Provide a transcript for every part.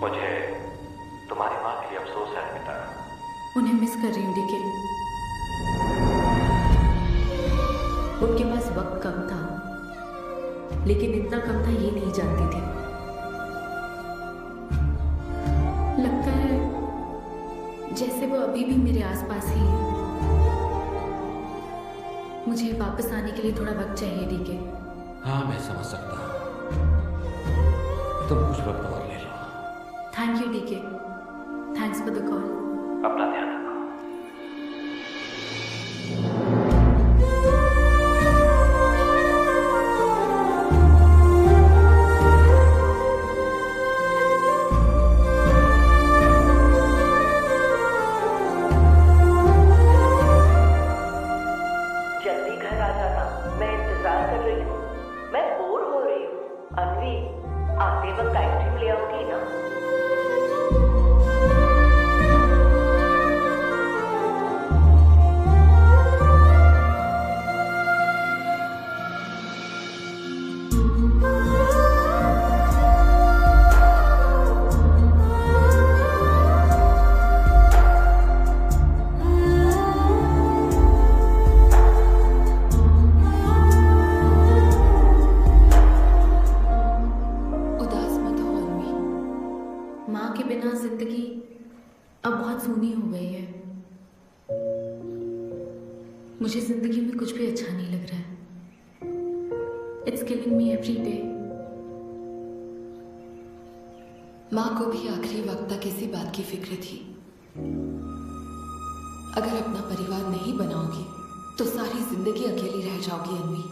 मुझे तुम्हारी माँ के लिए अफसोस है अमिता। उन्हें मिस कर रही हूँ डीके। उनके पास वक्त कम था, लेकिन इतना कम था ये नहीं जानती थी। लगता है जैसे वो अभी भी मेरे आसपास ही है। मुझे वापस आने के लिए थोड़ा वक्त चाहिए डीके। हाँ, मैं समझ सकता हूँ। तुम कुछ वक्त और ले लो। Thank you DK. Thanks for the call. अपना ध्यान रखो। जल्दी घर आ जाना, मैं इंतजार कर रही हूँ। मैं बोर हो रही हूँ। अन्वी, आते वक्त आइसक्रीम ले आओगी ना? उदास मत हो अन्वी। माँ के बिना जिंदगी अब बहुत सूनी हो गई है। मुझे जिंदगी में कुछ भी अच्छा नहीं लग रहा है। It's killing me every day. माँ को भी आखिरी वक्त तक इसी बात की फिक्र थी। अगर अपना परिवार नहीं बनाओगी तो सारी जिंदगी अकेली रह जाओगी अन्वी।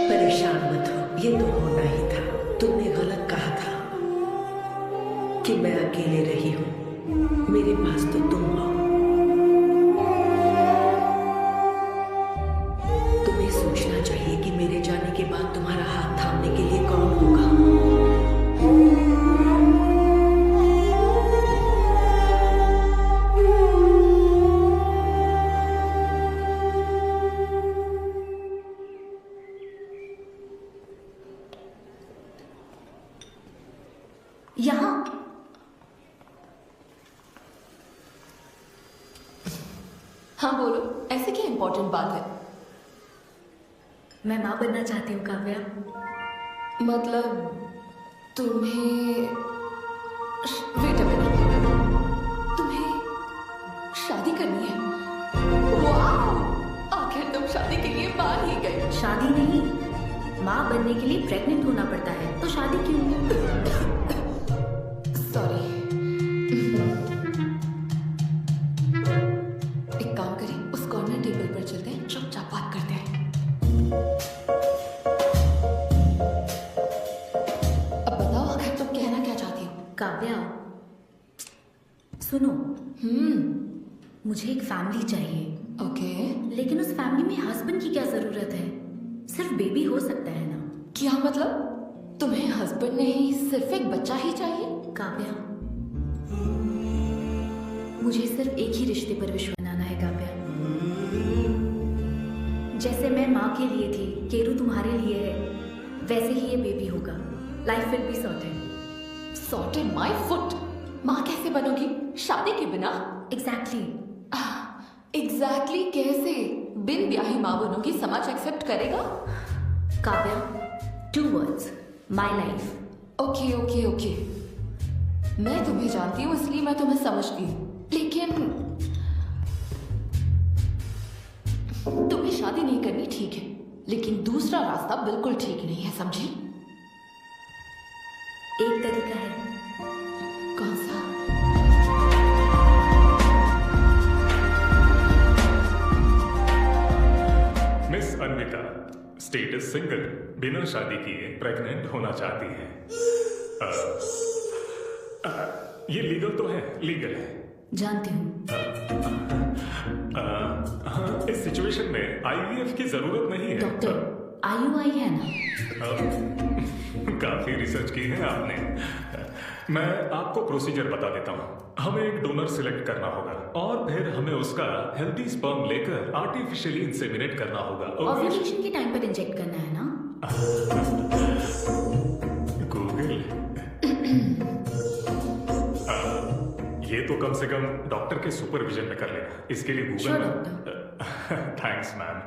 परेशान मत हो, ये तो होना ही था। तुमने गलत कहा था कि मैं अकेले रही हूँ। मेरे पास तो तुम हो। तुम्हें सोचना चाहिए कि मेरे जाने के बाद तुम्हारा हाथ थामने के लिए कौन होगा। यहाँ हाँ बोलो, ऐसे क्या इंपॉर्टेंट बात है? मैं माँ बनना चाहती हूँ काव्या। मतलब तुम्हें वेट अ मिनट, तुम्हें शादी करनी है? वाह! आखिर तुम शादी के लिए मान ही गए। शादी नहीं, माँ बनने के लिए प्रेग्नेंट होना पड़ता है, तो शादी क्यों? सॉरी। एक काम करें, उस कॉर्नर टेबल पर चलते हैं, चुपचाप बात करते हैं। अब बताओ, आखिर तुम कहना क्या चाहती हो? काव्या सुनो, मुझे एक फैमिली चाहिए, ओके। लेकिन उस फैमिली में हस्बैंड की क्या जरूरत है? सिर्फ बेबी हो सकता है ना? क्या मतलब? तुम्हें हस्बैंड नहीं, सिर्फ एक बच्चा ही चाहिए? काव्या, मुझे सिर्फ एक ही रिश्ते पर विश्वास बनाना है काव्या। जैसे मैं माँ के लिए थी, केरू तुम्हारे लिए है, वैसे ही ये बेबी होगा। Life will be sorted. Sorted my foot. माँ कैसे बनोगी शादी के बिना? एग्जैक्टली। एग्जैक्टली कैसे? बिन ब्याही माँ बनोगी, समाज एक्सेप्ट करेगा? Kavya, 2 words, my life. Okay okay okay, मैं तुम्हें जानती हूँ इसलिए मैं तुम्हें समझती हूँ, लेकिन तुम्हें शादी नहीं करनी ठीक है, लेकिन दूसरा रास्ता बिल्कुल ठीक नहीं है, समझी? एक तरीका है। कौन सा? मिस अन्विता स्टेटस सिंगल, बिना शादी किए प्रेग्नेंट होना चाहती हैं। ये लीगल तो है? लीगल है। जानती हूँ। हाँ, इस सिचुएशन में आईवीएफ की जरूरत नहीं है। डॉक्टर, IUI है ना? काफी रिसर्च की है आपने। मैं आपको प्रोसीजर बता देता हूँ। हमें एक डोनर सिलेक्ट करना होगा और फिर हमें उसका हेल्दी स्पर्म लेकर आर्टिफिशियली इंसेमिनेट करना होगा। ओव्यूलेशन के टाइम पर इंजेक्ट करना है ना? गूगल ये तो कम से कम डॉक्टर के सुपरविजन में कर लेना, इसके लिए गूगल Sure, में। Thanks ma'am.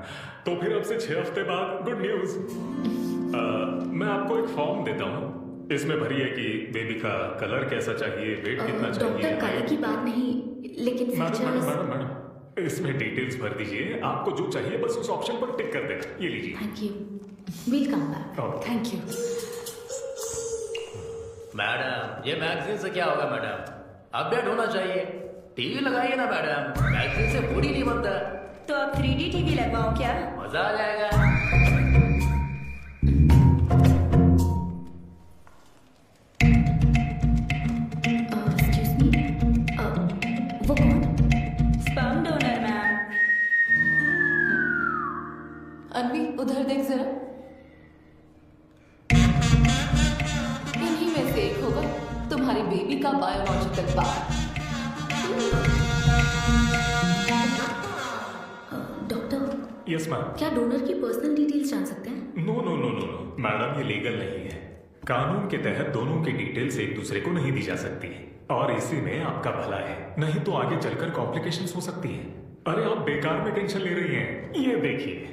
तो फिर अब से 6 हफ्ते बाद गुड न्यूज। मैं आपको एक फॉर्म देता हूँ, इसमें भरिए कि बेबी का कलर कैसा चाहिए, वेट कितना चाहिए। डॉक्टर, कलर की बात नहीं, लेकिन मैडम इसमें डिटेल्स भर दीजिए। आपको जो चाहिए बस उस ऑप्शन पर टिक कर देना। ये लीजिए। Thank you. Will come back. Thank you. Madam, ये मैगजीन से क्या होगा मैडम? अपडेट होना चाहिए। टीवी लगाइए ना मैडम, मैगजीन से पूरी नहीं बनता। तो अब 3D टीवी लगवाओ क्या? मजा आ जाएगा। एक्सक्यूज मी, वो कौन? Sperm donor ma'am. अनवी, उधर देख जरा। इन्हीं में से एक होगा तुम्हारी बेबी का बायोलॉजिकल बाप। Doctor, yes ma'am. क्या डोनर की पर्सनल डिटेल्स जान सकते हैं? No no no no no madam, ये लीगल नहीं है। कानून के तहत दोनों की डिटेल्स एक दूसरे को नहीं दी जा सकती, और इसी में आपका भला है, नहीं तो आगे चलकर कॉम्प्लिकेशंस हो सकती हैं। अरे आप बेकार में टेंशन ले रही हैं। ये देखिए,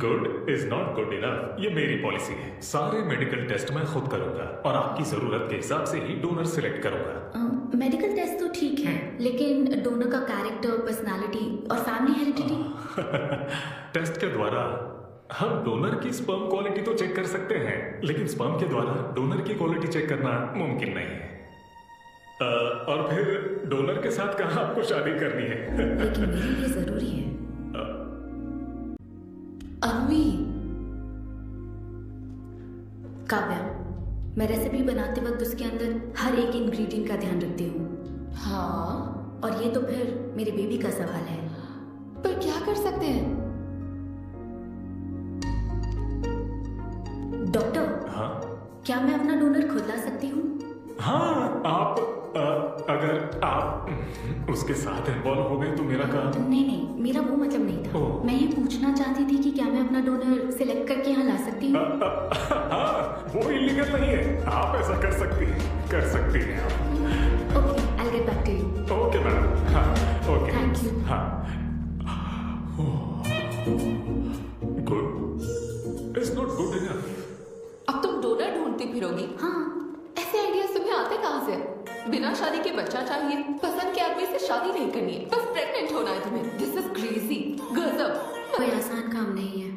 good is not good enough, ये मेरी पॉलिसी है। सारे मेडिकल टेस्ट मैं खुद करूंगा और आपकी जरूरत के हिसाब से ही डोनर सिलेक्ट करूंगा। मेडिकल टेस्ट तो ठीक है, लेकिन डोनर का कैरेक्टर, पर्सनालिटी और फैमिली हेरिडिटी? टेस्ट के द्वारा हम डोनर की स्पर्म क्वालिटी तो चेक कर सकते हैं, लेकिन स्पर्म के द्वारा डोनर की क्वालिटी चेक करना मुमकिन नहीं है। और फिर डोनर के साथ कहाँ आपको शादी करनी है? लेकिन मेरे लिए जरूरी है। अनवी, काव्या, मैं रेसिपी बनाते वक्त उसके अंदर हर एक इंग्रेडिएंट का ध्यान रखती हूँ। हाँ, और ये तो फिर मेरे बेबी का सवाल है। पर क्या कर सकते हैं? डॉक्टर, हाँ क्या मैं अपना डोनर खुद ला सकती हूँ? हाँ, आप अगर आप उसके साथ इन्वॉल्व हो गए तो मेरा काम। नहीं नहीं, मेरा वो मतलब नहीं था। ओह। मैं ये पूछना चाहती थी कि क्या मैं अपना डोनर सिलेक्ट करके यहाँ ला सकती हूँ? हाँ, वो इलीगल नहीं है, आप ऐसा कर सकती हैं आप। Okay, I'll get back to you. Okay madam. हाँ ओके, Thank you. हाँ good is not good enough. अब तुम डोनर ढूंढती फिरोगी? हाँ, ऐसे आइडियाज तुम्हें आते कहाँ से? बिना शादी के बच्चा चाहिए, पसंद के आदमी से शादी नहीं करनी है, बस प्रेग्नेंट होना है तुम्हें। दिस इज क्रेजी, गजब। कोई आसान काम नहीं है।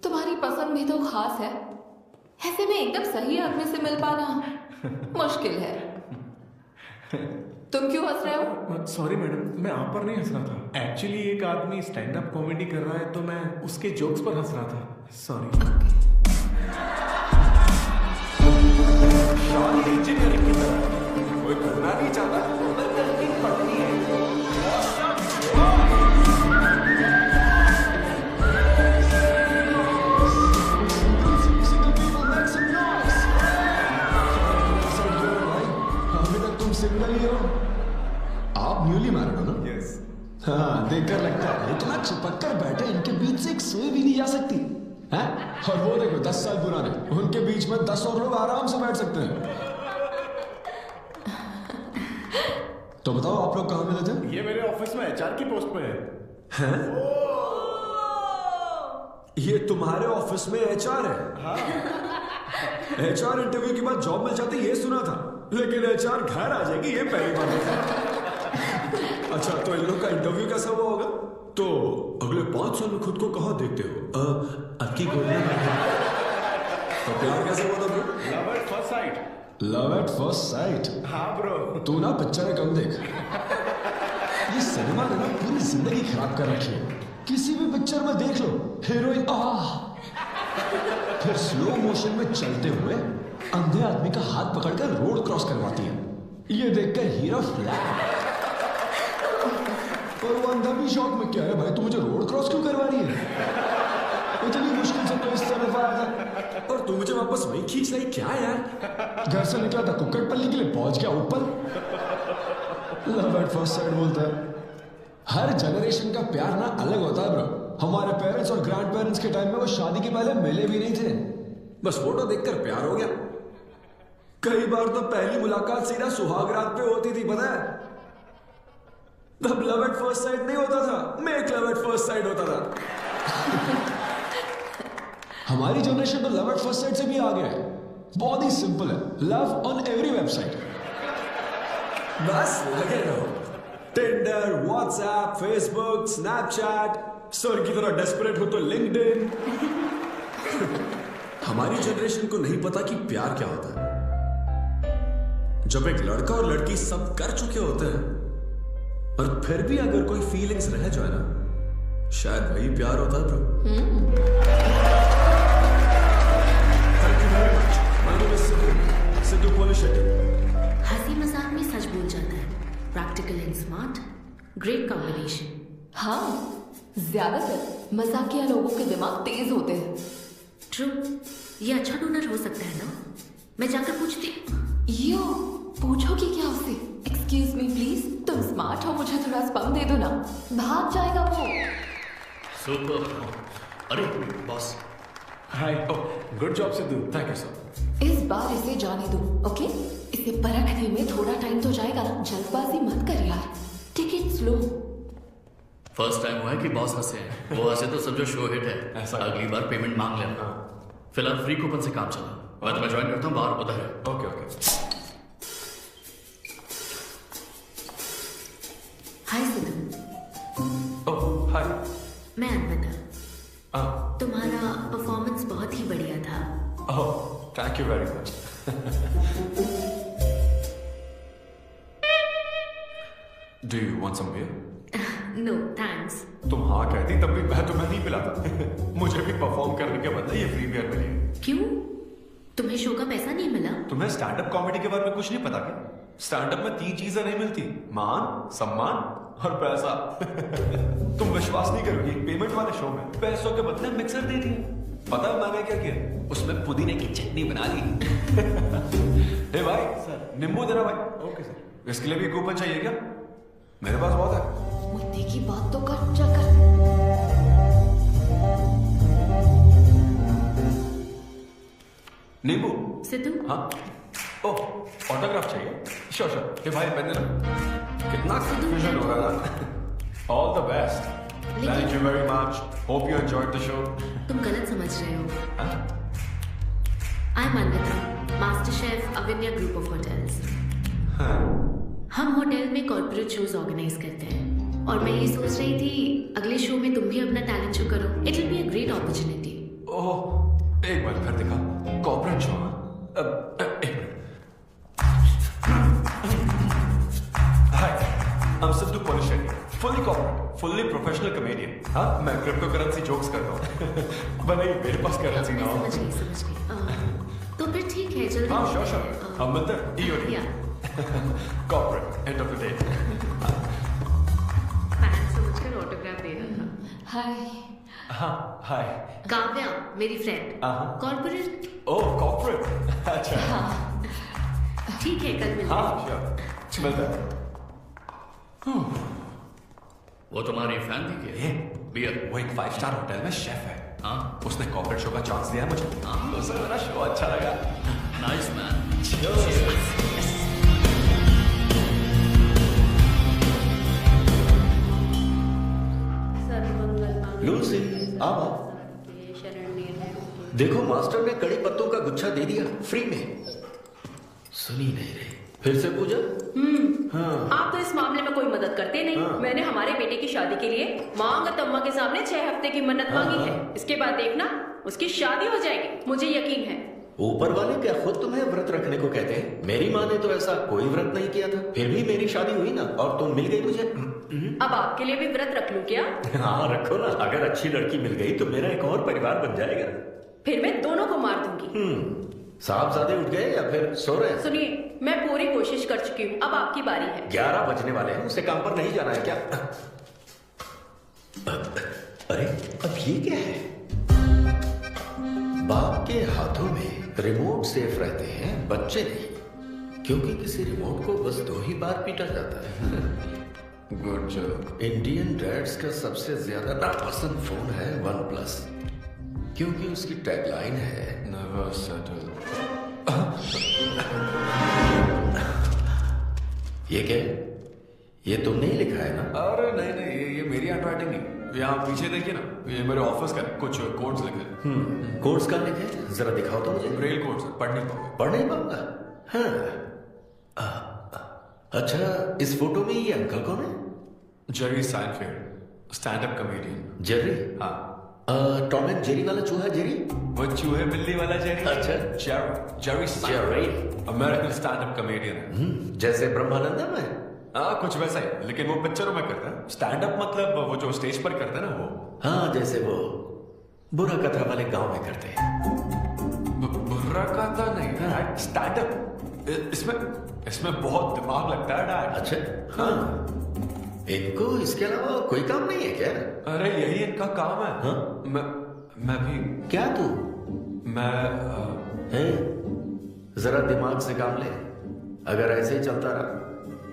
तुम्हारी पसंद भी तो खास है, ऐसे में एकदम सही आदमी से मिल पाना मुश्किल है। तुम क्यों हंस रहे हो? सॉरी मैडम, मैं आप पर नहीं हंस रहा था। एक्चुअली एक आदमी स्टैंड अप कॉमेडी कर रहा है तो मैं उसके जोक्स पर हंस रहा था। सॉरी। इंजीनियरिंग की तरह कोई करना नहीं चाहता, पर करनी पड़नी है। अभी तक तुम सिंगल ही हो? आप न्यूली मैरिड हो ना? यस। हाँ, देखकर लगता है इतना चिपक कर बैठे, इनके बीच से एक सुई भी नहीं जा सकती है। और वो देखो 10 साल पुराने, उनके बीच में 10 और लोग आराम से बैठ सकते हैं। तो बताओ आप लोग कहाँ मिले थे? ये मेरे ऑफिस में एचआर की पोस्ट पे है। हैं? ये तुम्हारे ऑफिस में एचआर है? हाँ। एचआर इंटरव्यू के बाद जॉब मिल जाती ये सुना था, लेकिन एचआर घर आ जाएगी ये पहली बार देखा। अच्छा तो इन लोग का इंटरव्यू कैसा हुआ होगा? तो अगले 5 साल में खुद को कहाँ देखते हो? अक्की गोलियां तो प्यार कैसे हुआ था bro? Love at first sight. Love at first sight? हाँ ब्रो। तू ना पिक्चर कम देख। ये सिनेमा ने ना पूरी जिंदगी खराब कर रखी है। किसी भी पिक्चर में देख लो हीरोइन फिर स्लो मोशन में चलते हुए अंधे आदमी का हाथ पकड़कर रोड क्रॉस करवाती है। ये देखकर हीरो फ्लैट और वो अंधा भी शौक में, क्या है भाई तू मुझे रोड क्रॉस क्यों करवा रही है? इतनी मुश्किल से तो इस तरफ आया था और तू मुझे वापस वही खींच लाई, क्या यार? घर से निकला था कुक्कट पल्ली के लिए, पहुंच गया ऊपर। लव एट फर्स्ट साइट बोलता है। हर जनरेशन का प्यार ना अलग होता है ब्रो। हमारे पेरेंट्स और ग्रैंड पेरेंट्स के टाइम में वो शादी के पहले मिले भी नहीं थे, बस फोटो देखकर प्यार हो गया। कई बार तो पहली मुलाकात सीधा सुहाग रात पे होती थी, पता है? तब लव एट फर्स्ट साइट नहीं होता था, make love at first sight होता था। हमारी जनरेशन तो लव एट फर्स्ट साइट से भी आ गया है। बहुत ही सिंपल है, लव ऑन एवरी वेबसाइट। बस लगे रहो, Tinder, WhatsApp, Facebook, Snapchat, sir की तरह डेस्परेट हो तो लिंक्डइन। हमारी जनरेशन को नहीं पता कि प्यार क्या होता है। जब एक लड़का और लड़की सब कर चुके होते हैं और फिर भी अगर कोई फीलिंग्स रह जाए ना, शायद वही प्यार होता है bro. Thank you very much. My name is Siddhu Polishetty. हंसी मजाक में सच बोल जाता है, practical and smart, great combination. हाँ, ज्यादातर मजाकिया लोगों के दिमाग तेज होते हैं। ट्रू, ये अच्छा डोनर हो सकता है ना? मैं जाकर पूछती। यो, पूछोगी क्या उससे? एक्सक्यूज मी प्लीज, तुम स्मार्ट हो, मुझे थोड़ा स्पम दे दो ना। भाग जाएगा वो। सुपर। अरे boss. Hi. Good job Sidhu. Thank you sir. इस बार इसे जाने दो, ओके? इसे परखने में थोड़ा टाइम तो जाएगा ना, जल्दबाजी मत कर यार, take it slow. First time हुआ है कि बॉस हंसे हैं। वो हंसे तो समझो शो हिट है। ऐसा अगली बार पेमेंट मांग लेना। फिलहाल फ्री कूपन से काम चला, मैं तुम्हें ज्वाइन करता हूँ, बाहर उधर है। Okay okay. Hi Siddhu. Oh hi. मैं अनवता। तुम्हारा परफॉर्मेंस बहुत ही बढ़िया था। Oh thank you very much. Do you want some beer? No thanks. तुम हाँ कहती तब भी मैं तुम्हें नहीं पिलाता। मुझे भी परफॉर्म करने के बदले ये फ्री बियर मिली। क्यों? तुम्हें शो का पैसा नहीं मिला? तुम्हें स्टैंड अप कॉमेडी के बारे में कुछ नहीं पता क्या? स्टैंड अप में 3 चीजें नहीं मिलती, मान, सम्मान और पैसा। तुम विश्वास नहीं करोगी, पेमेंट वाले शो में पैसों के बदले मिक्सर दे दिए। पता है मैंने क्या किया? उसमें पुदीने की चटनी बना ली। हे भाई सर, नींबू देना भाई। Okay sir. इसके लिए भी कूपन चाहिए क्या? मेरे पास बहुत है। मुद्दे की बात तो कर, चल। नींबू। सिद्धू। हाँ। ओह ऑटोग्राफ चाहिए? Sure sure. हे भाई पेन देना। कितना कंफ्यूजन हो रहा था। All the best. Thank you very much. Hope you enjoyed the show. तुम गलत समझ रहे हो। I am Anvita, master chef Avinya group of hotels. हम होटल में कॉर्पोरेट शोज ऑर्गेनाइज करते हैं और मैं ये सोच रही थी अगले शो में तुम भी अपना टैलेंट शो करो। It will be a great opportunity. Oh एक बार फिर दिखा। Corporate show. एक minute. Hi, I am Siddhu Polishetty, fully corporate, fully professional comedian. हाँ, मैं क्रिप्टो करेंसी जोक्स करता हूँ। भले ही मेरे पास करेंसी ना हो। समझ गई। तो फिर ठीक है, जल्दी। हाँ श्योर श्योर। हम मिलते हैं EOD. Corporate end of the day. Fan समझकर ऑटोग्राफ दे रहा था। हाय। हाँ हाय। काव्या मेरी फ्रेंड। कॉर्पोरेट। ओह कॉर्पोरेट। अच्छा। ठीक है, कल मिलते हैं। हाँ श्योर, मिलते हैं। वो तुम्हारी फैन थी क्या? बियर, वो एक 5 स्टार होटल में शेफ है। हाँ, उसने कॉर्पोरेट शो का चांस दिया मुझे। उसे मेरा शो अच्छा लगा। Nice man. लूसी, आओ। देखो मास्टर ने कड़ी पत्तों का गुच्छा दे दिया फ्री में। सुनी नहीं रही, फिर से पूजा। हाँ। आप तो इस मामले में कोई मदद करते नहीं। हाँ। मैंने हमारे बेटे की शादी के लिए मांग तम्मा के सामने 6 हफ्ते की मन्नत मांगी है। इसके बाद देखना उसकी शादी हो जाएगी, मुझे यकीन है। ऊपर वाले क्या खुद तुम्हें व्रत रखने को कहते हैं? मेरी माँ ने तो ऐसा कोई व्रत नहीं किया था, फिर भी मेरी शादी हुई ना, और तुम मिल गई मुझे। अब आपके लिए भी व्रत रख लूं क्या? हाँ रखो ना, अगर अच्छी लड़की मिल गई तो मेरा एक और परिवार बन जाएगा। फिर मैं दोनों को मार दूंगी। साहबजादे उठ गए या फिर सो रहे हैं? सुनिए, मैं पूरी कोशिश कर चुकी हूँ, अब आपकी बारी है। 11 बजने वाले हैं, उसे काम पर नहीं जाना है क्या? अरे अब ये क्या है? बाप के हाथों में रिमोट सेफ रहते हैं, बच्चे नहीं, क्योंकि किसी रिमोट को बस 2 ही बार पीटा जाता है। Good job. इंडियन डैड्स का सबसे ज्यादा नापसंद फोन है OnePlus, क्योंकि उसकी टैगलाइन है नेवर सेटल। ये क्या है? ये तुमने ही लिखा है ना? अरे नहीं, ये मेरी हैंडराइटिंग नहीं। यहाँ पीछे देखिए ना, ये मेरे ऑफिस का कुछ कोड्स लिखे। कोड्स का लिखे? जरा दिखाओ तो मुझे। ब्रेल कोड्स, पढ़ नहीं पाऊंगा। पढ़ नहीं पाऊंगा? हाँ। अच्छा, इस फोटो में ये अंकल कौन है? Jerry Seinfeld, stand up comedian. Jerry? हाँ। टॉम एंड जेरी वाला चूहा जेरी? वो चूहे बिल्ली वाला जेरी। अच्छा। Jerry Seinfeld American stand up comedian है। जैसे ब्रह्मानंदम है? हाँ कुछ वैसा ही, लेकिन वो पिक्चरों में करता है। स्टैंड अप मतलब वो जो स्टेज पर करते हैं ना वो। हाँ, जैसे वो बुरा कथा वाले गांव में करते हैं। बुरा कथा नहीं, हाँ। स्टैंड अप इसमें बहुत दिमाग लगता है डैड। अच्छा। हाँ, इनको इसके अलावा कोई काम नहीं है क्या? अरे यही इनका काम है। हाँ? मैं भी। क्या तू? मैं है? जरा दिमाग से काम ले। अगर ऐसे ही चलता रहा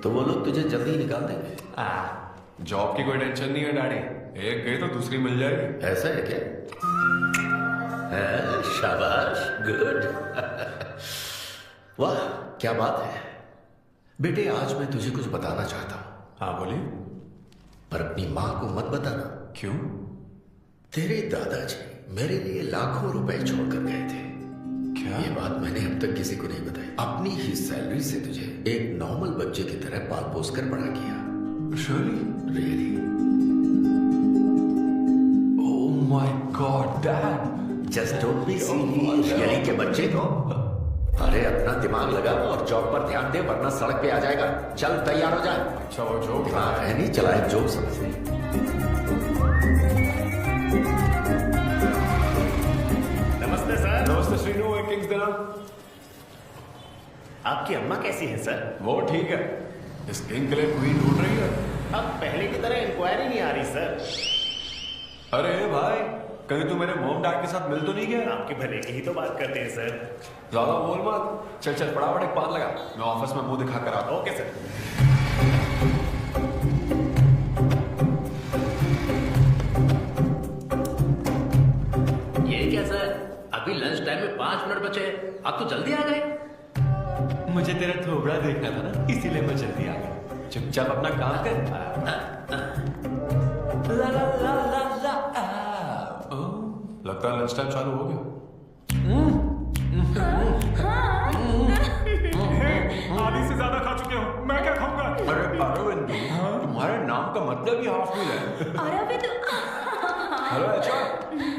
तो वो लोग तुझे जल्दी ही निकाल देंगे। जॉब की कोई टेंशन नहीं है डैडी, एक गई तो दूसरी मिल जाएगी। ऐसा है क्या? शाबाश, गुड। वाह क्या बात है बेटे। आज मैं तुझे कुछ बताना चाहता हूं। हाँ बोलिए। पर अपनी माँ को मत बताना। क्यों? तेरे दादाजी मेरे लिए लाखों रुपए छोड़कर गए थे। क्या? ये बात मैंने अब तक किसी को नहीं बताई। अपनी ही सैलरी से तुझे एक नॉर्मल बच्चे की तरह पाल पोस कर बड़ा किया। Really? Oh my God, Dad! Just don't be silly. Really के बच्चे को? अरे अपना दिमाग लगा और जॉब पर ध्यान दे, वरना सड़क पे आ जाएगा। चल तैयार हो जा। अच्छा वो जोक दिमाग है नहीं, चला है जोक समझ ले। नमस्ते सर। नमस्ते श्रीनु, किंग्स दिनर। आपकी अम्मा कैसी है सर? वो ठीक है। इस किंग के लिए क्वीन ढूंढ रही है। अब पहले की तरह इंक्वायरी नहीं आ रही सर। अरे भाई, कहीं तू मेरे मॉम डैड के साथ मिल तो नहीं गया? आपके भले की ही तो बात करते हैं सर। ज्यादा बोल मत। चल चल फटाफट एक पान लगा, मैं ऑफिस में मुंह दिखा कर आता हूं। Okay sir. ये क्या सर, अभी लंच टाइम में 5 मिनट बचे, आप तो जल्दी आ गए। मुझे तेरा थोबड़ा देखना था ना, इसीलिए मैं जल्दी आ गया। चुपचाप अपना काम कर। ला ला ला ला ला। लगता है लंच टाइम चालू हो गया। आधी से ज्यादा खा चुके हो, मैं क्या खाऊंगा? अरे अरविंद, तुम्हारे नाम का मतलब ही हाफ मील है। अरविंद। हेलो एचआर,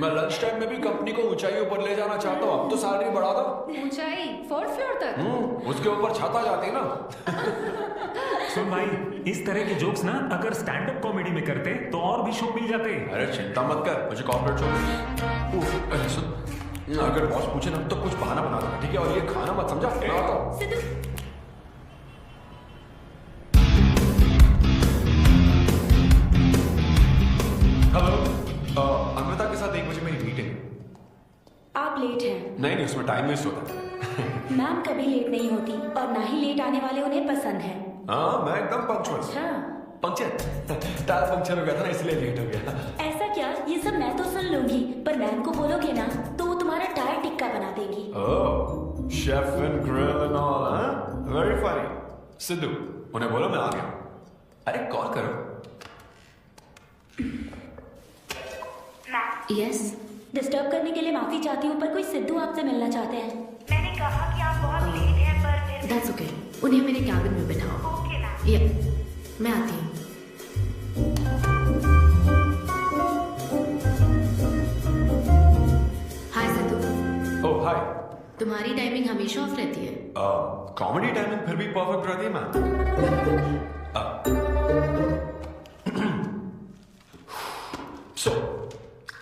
मैं लंच टाइम में भी कंपनी को ऊंचाइयों पर ले जाना चाहता हूँ। अब तो सैलरी बढ़ा दो। ऊंचाई 4th फ्लोर तक? उसके ऊपर छाता जाती है ना। सुन भाई, इस तरह के जोक्स ना अगर स्टैंड अप कॉमेडी में करते तो और भी शो मिल जाते। अरे चिंता मत कर, मुझे कॉर्पोरेट शो। सुन, अगर बॉस पूछे ना तो कुछ बहाना बना देना, ठीक है? और ये खाना मत समझा। मैं आता हूं। हेलो, अमृता के साथ 1 बजे मेरी मीटिंग। आप लेट हैं। नहीं, उसमें टाइम वेस्ट होता है। मैम कभी लेट नहीं होती और ना ही लेट आने वाले उन्हें पसंद है। हाँ, मैं एकदम पंक्चुअल। अच्छा। पंक्चर टायर पंक्चर हो गया था ना, इसलिए लेट हो गया। ऐसा क्या? ये सब मैं तो सुन लूंगी, पर मैम को बोलोगे ना तो वो तुम्हारा टायर टिक्का बना देगी। Oh, chef and grill and all, हाँ? Very funny. सिद्धू, उन्हें बोलो मैं आ गया। अरे कॉल करो। यस, डिस्टर्ब करने के लिए माफी चाहती हूँ, पर कोई सिद्धू आपसे मिलना चाहते हैं। मैंने कहा कि आप बहुत लेट हैं, पर फिर दैट्स ओके, उन्हें मेरे कैबिन में बिठाओ। Okay ma'am. या मैं आती हूँ। हाय सिद्धू। ओह हाय। तुम्हारी टाइमिंग हमेशा ऑफ रहती है? कॉमेडी टाइमिंग फिर भी परफेक्ट रहती है मैम। सो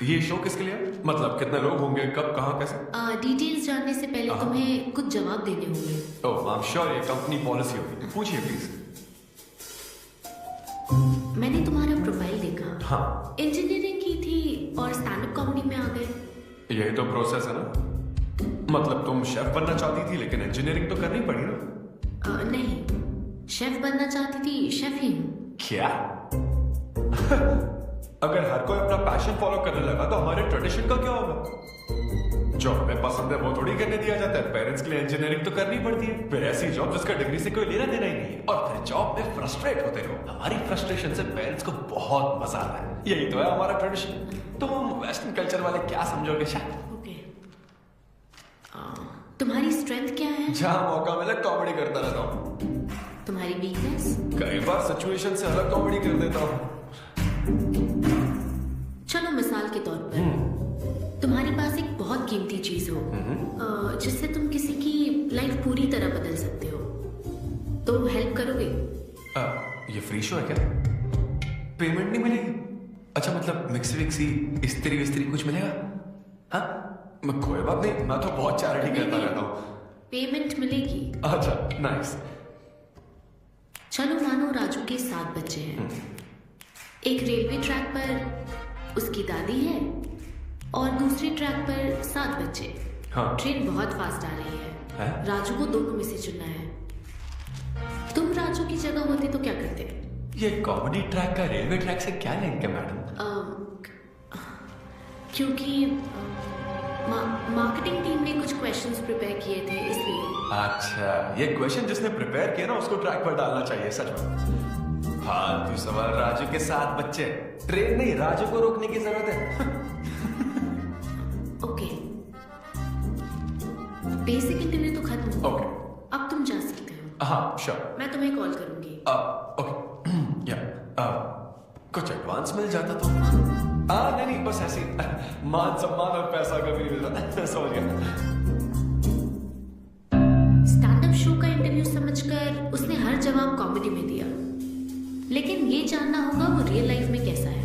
ये शो किसके लिए है? मतलब कितने लोग होंगे, कब, कहाँ, कैसे? डिटेल्स जानने से पहले तुम्हें कुछ जवाब देने होंगे। ओह आई एम श्योर ये कंपनी पॉलिसी होगी, पूछिए प्लीज। मैंने तुम्हारा प्रोफाइल देखा। हाँ। इंजीनियरिंग की थी और स्टैंड अप कॉमेडी में आ गए। यही तो प्रोसेस है ना। मतलब तुम शेफ बनना चाहती थी लेकिन इंजीनियरिंग तो करनी पड़ी ना। नहीं, शेफ बनना चाहती थी, शेफ ही हूँ। क्या? अगर हर कोई अपना पैशन फॉलो करने लगा तो हमारे ट्रेडिशन का क्या होगा? जो हमें पसंद है वो थोड़ी करने दिया जाता है। पेरेंट्स के लिए इंजीनियरिंग तो करनी पड़ती है, फिर ऐसी जॉब जिसका डिग्री से कोई लेना देना ही नहीं है, और फिर जॉब में फ्रस्ट्रेट होते रहो। हमारी फ्रस्ट्रेशन से पेरेंट्स को बहुत मजा आता है। यही तो है हमारा ट्रेडिशन। तुम वेस्टर्न कल्चर वाले क्या समझोगे शायद? तुम्हारी स्ट्रेंथ क्या है? जहाँ मौका मिले कॉमेडी करता रहता हूँ। तुम्हारी वीकनेस? कई बार सिचुएशन से अलग कॉमेडी कर देता हूँ। चलो मिसाल के तौर पर तुम्हारे पास एक बहुत कीमती चीज हो जिससे तुम किसी की लाइफ पूरी तरह बदल सकते हो, तो हेल्प करोगे? ये फ्री शो है क्या? पेमेंट नहीं मिलेगी? अच्छा, मतलब मिक्सी विक्सी इस्त्री विस्त्री कुछ मिलेगा? हाँ, कोई बात नहीं, मैं तो बहुत चैरिटी करता रहता हूँ। पेमेंट मिलेगी। अच्छा, नाइस। चलो मानो राजू के 7 बच्चे हैं। एक रेलवे ट्रैक पर उसकी दादी है और दूसरे ट्रैक पर 7 बच्चे। हाँ। ट्रेन बहुत फास्ट आ रही है। राजू को दोनों में से चुनना है। तुम राजू की जगह होते तो क्या करते? ये कॉमेडी ट्रैक का रेलवे ट्रैक से क्या लिंक है मैडम? क्योंकि मार्केटिंग टीम ने कुछ क्वेश्चंस प्रिपेयर किए थे, इसलिए। अच्छा, ये क्वेश्चन जिसने प्रिपेयर किया ना उसको ट्रैक पर डालना चाहिए, सच में। फालतू सवाल। राजू के 7 बच्चे, ट्रेन नहीं, राजू को रोकने की जरूरत है। ओके, बेसिक इंटरव्यू तो खत्म। ओके, अब तुम जा सकते हो। हाँ श्योर। मैं तुम्हें कॉल करूंगी। ओके, या कुछ एडवांस मिल जाता तो। नहीं, बस ऐसे मान सम्मान और पैसा कभी नहीं मिलता। समझ गया। स्टैंड अप शो का इंटरव्यू समझकर उसने हर जवाब कॉमेडी में दिया, लेकिन ये जानना होगा वो रियल लाइफ में कैसा है।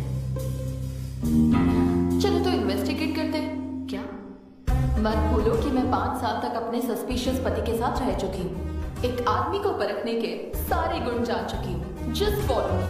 चलो तो इन्वेस्टिगेट करते हैं। क्या? मत भूलो कि मैं 5 साल तक अपने सस्पिशियस पति के साथ रह चुकी हूँ। एक आदमी को परखने के सारे गुण जान चुकी हूँ। Just follow me.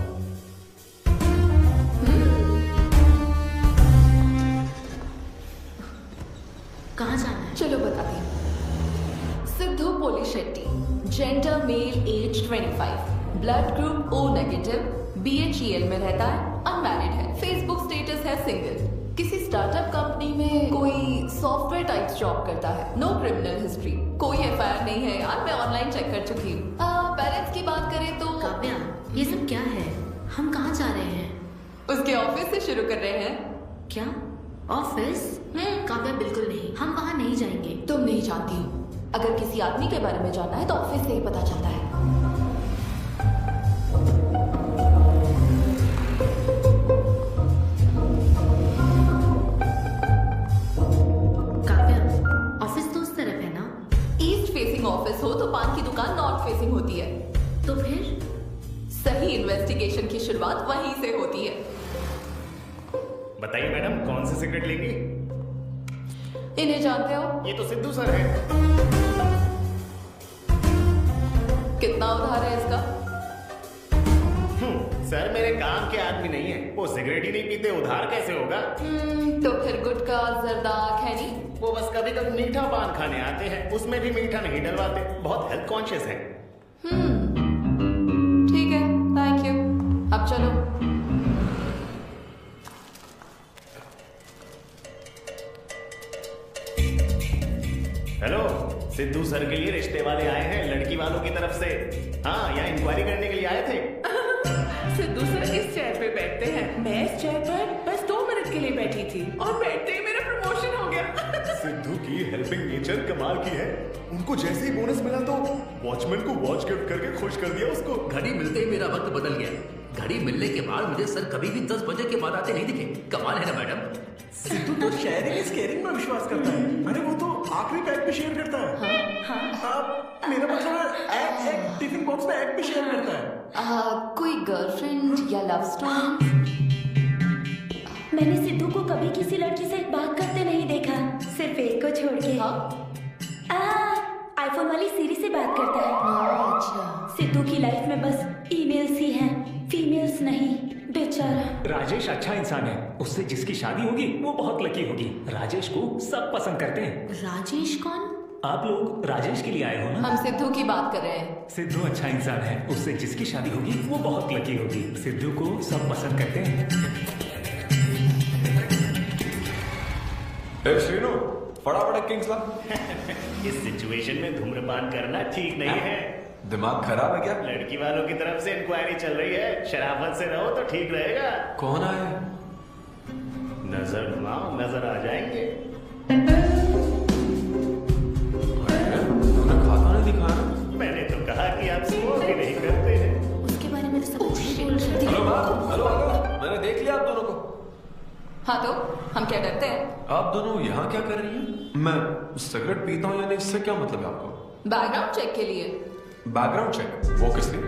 कहाँ जाना है? चलो बताती हूँ। Siddhu Polishetty, gender male, age 25, blood group O negative, BHEL में रहता है, अनमैरिड है, फेसबुक स्टेटस है सिंगल, किसी स्टार्टअप कंपनी में कोई सॉफ्टवेयर टाइप्स जॉब करता है, नो क्रिमिनल हिस्ट्री, कोई FIR नहीं है यार, मैं ऑनलाइन चेक कर चुकी हूँ। पेरेंट्स की बात करें तो काव्या, ये सब क्या है? हम कहाँ जा रहे हैं? उसके ऑफिस से शुरू कर रहे हैं। क्या ऑफिस? काव्या बिल्कुल नहीं, हम वहाँ नहीं जाएंगे। तुम नहीं जानती हो, अगर किसी आदमी के बारे में जानना है तो ऑफिस से ही पता चलता है। काव्या, ऑफिस तो उस तरफ है ना? ईस्ट फेसिंग ऑफिस हो तो पान की दुकान नॉर्थ फेसिंग होती है। तो फिर सही इन्वेस्टिगेशन की शुरुआत वहीं से होती है। बताइए मैडम, कौन सी सिगरेट लेंगी? इन्हें जानते हो? ये तो सिद्धू सर है। कितना उधार है इसका? सर मेरे काम के आदमी नहीं है, वो सिगरेट ही नहीं पीते, उधार कैसे होगा? तो फिर गुटखा जर्दा खैनी? वो बस कभी कभी मीठा पान खाने आते हैं, उसमें भी मीठा नहीं डलवाते, बहुत हेल्थ कॉन्शियस है। ठीक है, थैंक यू। अब चलो। हेलो, सिद्धू सर के लिए रिश्ते वाले आए हैं, लड़की वालों की तरफ से। हाँ, यहाँ इंक्वायरी करने के लिए आए थे। सिद्धू सर इस चेयर पे बैठते हैं, मैं इस चेयर पर बस 2 मिनट के लिए बैठी थी और बैठते ही मेरा प्रमोशन सिद्धू की हेल्पिंग नेचर कमाल की है। उनको जैसे ही बोनस मिला तो वॉचमैन को वॉच गिफ्ट करके खुश कर दिया उसको। घड़ी मिलते ही मेरा वक्त बदल गया। घड़ी मिलने के बाद मुझे सर कभी भी 10 बजे के बाद आते नहीं दिखे। कमाल है ना मैडम। सिद्धू तो शेयरिंग इज केयरिंग में विश्वास करता है। अरे वो तो आखिरी पैक भी शेयर करता है। हाँ, मेरा मतलब एग टिफिन बॉक्स में एग भी शेयर करता है। कोई गर्लफ्रेंड या लव स्टोरी? मैंने सिद्धू को कभी किसी लड़की से बात करते नहीं देखा, सिर्फ एक को छोड़ के। आईफोन वाली सीरी से बात करता है। अच्छा। सिद्धू की लाइफ में बस ईमेल्स ही हैं, फीमेल्स नहीं, बेचारा। राजेश अच्छा इंसान है, उससे जिसकी शादी होगी वो बहुत लकी होगी। राजेश को सब पसंद करते हैं। राजेश कौन? आप लोग राजेश के लिए आए हो ना? हम सिद्धू की बात कर रहे हैं। सिद्धू अच्छा इंसान है, उससे जिसकी शादी होगी वो बहुत लकी होगी। सिद्धू को सब पसंद करते हैं। श्रीनु, फटाफट किंग्स ला। इस सिचुएशन में धूम्रपान करना ठीक नहीं है। दिमाग खराब है क्या? लड़की वालों की तरफ से इंक्वायरी चल रही है, शराफत से रहो तो ठीक रहेगा। कौन आया? नजर घुमाओ, नजर आ जाएंगे। तूने खाता नहीं दिखाया? मैंने तो कहा कि आप स्मोक भी नहीं करते हैं। उसके बारे में तो सब अच्छे बोल रहे थे। हेलो, मैंने देख लिया आप दोनों को। हाँ तो हम क्या डरते हैं? आप दोनों यहाँ क्या कर रही हैं? मैं सिगरेट पीता हूँ यानी इससे क्या मतलब है आपको? बैकग्राउंड चेक के लिए। Background check? वो किस लिए?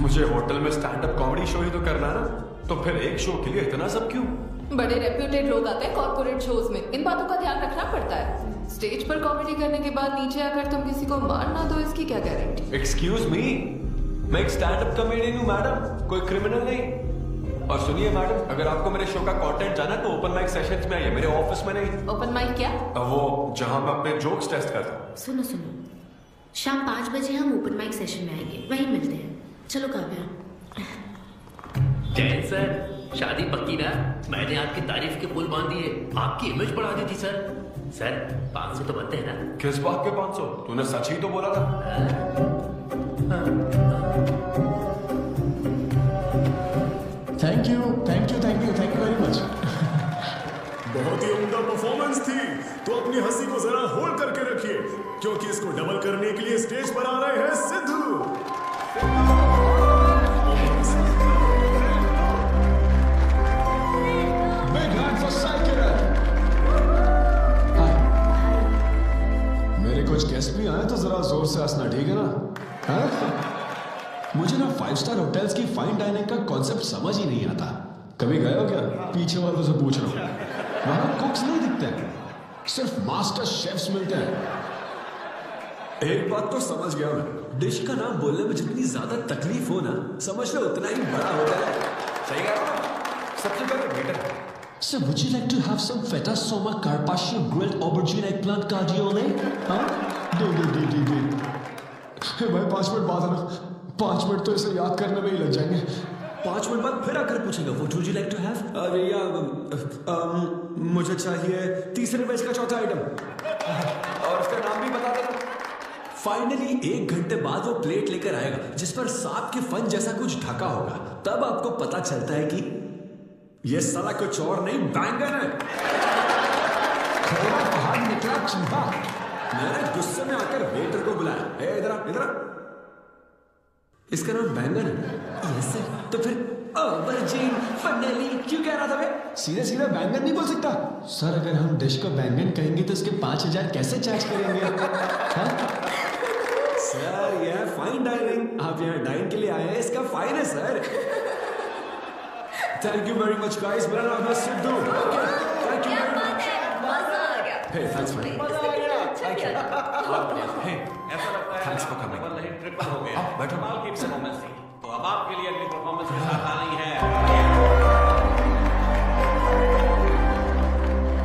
मुझे होटल में स्टैंड अप कॉमेडी शो ही तो करना है ना, तो फिर एक शो के लिए इतना सब क्यों? बड़े रेप्यूटेड लोग आते हैं कॉर्पोरेट शोज में, इन बातों का ध्यान रखना पड़ता है। स्टेज पर कॉमेडी करने के बाद नीचे आकर तुम किसी को मार ना दो, इसकी क्या गारंटी? एक्सक्यूज मी, मैं एक स्टैंड अप कॉमेडियन हूँ मैडम, कोई क्रिमिनल नहीं। और सुनिए मैडम, अगर आपको मेरे शो का कंटेंट जाना है तो ओपन माइक सेशंस में आइए, मेरे ऑफिस में नहीं। ओपन माइक क्या? वो जहां मैं अपने जोक्स टेस्ट करता हूँ। सुनो सुनो, शाम 5 बजे हम ओपन माइक सेशन में आएंगे, वहीं मिलते हैं। चलो काव्या। जैन सर, शादी पक्की ना? मैंने आपकी तारीफ के पुल बांध दिए, आपकी इमेज बढ़ा दी थी सर। सर 500 तो बनते हैं ना? किस बात के 500? तूने सच ही तो बोला था। Thank you very much. बहुत ही उम्दा परफॉर्मेंस थी, तो अपनी हंसी को जरा होल्ड करके रखिए, क्योंकि इसको डबल करने के लिए स्टेज पर आ रहे हैं Sidhu. Big hand for Saikira. मेरे कुछ गेस्ट भी आए तो जरा जोर से हंसना, ठीक है ना? हाँ? मुझे ना 5 स्टार होटल्स की फाइन डाइनिंग का कॉन्सेप्ट समझ ही नहीं आता। कभी गए हो क्या? पीछे वालों से पूछ रहा हूँ। वहां कुक्स नहीं दिखते हैं, सिर्फ मास्टर शेफ्स मिलते हैं। एक बात तो समझ गया मैं, डिश का नाम बोलने में जितनी ज्यादा तकलीफ हो ना, समझ लो उतना ही बड़ा होटल है। सही कह रहा हूं। सबसे पहले waiter. Sir, would you like to have some feta soma carpaccio grilled aubergine eggplant cardiole? हाँ? दे। भाई 5 मिनट बाद है ना, 5 मिनट तो इसे याद करने में ही लग जाएंगे। 5 मिनट बाद फिर आकर पूछेगा, What would you like to have? अरे यार, मुझे चाहिए तीसरे वेज का चौथा आइटम। और उसका नाम भी बता देना। फाइनली 1 घंटे बाद वो प्लेट लेकर आएगा जिस पर सांप के फन जैसा कुछ ढका होगा। तब आपको पता चलता है कि ये साला कुछ और नहीं, बैंगन है। थोड़ा बाहर निकला चूहा। मैंने गुस्से में आकर वेटर को बुलाया, ए इधर आ। इसका नाम बैंगन है। Yes sir. तो फिर ऑबरजीन फनेली क्यों कह रहा था मैं? सीधे सीधे बैंगन नहीं बोल सकता सर। अगर हम डिश को बैंगन कहेंगे तो इसके 5000 कैसे चार्ज करेंगे? सर यह फाइन डाइनिंग, आप यहाँ डाइन के लिए आए हैं, इसका फाइन है sir. Thank you very much guys, मेरा नाम है Sidhu. Thank you very much. Hey thanks for thanks for coming. Triple हो गया। अब बैठो। कमाल की परफॉर्मेंस थी, तो अब आपके लिए अगली परफॉर्मेंस के साथ आ रही है।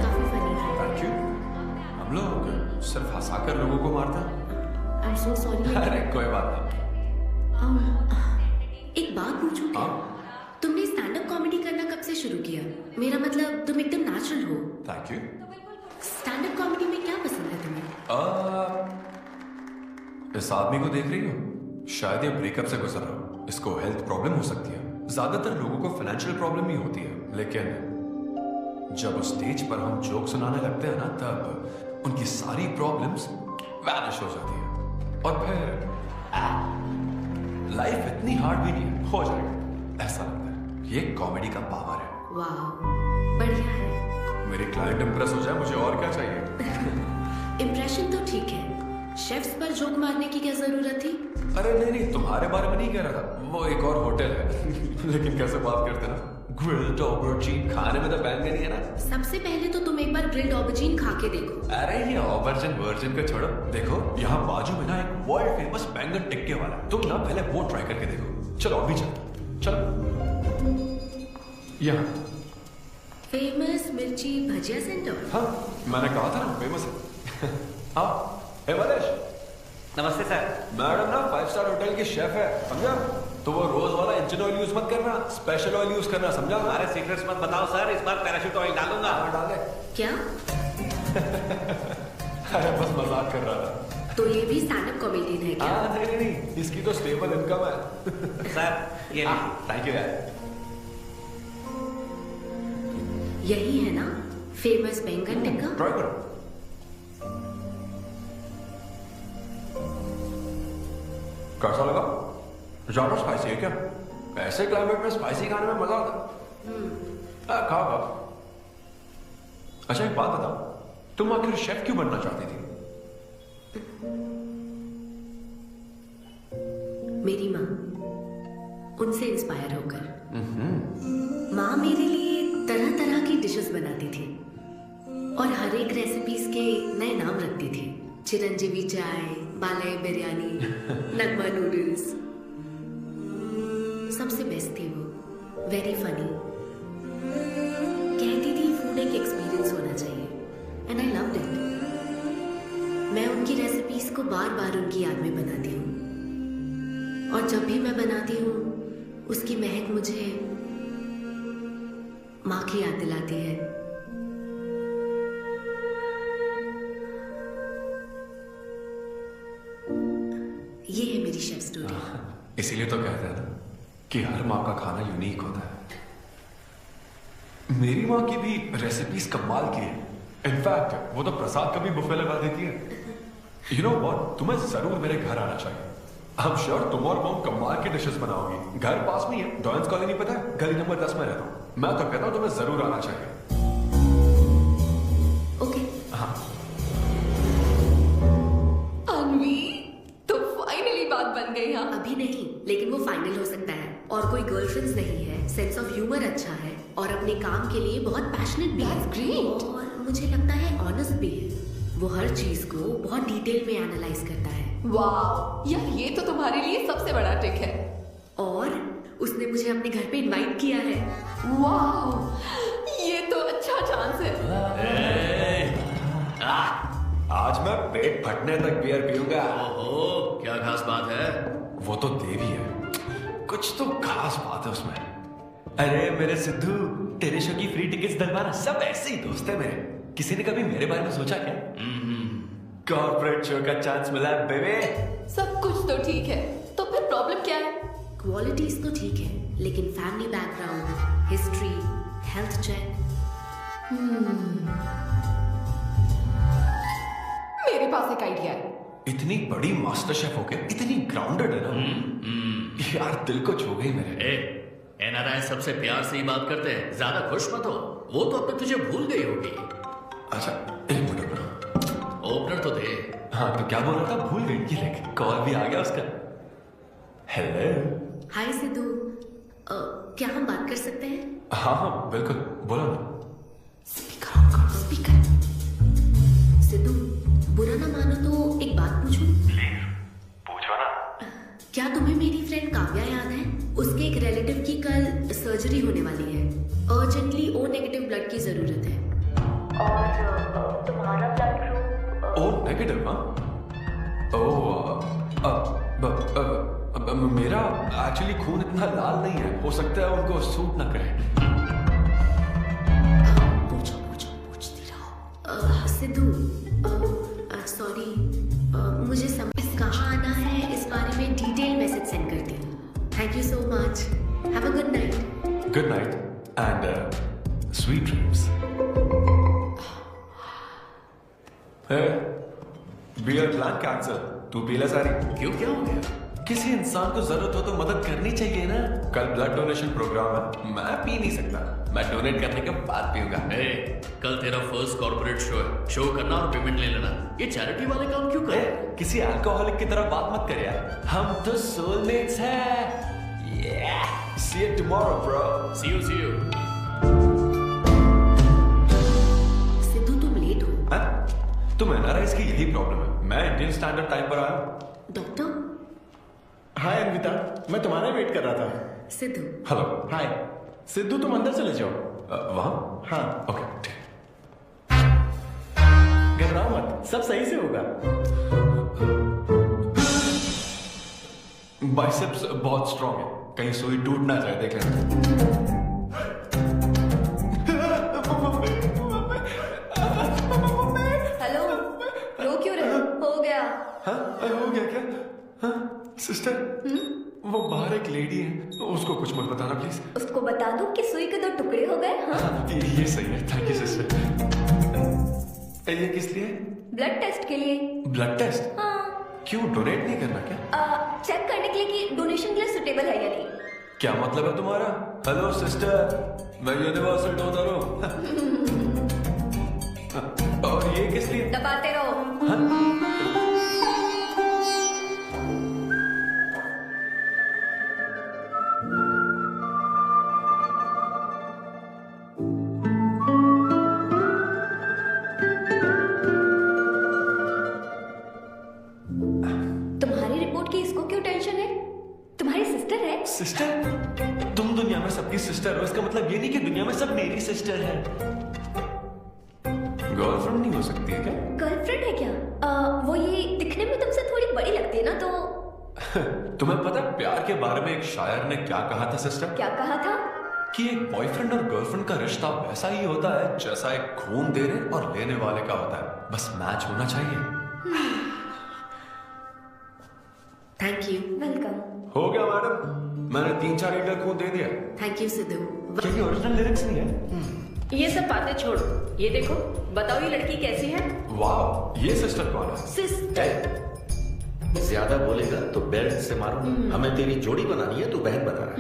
काफी फनी था। Thank you. हम लोग सिर्फ हंसाकर लोगों को मारते हैं। I am so sorry. अरे कोई बात नहीं। एक बात पूछूं क्या? तुमने स्टैंड अप कॉमेडी करना कब से शुरू किया? मेरा मतलब तुम एकदम नेचुरल हो। Thank you. Stand up comedy में क्या पसंद है तुम्हें? इस आदमी को देख रही हो? शायद ये ब्रेकअप से गुजर रहा हो। इसको हेल्थ प्रॉब्लम हो सकती है। ज्यादातर लोगों को फाइनेंशियल प्रॉब्लम ही होती है, लेकिन जब उस स्टेज पर हम जोक सुनाने लगते हैं ना, तब उनकी सारी प्रॉब्लम्स वैनिश हो जाती है और फिर लाइफ इतनी हार्ड भी नहीं है, हो जाएगा ऐसा लगता है। ये कॉमेडी का पावर है। वाह, बढ़िया है। मेरी क्लाइंट इंप्रेस हो जाए, मुझे और क्या चाहिए? इम्प्रेशन तो ठीक है, शेफ्स पर जोक मारने की क्या जरूरत थी? अरे नहीं, तुम्हारे बारे में नहीं कह रहा था, वो एक और होटल है। लेकिन कैसे बात करते ना, ग्रिल्ड ऑबरजीन खाने में तो बैंगन नहीं है ना। सबसे पहले तो तुम एक बार ग्रिल्ड ऑबरजीन खा के देखो। अरे ये ऑबरजीन वर्जिन को छोड़ो, देखो यहाँ बाजू में ना एक वर्ल्ड फेमस बैंगन टिक्के वाला, तुम ना पहले वो ट्राई करके देखो। चलो अभी चलो यहाँ फेमस मिर्ची भजिया सेंटर। हाँ, मैंने कहा था ना फेमस है। हाँ, मलेश। नमस्ते सर। मैडम ना 5 स्टार होटल की शेफ है, समझा? तो वो रोज वाला इंजन ऑयल यूज मत करना, स्पेशल ऑयल यूज करना, समझा? अरे सीक्रेट्स मत बताओ सर, इस बार पैराशूट ऑयल डालूंगा। हाँ डाले। क्या? अरे बस मजाक कर रहा था। तो ये भी स्टैंड अप कॉमेडियन है क्या? नहीं, इसकी तो स्टेबल इनकम है। सर ये थैंक यू यार। यही है ना फेमस बैंगन टिक्का? ट्राई करो। कैसा लगा? ज्यादा स्पाइसी है क्या? ऐसे क्लाइमेट में स्पाइसी खाने में मजा आता। खाओ। अच्छा एक बात बताओ, तुम आखिर शेफ क्यों बनना चाहती थी? मेरी माँ, उनसे इंस्पायर होकर। माँ मेरे लिए तरह तरह की डिशेस बनाती थी और हर एक रेसिपीज के नए नाम रखती थी। चिरंजीवी चाय, बालाई बिरयानी, नगमा नूडल्स। सबसे बेस्ट थी वो, वेरी फनी। कहती थी फूड एक एक्सपीरियंस होना चाहिए एंड आई लव्ड इट। मैं उनकी रेसिपीज को बार बार उनकी याद में बनाती हूँ और जब भी मैं बनाती हूँ उसकी महक मुझे माँ की याद दिलाती है। ये है मेरी शेफ स्टोरी। इसीलिए तो कहते हैं ना कि हर माँ का खाना यूनिक होता है। मेरी माँ की भी रेसिपीज कमाल की है। इनफैक्ट वो तो प्रसाद का भी बुफे लगा देती है। यू नो व्हाट, तुम्हें जरूर मेरे घर आना चाहिए। आई एम श्योर तुम और मॉम कमाल की डिशेस बनाओगी। घर पास में ही है, डॉयंस कॉलोनी, पता है? गली नंबर 10 में रहता हूँ। मैं तो कहता हूँ तुम्हें जरूर आना चाहिए। ओके। हाँ। अनवी, तो फाइनली बात बन गई। हाँ, अभी नहीं, लेकिन वो फाइनल हो सकता है। और कोई गर्लफ्रेंड्स नहीं है, सेंस ऑफ ह्यूमर अच्छा है और अपने काम के लिए बहुत पैशनेट भी है। ग्रेट। और मुझे लगता है ऑनेस्ट भी है। वो हर चीज को बहुत डिटेल में एनालाइज करता है। वाह यार, ये तो तुम्हारे लिए सबसे बड़ा टिक है। और उसने मुझे अपने घर पे इनवाइट किया है। वाह, ये तो अच्छा चांस है। आज मैं पेट फटने तक बियर पीऊंगा। ओहो, क्या खास बात है? वो तो देवी है, कुछ तो खास बात है उसमें। अरे मेरे सिद्धू, तेरे शो की फ्री टिकट्स दिलवाना, सब ऐसे ही दोस्त है मेरे। किसी ने कभी मेरे बारे में सोचा क्या? कॉर्पोरेट शो का चांस मिला है बेबे। सब कुछ तो ठीक है, तो फिर प्रॉब्लम क्या है? क्वालिटीज तो ठीक है, लेकिन family background, history, health check. मेरे पास एक आइडिया है। इतनी बड़ी मास्टर शेफ होके इतनी ग्राउंडेड है ना, यार दिल को छू गई मेरे। एनआरआई सबसे प्यार से ही बात करते हैं, ज्यादा खुश मत हो। वो तो अब तक तुझे भूल गई होगी। अच्छा एक मिनट रुको। ओपनर तो दे। हाँ तो क्या बोल रहा था, भूल गई। ये देख, कॉल भी आ गया उसका। हेलो। हाय सिद्धू, क्या हम बात कर सकते हैं? हाँ बिल्कुल, बोलो ना। स्पीकर ऑन करो। स्पीकर। सिद्धू, बुरा ना मानो तो एक बात पूछूं? प्लीज पूछो ना। क्या तुम्हें मेरी फ्रेंड काव्या याद है? उसके एक रिलेटिव की कल सर्जरी होने वाली है। अर्जेंटली ओ नेगेटिव ब्लड की जरूरत है। और तुम्हारा ब्लड ग्रुप? O negative? हाँ। मेरा एक्चुअली खून इतना लाल नहीं है, हो सकता है उनको सूट ना करे। पूछती रहो। सिद्धू, सॉरी, मुझे समझ कहाँ आना है इस बारे में डिटेल मैसेज सेंड करती हूँ। Thank you so much. Have a good night. Good night and sweet dreams. Beer plan cancel. तू पीला सारी। क्यों, क्या हो गया? किसी इंसान को जरूरत हो तो मदद करनी चाहिए ना। कल ब्लड डोनेशन प्रोग्राम है, मैं पी नहीं सकता। मैं डोनेट करने के बाद पीऊंगा। कल तेरा फर्स्ट कॉर्पोरेट शो है, शो करना और पेमेंट ले लेना। ये चैरिटी वाले काम क्यों कर? किसी अल्कोहलिक की तरह बात मत कर यार, हम तो सोलमेट्स हैं। See you tomorrow, bro. See you, see you. Sidhu तुम लेट हो। तुम एनआरआईज की यही प्रॉब्लम है। मैं इंडियन स्टैंडर्ड टाइम पर आया। डॉक्टर। हाय अन्विता, मैं तुम्हारा वेट कर रहा था। सिद्धू। हेलो। हाय सिद्धू, तुम अंदर चले जाओ। वहाँ? हाँ। ओके ठीक। घबराओ मत, सब सही से होगा। बाइसेप्स बहुत स्ट्रांग है, कहीं सुई टूट ना जाए, देख लेना। हेलो, रो क्यों रहे हो? हो गया। हाँ, हो गया क्या? हाँ, सिस्टर, वो बाहर एक लेडी है, उसको कुछ मत बताना प्लीज। उसको बता दूं कि सुई के 2 टुकड़े हो गए। हाँ? ये सही है, थैंक यू सिस्टर। ये किस लिए? ब्लड टेस्ट के लिए। Blood test? हाँ। क्यों, डोनेट नहीं करना क्या? चेक करने के लिए कि डोनेशन के लिए सुटेबल है या नहीं। क्या मतलब है तुम्हारा? हेलो सिस्टर, मैं यूनिवर्सल डोनर हूँ। और ये किस लिए? दबाते रहो। तुम्हारी रिपोर्ट की इसको क्यों टेंशन है? तुम्हारी सिस्टर है। सिस्टर? तुम दुनिया में सबकी सिस्टर हो, इसका मतलब ये नहीं कि दुनिया में सब मेरी सिस्टर है। गर्लफ्रेंड नहीं हो सकती है क्या? गर्लफ्रेंड है क्या? वो ये दिखने में तुमसे थोड़ी बड़ी लगती है ना, तो तुम्हें पता है प्यार के बारे में एक शायर ने क्या कहा था सिस्टर? क्या कहा था? कि एक बॉयफ्रेंड और गर्लफ्रेंड का रिश्ता वैसा ही होता है जैसा एक खून देने और लेने वाले का होता है, बस मैच होना चाहिए। Thank you. वेलकम। हो गया मैडम, मैंने 3-4 लीटर खून दे दिया। Thank you Sidhu. क्या ये ओरिजिनल लिरिक्स नहीं है? ये सब बातें छोड़ो, ये देखो, बताओ ये लड़की कैसी है? वाह, ये सिस्टर कौन है? सिस्टर। ज्यादा बोलेगा तो बेल्ट से मारो। हमें तेरी जोड़ी बनानी है, तू बहन बना रहा है।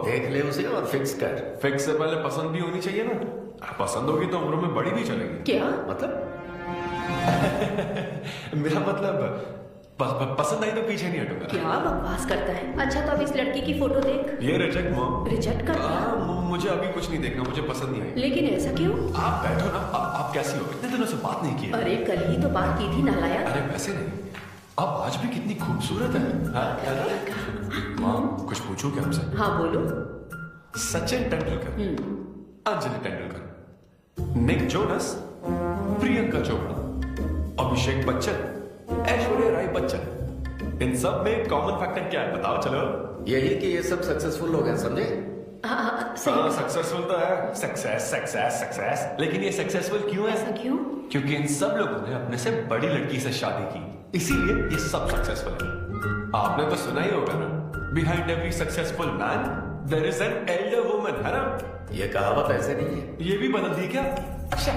देख ले उसे और फिक्स कर। फिक्स से पहले पसंद भी होनी चाहिए ना। पसंद होगी तो उम्र में बड़ी भी चलेगी। क्या मतलब? मेरा मतलब पसंद आई तो पीछे नहीं हटूंगा। क्या बकवास करता है? अच्छा तो अब इस लड़की की फोटो देख। ये रिजेक्ट मॉम। रिजेक्ट कर दिया? मुझे अभी कुछ नहीं देखना, मुझे पसंद नहीं आई। लेकिन ऐसा क्यों? आप बैठो ना। आप कैसी हो? इतने दिनों से बात नहीं की है। अरे कल ही तो बात की थी नालायक। अरे वैसे नहीं, आप आज भी कितनी खूबसूरत है। हाँ? मॉम, कुछ पूछूं क्या आपसे? हाँ बोलो। सचिन तेंदुलकर, अंजलि तेंदुलकर, निक जोनस, प्रियंका चोपड़ा, अभिषेक बच्चन, ऐश्वर्या राय बच्चन, इन सब में कॉमन फैक्टर क्या है बताओ चलो? यही कि ये सब सक्सेसफुल लोग हैं, समझे? हाँ, सक्सेसफुल तो है। सक्सेस, लेकिन ये सक्सेसफुल क्यों है? ऐसा क्यों? क्योंकि इन सब लोगों ने अपने से बड़ी लड़की से शादी की, इसीलिए ये सब सक्सेसफुल है। आपने तो सुना ही होगा ना, behind every successful man there is an elder woman, है ना? ये कहावत ऐसे नहीं है। ये भी बदल दी क्या? अच्छा,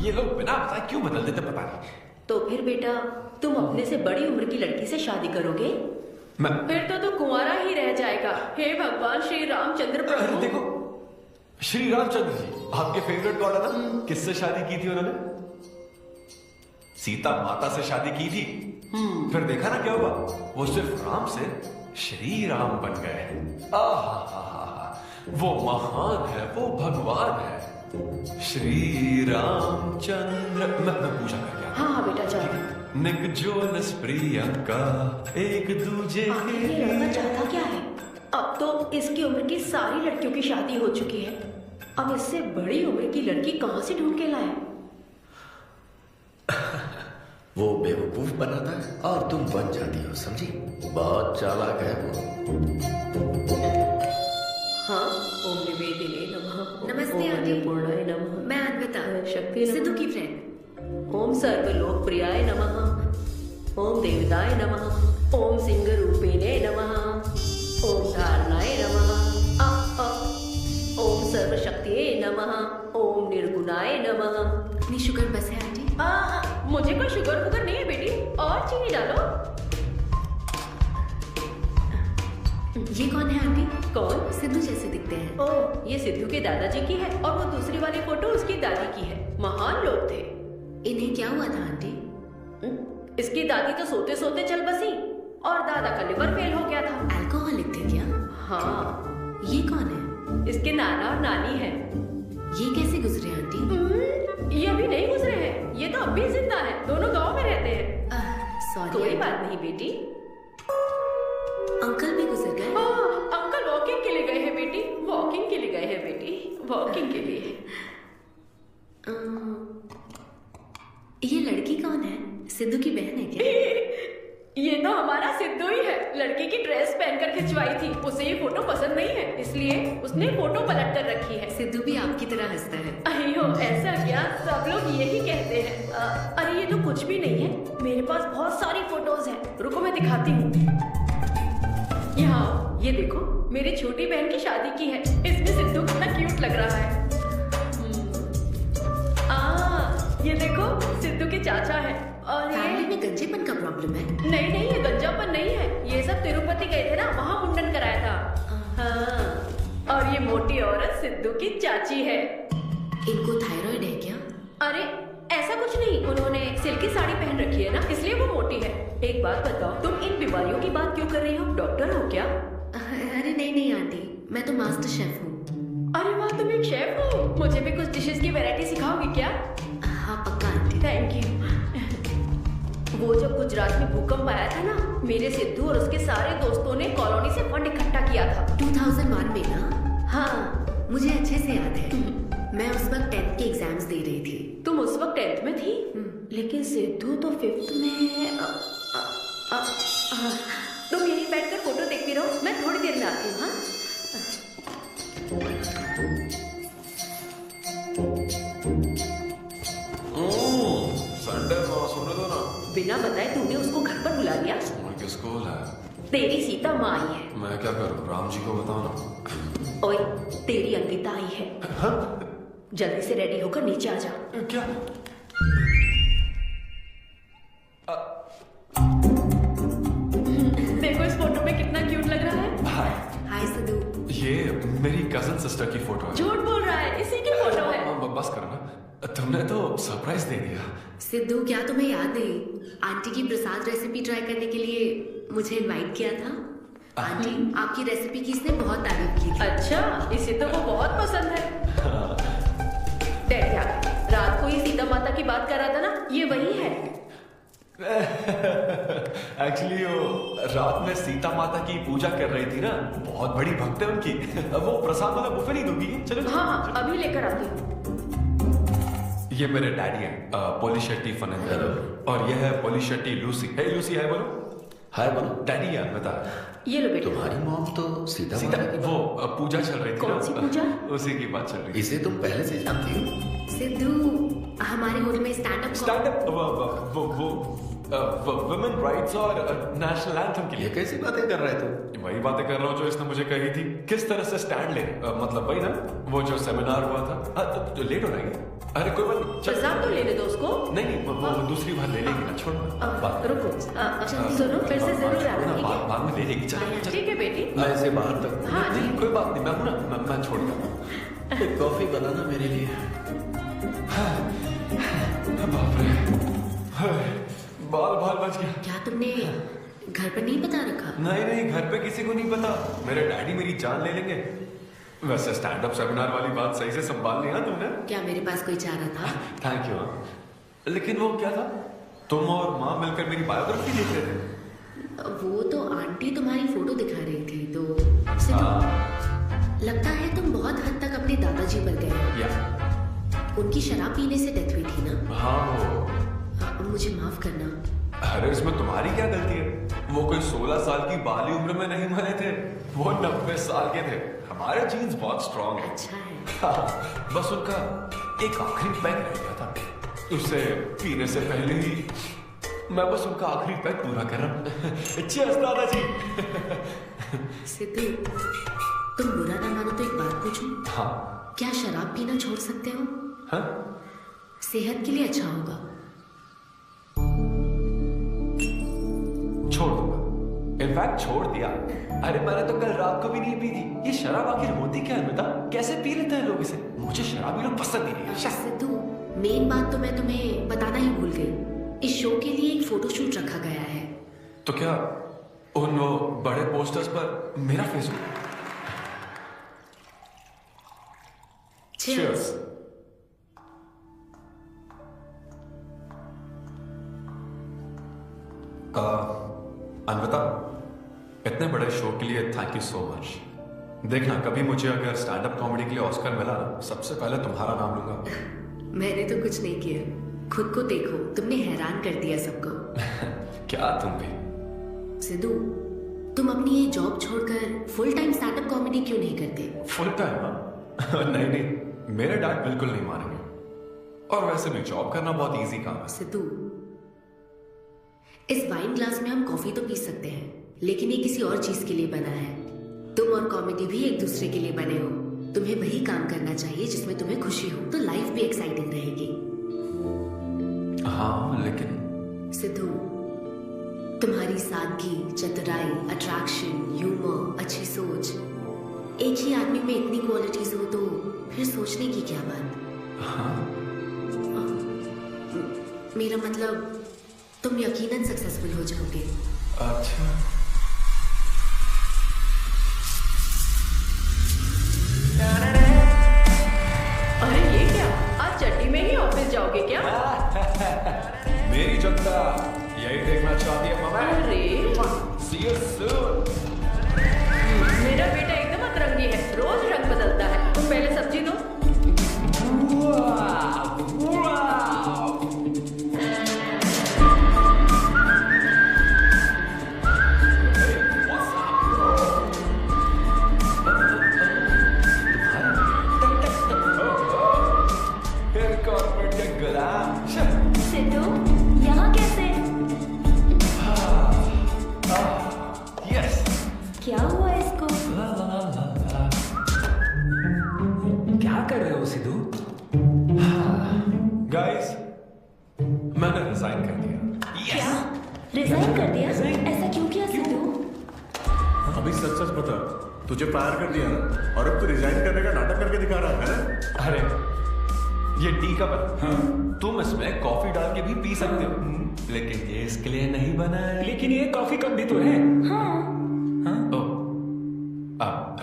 ये लोग बिना बताए क्यों बदल देते पता नहीं। तो फिर बेटा तुम अपने से बड़ी उम्र की लड़की से शादी करोगे? फिर तो तू कुंवारा ही रह जाएगा। हे भगवान श्री रामचंद्र प्रभु। देखो, श्री रामचंद्र जी आपके फेवरेट गॉड है ना? किससे शादी की थी उन्होंने? सीता माता से शादी की थी। फिर देखा ना क्या हुआ? वो सिर्फ राम से श्री राम बन गए। वो महान है, वो भगवान है, श्री रामचंद्र। मैं पूछा कर क्या? हाँ बेटा जाओ। निक जोनस प्रियंका एक दूजे के ये लड़का चाहता क्या है? अब तो इसकी उम्र की सारी लड़कियों की शादी हो चुकी है, अब इससे बड़ी उम्र की लड़की कहां से ढूंढ के लाए? वो बेवकूफ बनाता है और तुम बन जाती हो, समझी? बहुत चालाक है वो। हाँ, ओम निवेदिने नमः। नमस्ते ओम आंटी। अन्नपूर्णाय नमः। मैं अन्विता, शक्ति सिद्धू की फ्रेंड। ओम सर्वलोकप्रियाय नमः। ओम देवताय नमः। ओम सिंह रूपिणे नमः। ओम धारणाय नमः। ओम सर्वशक्तिये नमः। ओम निर्गुणाय नमः। इतनी शुगर बस है आंटी? मुझ शुगर वुगर नहीं है बेटी, और चीनी डालो। ये कौन है आंटी? कौन? सिद्धू जैसे दिखते हैं। ओह, ये सिद्धू के दादाजी की है और वो दूसरी वाली फोटो उसकी दादी की है। महान लोग थे। इन्हें क्या हुआ था आंटी? इसकी दादी तो सोते सोते चल बसी और दादा का लिवर फेल हो गया था। अल्कोहलिक थे क्या? हाँ। ये कौन है? इसके नाना और नानी है। ये कैसे गुजरे आंटी? ये अभी नहीं गुजरे हैं, ये तो अब भी जिंदा है, दोनों गांव में रहते हैं। सॉरी। कोई बात नहीं बेटी। अंकल भी गुजर गए? अंकल वॉकिंग के लिए गए हैं बेटी, वॉकिंग के लिए गए हैं बेटी, वॉकिंग के लिए। ये लड़की कौन है? सिद्धू की बहन है क्या? ये तो हमारा सिद्धू ही है। लड़की की ड्रेस पहनकर खिंचवाई थी, उसे ये फोटो पसंद नहीं है, इसलिए उसने फोटो पलट कर रखी है। सिद्धू भी आपकी तरह हंसता है। अयो ऐसा क्या, सब लोग यही कहते हैं। अरे ये तो कुछ भी नहीं है, मेरे पास बहुत सारी फोटोज हैं, रुको मैं दिखाती हूँ। यहाँ ये देखो, मेरी छोटी बहन की शादी की है, इसमें सिद्धू कितना क्यूट लग रहा है। ये देखो सिद्धू के चाचा है। और फैमिली में गंजेपन का प्रॉब्लम है? नहीं, ये गंजापन नहीं है, ये सब तिरुपति गए थे ना, वहाँ मुंडन कराया था। हाँ। और ये मोटी औरत सिद्धू की चाची है। इनको थायराइड है क्या? अरे ऐसा कुछ नहीं, उन्होंने सिल्की साड़ी पहन रखी है ना, इसलिए वो मोटी है। एक बात बताओ, तुम इन बीमारियों की बात क्यों कर रही हो? डॉक्टर हो क्या? अरे नहीं आंटी, मैं तो मास्टर शेफ हूँ। अरे वाह, तुम एक शेफ हो, मुझे भी कुछ डिशेस की वैरायटी सिखाओगी क्या? हाँ पक्का आंटी। Thank you. वो जब गुजरात में भूकंप आया था ना, मेरे सिद्धू और उसके सारे दोस्तों ने कॉलोनी से फंड इकट्ठा किया था। 2001 में ना? हाँ मुझे अच्छे से याद है। मैं उस वक्त 10th के एग्जाम्स दे रही थी। तुम उस वक्त 10th में थी? लेकिन सिद्धू तो 5th में। तुम यहीं बैठकर फोटो देखती रहो, मैं थोड़ी देर में आती हूँ। हाँ संडे को सुनने दो ना। बिना बताए तूने उसको घर पर बुला लिया? किसको बुलाया? तेरी सीता माँ आई है। मैं क्या करूँ, राम जी को बताओ ना। ओए, तेरी अंकिता आई है। हाँ? जल्दी से रेडी होकर नीचे आ जा। क्या? देखो इस फोटो में कितना क्यूट लग रहा है। हाय सिद्धू। ये मेरी कजन सिस्टर की फोटो है। झूठ बोल रहा है, इसी की फोटो है। बस करो ना, तुमने तो सरप्राइज दे दिया। सिद्धू क्या तुम्हें याद है, आंटी की प्रसाद रेसिपी ट्राई करने के लिए मुझे इनवाइट किया था? आंटी आपकी रेसिपी की इसने बहुत तारीफ की थी। अच्छा, इसे तो वो बहुत पसंद है। डैडी आ गए। रात को ये सीता माता की बात कर रहा था ना, ये वही है। एक्चुअली वो रात में सीता माता की पूजा कर रही थी ना, बहुत बड़ी भक्त है उनकी। वो प्रसाद वाला बुफे नहीं दूंगी? चलो। हाँ अभी लेकर आती हूँ। ये मेरे डैडी हैं, पोलिशेट्टी फर्नांडो, और ये है पोलिशेट्टी लूसी। हे लूसी, हाय बोलो। हाय बोलो। डैडी यार बता। ये लो बेटा। तुम्हारी मॉम तो सीता वो पूजा चल रही थी। कौन सी पूजा? उसी की बात चल रही थी। इसे तुम पहले से जानती हो? सिद्धू हमारे होटल में स्टैंड अप वुमेन राइट्स और नेशनल एंथम के लिए। ये कैसी बातें कर रहे थे? वही बातें कर रहा हूँ जो इसने मुझे कही थी। किस तरह से स्टैंड ले, मतलब वही ना, वो जो सेमिनार हुआ था। तो लेट हो रहा है। अरे कोई बात नहीं, प्रसाद तो लेने दो उसको। नहीं वो दूसरी बार ले लेगी ना, छोड़ रुको। सुनो, फिर से जरूर आना। बाद में ले लेगी। चलो ठीक है बेटी। मैं इसे बाहर तक। हाँ जी। कोई बात नहीं, मैं हूँ ना, मैं छोड़ दूँ। एक कॉफी बनाना मेरे लिए। बाप रे, बाल बच गया। क्या तुमने घर पर नहीं बता रखा? नहीं, घर पे किसी को नहीं पता। मेरे डैडी मेरी जान ले लेंगे। वैसे स्टैंड अप सेमिनार वाली बात सही से संभाल लिया तुमने। क्या मेरे पास कोई चारा था? Thank you. लेकिन वो क्या था, तुम और माँ मिलकर मेरी बायोग्राफी देख रहे थे? वो तो आंटी तुम्हारी फोटो दिखा रही थी, तो लगता है तुम बहुत हद तक अपने दादाजी पर गए। उनकी शराब पीने से डेथ हुई थी ना? हाँ। मुझे माफ करना। अरे इसमें तुम्हारी क्या गलती है? वो कोई 16 साल की बाली उम्र में नहीं मरे थे, वो 90 साल के थे। हमारे जीन्स बहुत स्ट्रांग है। अच्छा है। हाँ, बस उनका एक आखिरी पैक रह गया था, उसे पीने से पहले ही मैं बस उनका आखिरी पैक पूरा कर रहा हूँ। चीयर्स दादाजी। सिद्धू, तुम बुरा ना मानो तो एक बात पूछूं? हाँ। क्या शराब पीना छोड़ सकते हो? हाँ? सेहत के लिए अच्छा होगा। इनफैक्ट छोड़ दिया। अरे मैंने तो कल रात को भी नहीं पी थी। ये शराब आखिर होती क्या है बता? कैसे पी लेते हैं लोग इसे? मुझे शराबी लोग पसंद ही नहीं है। सिद्धू, मेन बात तो मैं तुम्हें बताना ही भूल गई। इस शो के लिए एक फोटोशूट रखा गया है। तो क्या उन बड़े पोस्टर्स पर मेरा फेस हो? Cheers. अनवता, इतने बड़े शो के लिए थैंक यू सो मच। देखना कभी मुझे अगर स्टैंड अप कॉमेडी के लिए ऑस्कर मिला ना, सबसे पहले तुम्हारा नाम लूंगा। मैंने तो कुछ नहीं किया, खुद को देखो, तुमने हैरान कर दिया सबको। क्या तुम भी? सिद्धू, तुम अपनी ये जॉब छोड़कर full time stand up comedy क्यों नहीं करते? Full time? नहीं नहीं, मेरे डैड बिल्कुल नहीं मानेंगे। और वैसे भी जॉब करना बहुत इजी काम है। सिद्धू, इस वाइन ग्लास में हम कॉफी तो पी सकते हैं, लेकिन ये किसी और चीज के लिए बना है। तुम और कॉमेडी भी एक दूसरे के लिए बने हो। तुम्हें वही काम करना चाहिए जिसमें तुम्हें खुशी हो, तो लाइफ भी एक्साइटिंग रहेगी। हाँ लेकिन सिद्धू, तुम्हारी सादगी, चतुराई, अट्रैक्शन, ह्यूमर, अच्छी सोच, एक ही आदमी में इतनी क्वालिटीज हो तो फिर सोचने की क्या बात? हाँ? मेरा मतलब तुम यकीनन सक्सेसफुल हो जाओगे। अच्छा। अरे ये क्या, आज चड्डी में ही ऑफिस जाओगे क्या? मेरी जनता यही देखना चाहती है मामा। अरे See you soon. मेरा बेटा एकदम अतरंगी है, रोज रंग बदलता है। तुम पहले सब्जी दो। सिद्धू, यहाँ कैसे? यस। क्या हुआ इसको? क्या कर रहे हो सिद्धू? गाइस, मैंने रिजाइन कर दिया। क्या? रिजाइन कर दिया? ऐसा क्यों किया सिद्धू? अभी सच सच बता, तुझे फायर कर दिया ना, और अब तू रिजाइन करने का नाटक करके दिखा रहा है ना? अरे ये टी कप है। हाँ। तुम इसमें कॉफी डाल के भी पी सकते हो, लेकिन ये इसके लिए नहीं बना है। लेकिन ये कॉफी कप भी तो है। हाँ।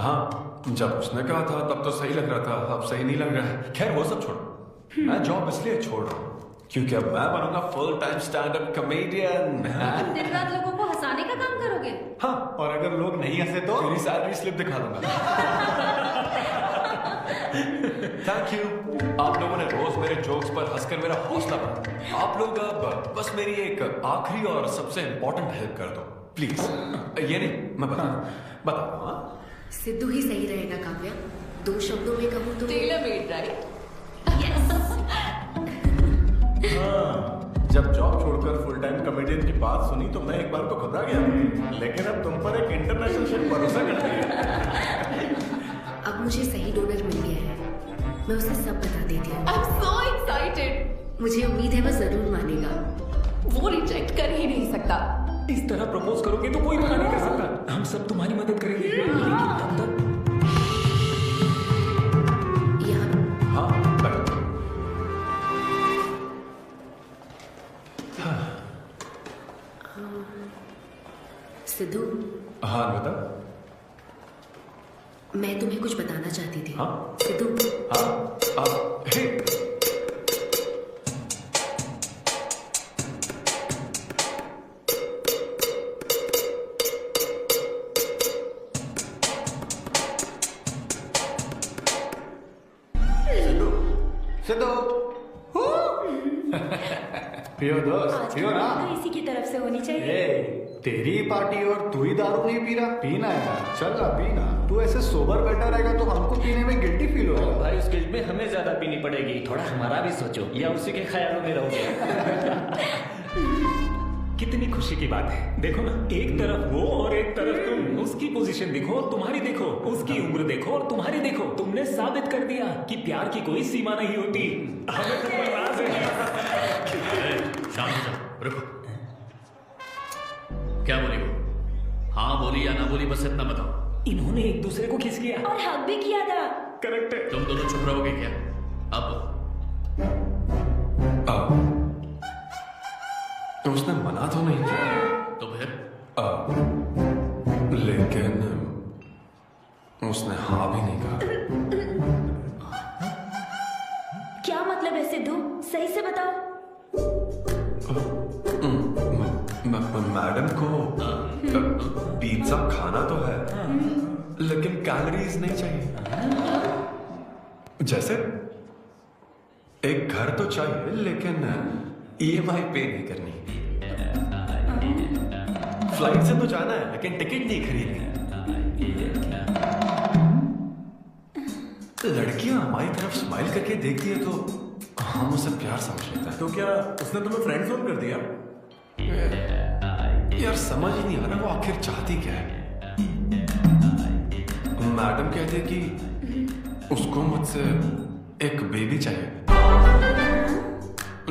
हाँ, जब उसने कहा था तब तो सही लग रहा था, अब सही नहीं लग रहा है। खैर वो सब छोड़ो, मैं जॉब इसलिए छोड़ रहा हूँ क्योंकि अब मैं बनूंगा full time stand up comedian. तुम दिन रात लोगों को हंसाने का काम करोगे? हाँ, और अगर लोग नहीं हंसे तो मेरी सैलरी स्लिप दिखा दूंगा। Thank you. आप लोगों ने रोज मेरे जोक्स पर हंसकर मेरा हौसला बढ़ाया। आप लोग अब बस मेरी एक आखिरी और सबसे इंपॉर्टेंट हेल्प कर दो प्लीज। ये नहीं, मैं बताऊँ। हाँ? सिद्धू ही सही रहेगा काव्या। 2 शब्दों में कहूँ तो टेलर मेड, राइट? हाँ, जब जॉब छोड़कर फुल टाइम कॉमेडियन की बात सुनी तो मैं एक बार को घबरा गया, लेकिन अब तुम पर एक इंटरनेशनल शिप भरोसा करती है। अब मुझे सही डोनर मिल गया है, मैं उसे सब बता देती हूँ। I'm so excited. मुझे उम्मीद है वह जरूर मानेगा। वो रिजेक्ट कर ही नहीं सकता। इस तरह प्रपोज करोगे तो कोई मना नहीं कर सकता। हम सब तुम्हारी मदद करेंगे, लेकिन तब तक सिद्धू। हाँ बता। मैं तुम्हें कुछ बताना चाहती थी। हाँ? सिद्धू। हाँ, हे। पियो दोस्त, पियो ना। तो इसी की तरफ से होनी चाहिए। तेरी पार्टी और तू ही दारू नहीं पी रहा? पीना है यार, चल ना पीना। तू ऐसे सोबर बैठा रहेगा तो हमको पीने में गिल्टी फील होगा। भाई उस गिल्ट में हमें ज्यादा पीनी पड़ेगी, थोड़ा हमारा भी सोचो, या उसी के ख्यालों में रहोगे। कितनी खुशी की बात है। देखो ना, एक तरफ वो और एक तरफ तुम। उसकी पोजीशन देखो, तुम्हारी देखो, उसकी उम्र देखो और तुम्हारी देखो। तुमने साबित कर दिया कि प्यार की कोई सीमा नहीं होती। हमें तुम पर नाज है। शांत हो जाओ, रुको। क्या बोले हो? हाँ बोली या ना बोली, बस इतना बताओ। इन्होंने एक दूसरे को किस किया और हक भी किया था। करेक्ट है। तुम दोनों चुप रहोगे क्या? अब उसने मना तो नहीं किया। तो फिर? लेकिन उसने हाँ भी नहीं कहा। क्या मतलब है सिद्धू, सही से बताओ। मैडम को पिज्जा खाना तो है, लेकिन कैलोरीज नहीं चाहिए। जैसे एक घर तो चाहिए, लेकिन EMI पे नहीं करनी। फ्लाइट से तो जाना है, लेकिन टिकट नहीं खरीदनी। लड़कियां हमारी तरफ स्माइल करके देखती है तो हम उसे प्यार समझ लेते हैं। तो क्या उसने तुम्हें फ्रेंड जोन कर दिया? यार समझ ही नहीं आ रहा वो आखिर चाहती क्या है। मैडम कहती है कि उसको मुझसे एक बेबी चाहिए,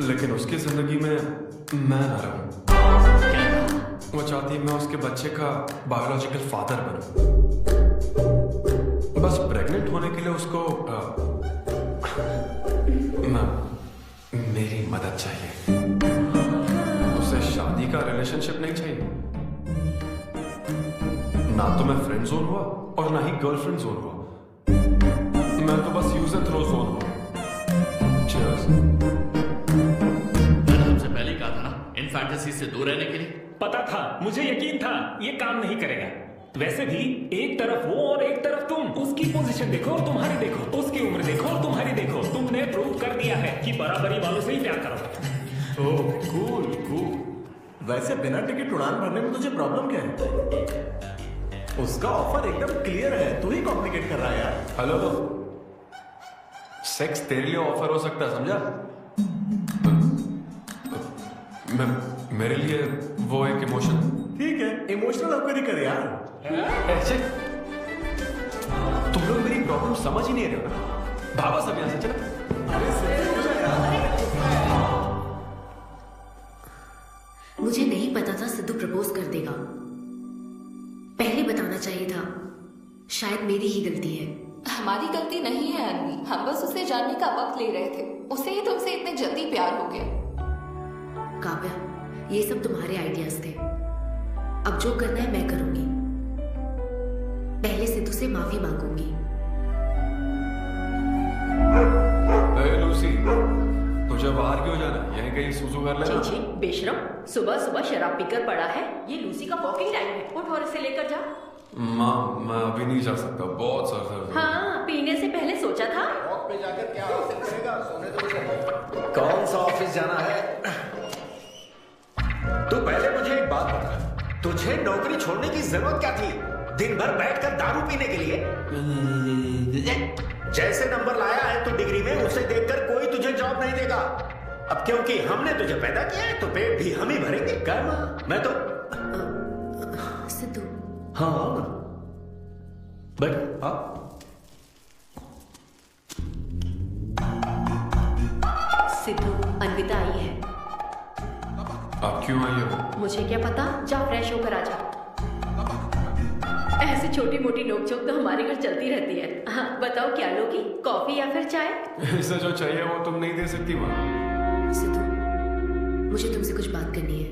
लेकिन उसकी जिंदगी में मैं ना रहूं। वो चाहती है मैं उसके बच्चे का बायोलॉजिकल फादर बनूं। बस प्रेग्नेंट होने के लिए उसको मेरी मदद चाहिए। उसे शादी का रिलेशनशिप नहीं चाहिए। ना तो मैं फ्रेंड जोन हुआ और ना ही गर्लफ्रेंड जोन हुआ। मैं तो बस यूज एंड थ्रो जोन हुआ। Cheers. मैंने तुमसे पहले ही कहा था ना इन फैंटेसी से दूर रहने के लिए। पता था, मुझे यकीन था ये काम नहीं करेगा। वैसे भी एक तरफ वो और एक तरफ तुम। उसकी पोजीशन देखो और तुम्हारी देखो, उसकी उम्र देखो और तुम्हारी देखो। तुमने प्रूव कर दिया है कि बराबरी वालों से ही प्यार करो। ओह कूल कूल। वैसे बिना टिकट उड़ान भरने में तुझे प्रॉब्लम क्या है? उसका ऑफर एकदम क्लियर है, तू ही कॉम्प्लिकेट कर रहा है यार। हेलो, सेक्स तेरे लिए ऑफर हो सकता है, समझा? मेरे लिए वो एक इमोशन। ठीक है, इमोशनल होकर ही कर यार। ऐसे तुम लोग मेरी प्रॉब्लम समझ ही नहीं रहे हो। भागो सब यहां से, चलो। मुझे नहीं पता था सिद्धू प्रपोज कर देगा। पहले बताना चाहिए था। शायद मेरी ही गलती है। हमारी गलती नहीं है अन्वी, हम बस उसे जानने का वक्त ले रहे थे। उसे ही तुमसे इतने जल्दी प्यार हो गया। काव्या, ये सब तुम्हारे आइडियाज थे। अब जो करना है मैं करूंगी। पहले सिद्धू से माफी मांगूंगी। लूसी, तुझे बाहर क्यों जाना? यहीं कहीं सुसु कर लेना। छी बेशरम, सुबह सुबह शराब पीकर पड़ा है। ये लूसी का वॉकिंग टाइम है। उठ और इसे लेकर जा। माँ, मैं अभी नहीं जा सकता, बहुत सर दर्द। हाँ, पीने से पहले सोचा था। वॉक पे जाकर क्या हासिल करेगा? सोने दो उसे। कौन सा ऑफिस जाना है? तू पहले मुझे एक बात बता, तुझे नौकरी छोड़ने की जरूरत क्या थी? दिन भर बैठकर दारू पीने के लिए? जैसे नंबर लाया है तू डिग्री में, उसे देखकर कोई तुझे जॉब नहीं देगा। अब क्योंकि हमने तुझे पैदा किया है तो पेट भी हम ही भरेंगे। कर मैं तो सिद्धू। हाँ बट हाँ सिद्धू, अन्विता आई है। आप क्यों आई हो? मुझे क्या पता, जा फ्रेश होकर आ जा। ऐसी छोटी मोटी नोकझोंक तो हमारे घर चलती रहती है। हाँ, बताओ क्या लोगी, कॉफी या फिर चाय? इसे जो चाहिए वो तुम नहीं दे सकती माँ। सिद्धू, मुझे तुमसे कुछ बात करनी है,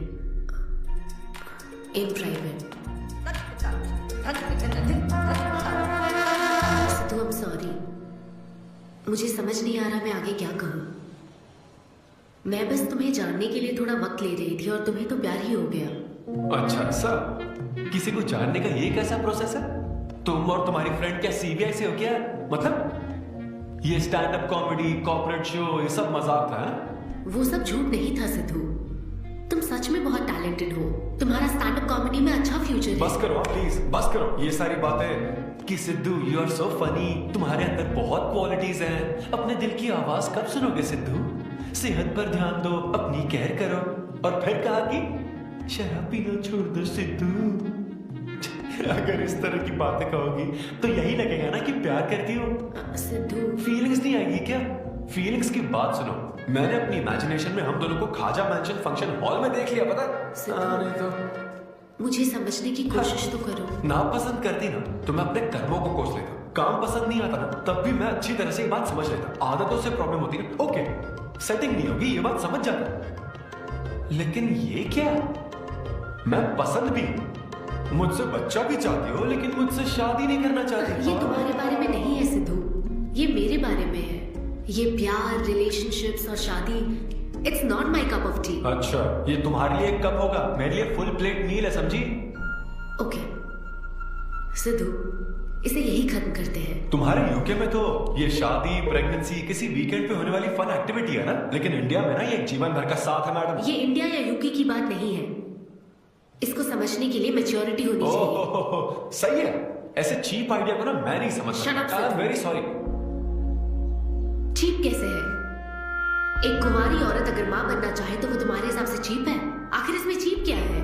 in private. Sidhu, I am sorry. मुझे समझ नहीं आ रहा मैं आगे क्या कहूँ। मैं बस तुम्हें जानने के लिए थोड़ा वक्त ले रही थी और तुम्हें तो प्यार ही हो गया। अच्छा ऐसा? किसी को जानने का ये कैसा प्रोसेस है? तुम और तुम्हारी फ्रेंड क्या CBI से हो क्या? मतलब ये stand up comedy, corporate show, ये सब मजाक था? वो सब झूठ नहीं था सिद्धू। तुम सच में बहुत टैलेंटेड हो। तुम्हारा स्टैंड अप कॉमेडी में अच्छा फ्यूचर है। बस करो प्लीज, बस करो ये सारी बातें कि Sidhu you are so funny, तुम्हारे अंदर बहुत क्वालिटीज हैं। अपने दिल की आवाज कब सुनोगे सिद्धू? सेहत पर ध्यान दो, अपनी केयर करो। और फिर कहा कि शराब पीना छोड़ दो सिद्धू। अगर इस तरह की बातें कहोगी तो यही लगेगा ना कि प्यार करती हो। सिद्धू, फीलिंग्स नहीं आएगी क्या? फीलिंग्स की बात सुनो, मैंने अपनी इमेजिनेशन में हम दोनों को खाजा मैंशन फंक्शन हॉल में देख लिया, पता है? नहीं तो मुझे समझने की कोशिश तो करो। ना पसंद करती ना तो मैं अपने कर्मों को कोस लेता। काम पसंद नहीं आता ना तब भी मैं अच्छी तरह से ये बात समझ लेता। आदतों से प्रॉब्लम होती है, ओके सेटिंग नहीं होगी, ये बात समझ जाता। लेकिन ये क्या, मैं पसंद भी, मुझसे बच्चा भी चाहती हो लेकिन मुझसे शादी नहीं करना चाहती। ये तुम्हारे बारे में नहीं है सिद्धू, ये मेरे बारे में है। ये प्यार, रिलेशनशिप्स और शादी, it's not my cup of T. अच्छा, ये तुम्हारे लिए एक कप होगा, मेरे लिए फुल प्लेट मील है, समझी? ओके सिद्धू, इसे यही खत्म करते हैं। तुम्हारे यूके में तो ये शादी, प्रेगनेंसी किसी वीकेंड पे होने वाली फन एक्टिविटी है ना, लेकिन इंडिया में ना ये जीवन भर का साथ है मैडम। ये इंडिया या यूके की बात नहीं है, इसको समझने के लिए मैच्योरिटी होनी चाहिए। सही है, ऐसे चीप आइडिया को ना मैं नहीं समझता। I am very sorry. Cheap कैसे है? एक कुंवारी औरत अगर मां बनना चाहे तो वो तुम्हारे हिसाब से चीप है? आखिर इसमें चीप क्या है?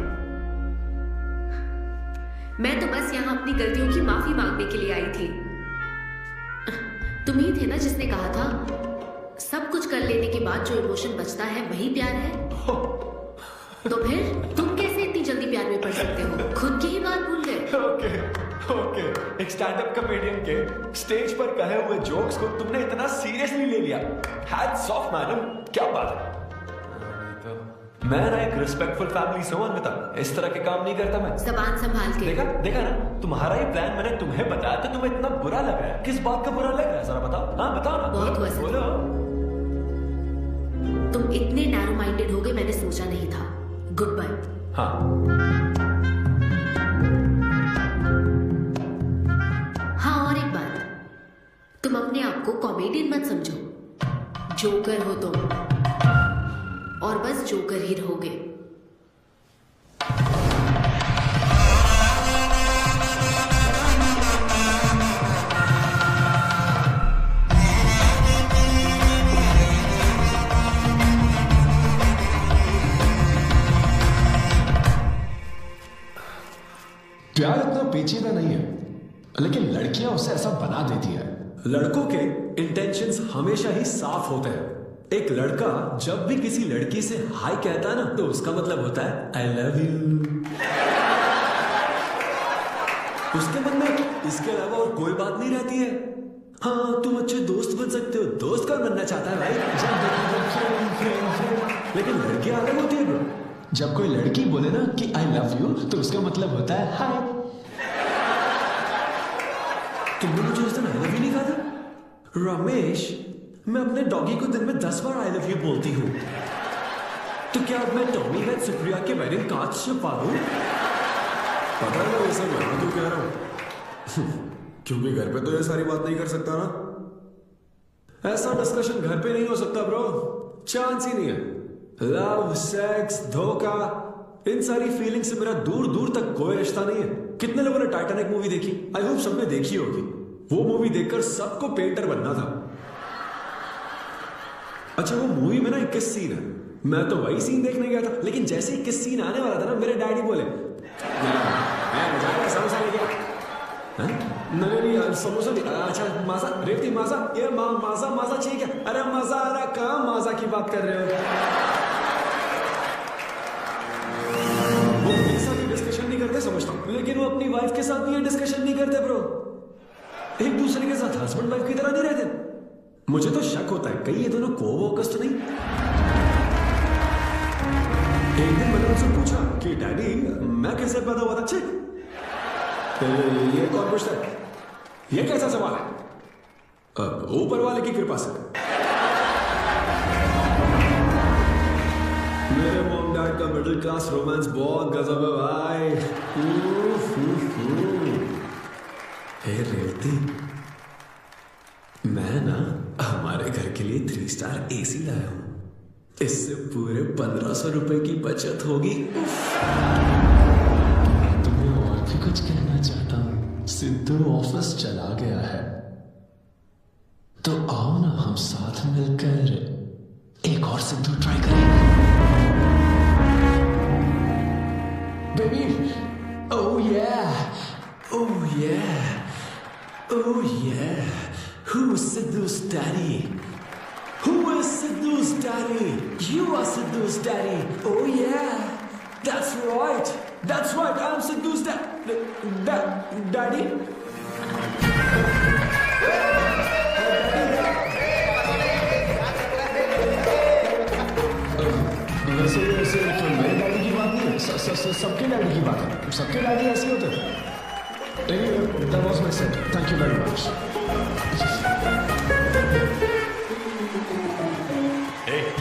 मैं तो बस यहाँ अपनी गलतियों की माफी मांगने के लिए आई थी। तुम ही थे ना जिसने कहा था सब कुछ कर लेने के बाद जो इमोशन बचता है वही प्यार है। तो फिर तुम कैसे इतनी जल्दी प्यार में पड़ सकते हो? खुद की ही बात भूल गए। ओके, एक स्टैंड अप कॉमेडियन के स्टेज पर कहे हुए जोक्स को तुमने इतना सीरियसली ले लिया। हैट्स ऑफ मैडम, क्या बात है। मैं ना एक रिस्पेक्टफुल फैमिली से हूं अन्विता, इस तरह के काम नहीं करता मैं। जबान संभाल के। देखा ना, तुम्हारा ये प्लान मैंने तुम्हें बताया तो तुम्हें इतना बुरा लग रहा है। किस बात का बुरा लग रहा है जरा बताओ। हाँ बताओ ना। बहुत हुआ बोलो। तुम इतने नैरो माइंडेड होगे मैंने सोचा नहीं था। Goodbye. हाँ हाँ, और एक बात, तुम अपने आप को कॉमेडियन मत समझो। जोकर हो तुम, और बस जोकर ही रहोगे। प्यार इतना पेचीदा नहीं है, लेकिन लड़कियां उसे ऐसा बना देती है। लड़कों के इंटेंशंस हमेशा ही साफ होते हैं। एक लड़का जब भी किसी लड़की से हाय कहता है ना तो उसका मतलब होता है आई लव यू। उसके मन में इसके अलावा और कोई बात नहीं रहती है। हाँ तुम अच्छे दोस्त बन सकते हो, दोस्त कौन बनना चाहता है भाई? लेकिन लड़कियां अलग होती है ब्रो। जब कोई लड़की बोले ना कि आई लव यू तो उसका मतलब होता है हाय। तुमने मुझे उस दिन आई लव यू नहीं कहा था? रमेश, मैं अपने डॉगी को दिन में 10 बार आई लव यू बोलती हूँ, तो क्या अब मैं टॉमी वेद सुप्रिया के वेडिंग कार्ड छपा दूं? पता है मैं ये सब यहाँ क्यों कह रहा हूँ? क्योंकि घर पे तो ये सारी बात नहीं कर सकता ना। ऐसा डिस्कशन घर पे नहीं हो सकता ब्रो, चांस ही नहीं है। लव, सेक्स, धोखा, इन सारी फीलिंग से मेरा दूर दूर तक कोई रिश्ता नहीं है। कितने लोगों ने टाइटैनिक मूवी देखी? आई होप सबने देखी होगी। वो मूवी देखकर सबको पेंटर बनना था। अच्छा वो मूवी में ना 21 सीन है, मैं तो वही सीन देखने गया था, लेकिन जैसे 21 सीन आने वाला था ना मेरे डैडी बोले समोसा ले गया। नहीं समोसा नहीं, अच्छा माजा, रेवती माजा, ये माजा माजा चाहिए क्या? अरे मजा आ रहा, कहाँ माजा की बात कर रहे हो? वो मेरे साथ ही डिस्कशन नहीं करते समझता हूँ, लेकिन वो अपनी वाइफ के साथ भी ये डिस्कशन नहीं करते ब्रो। एक दूसरे के साथ हस्बैंड वाइफ की तरह नहीं रहते। मुझे तो शक होता है कहीं ये दोनों कोवर्कर्स तो नहीं। एक दिन मैंने उनसे पूछा कि डैडी मैं कैसे पैदा हुआ था? अच्छे ये कौन पूछता है? ये कैसा सवाल है? अब ऊपर वाले की कृपा से। मेरे मॉम डैड का मिडिल क्लास रोमांस बहुत गजब है भाई। हे रेवती, मैं ना हमारे घर के लिए 3 स्टार एसी लाया हूं, इससे पूरे 1500 रुपए की बचत होगी। तुम्हें और भी कुछ कहना चाहता हूं। सिद्धू ऑफिस चला गया है, तो आओ ना हम साथ मिलकर एक और सिद्धू ट्राई करें। Baby, oh yeah, oh yeah, oh yeah. Who is Sidhu's daddy? Who is Sidhu's daddy? You are Sidhu's daddy. Oh yeah, that's right. That's right, I'm Sidhu's daddy. वैसे मेरे डैडी की बात नहीं है, सबके डैडी की बात है। सबके डैडी ऐसे होते हैं। Anyway, that was my set. Thank you very much.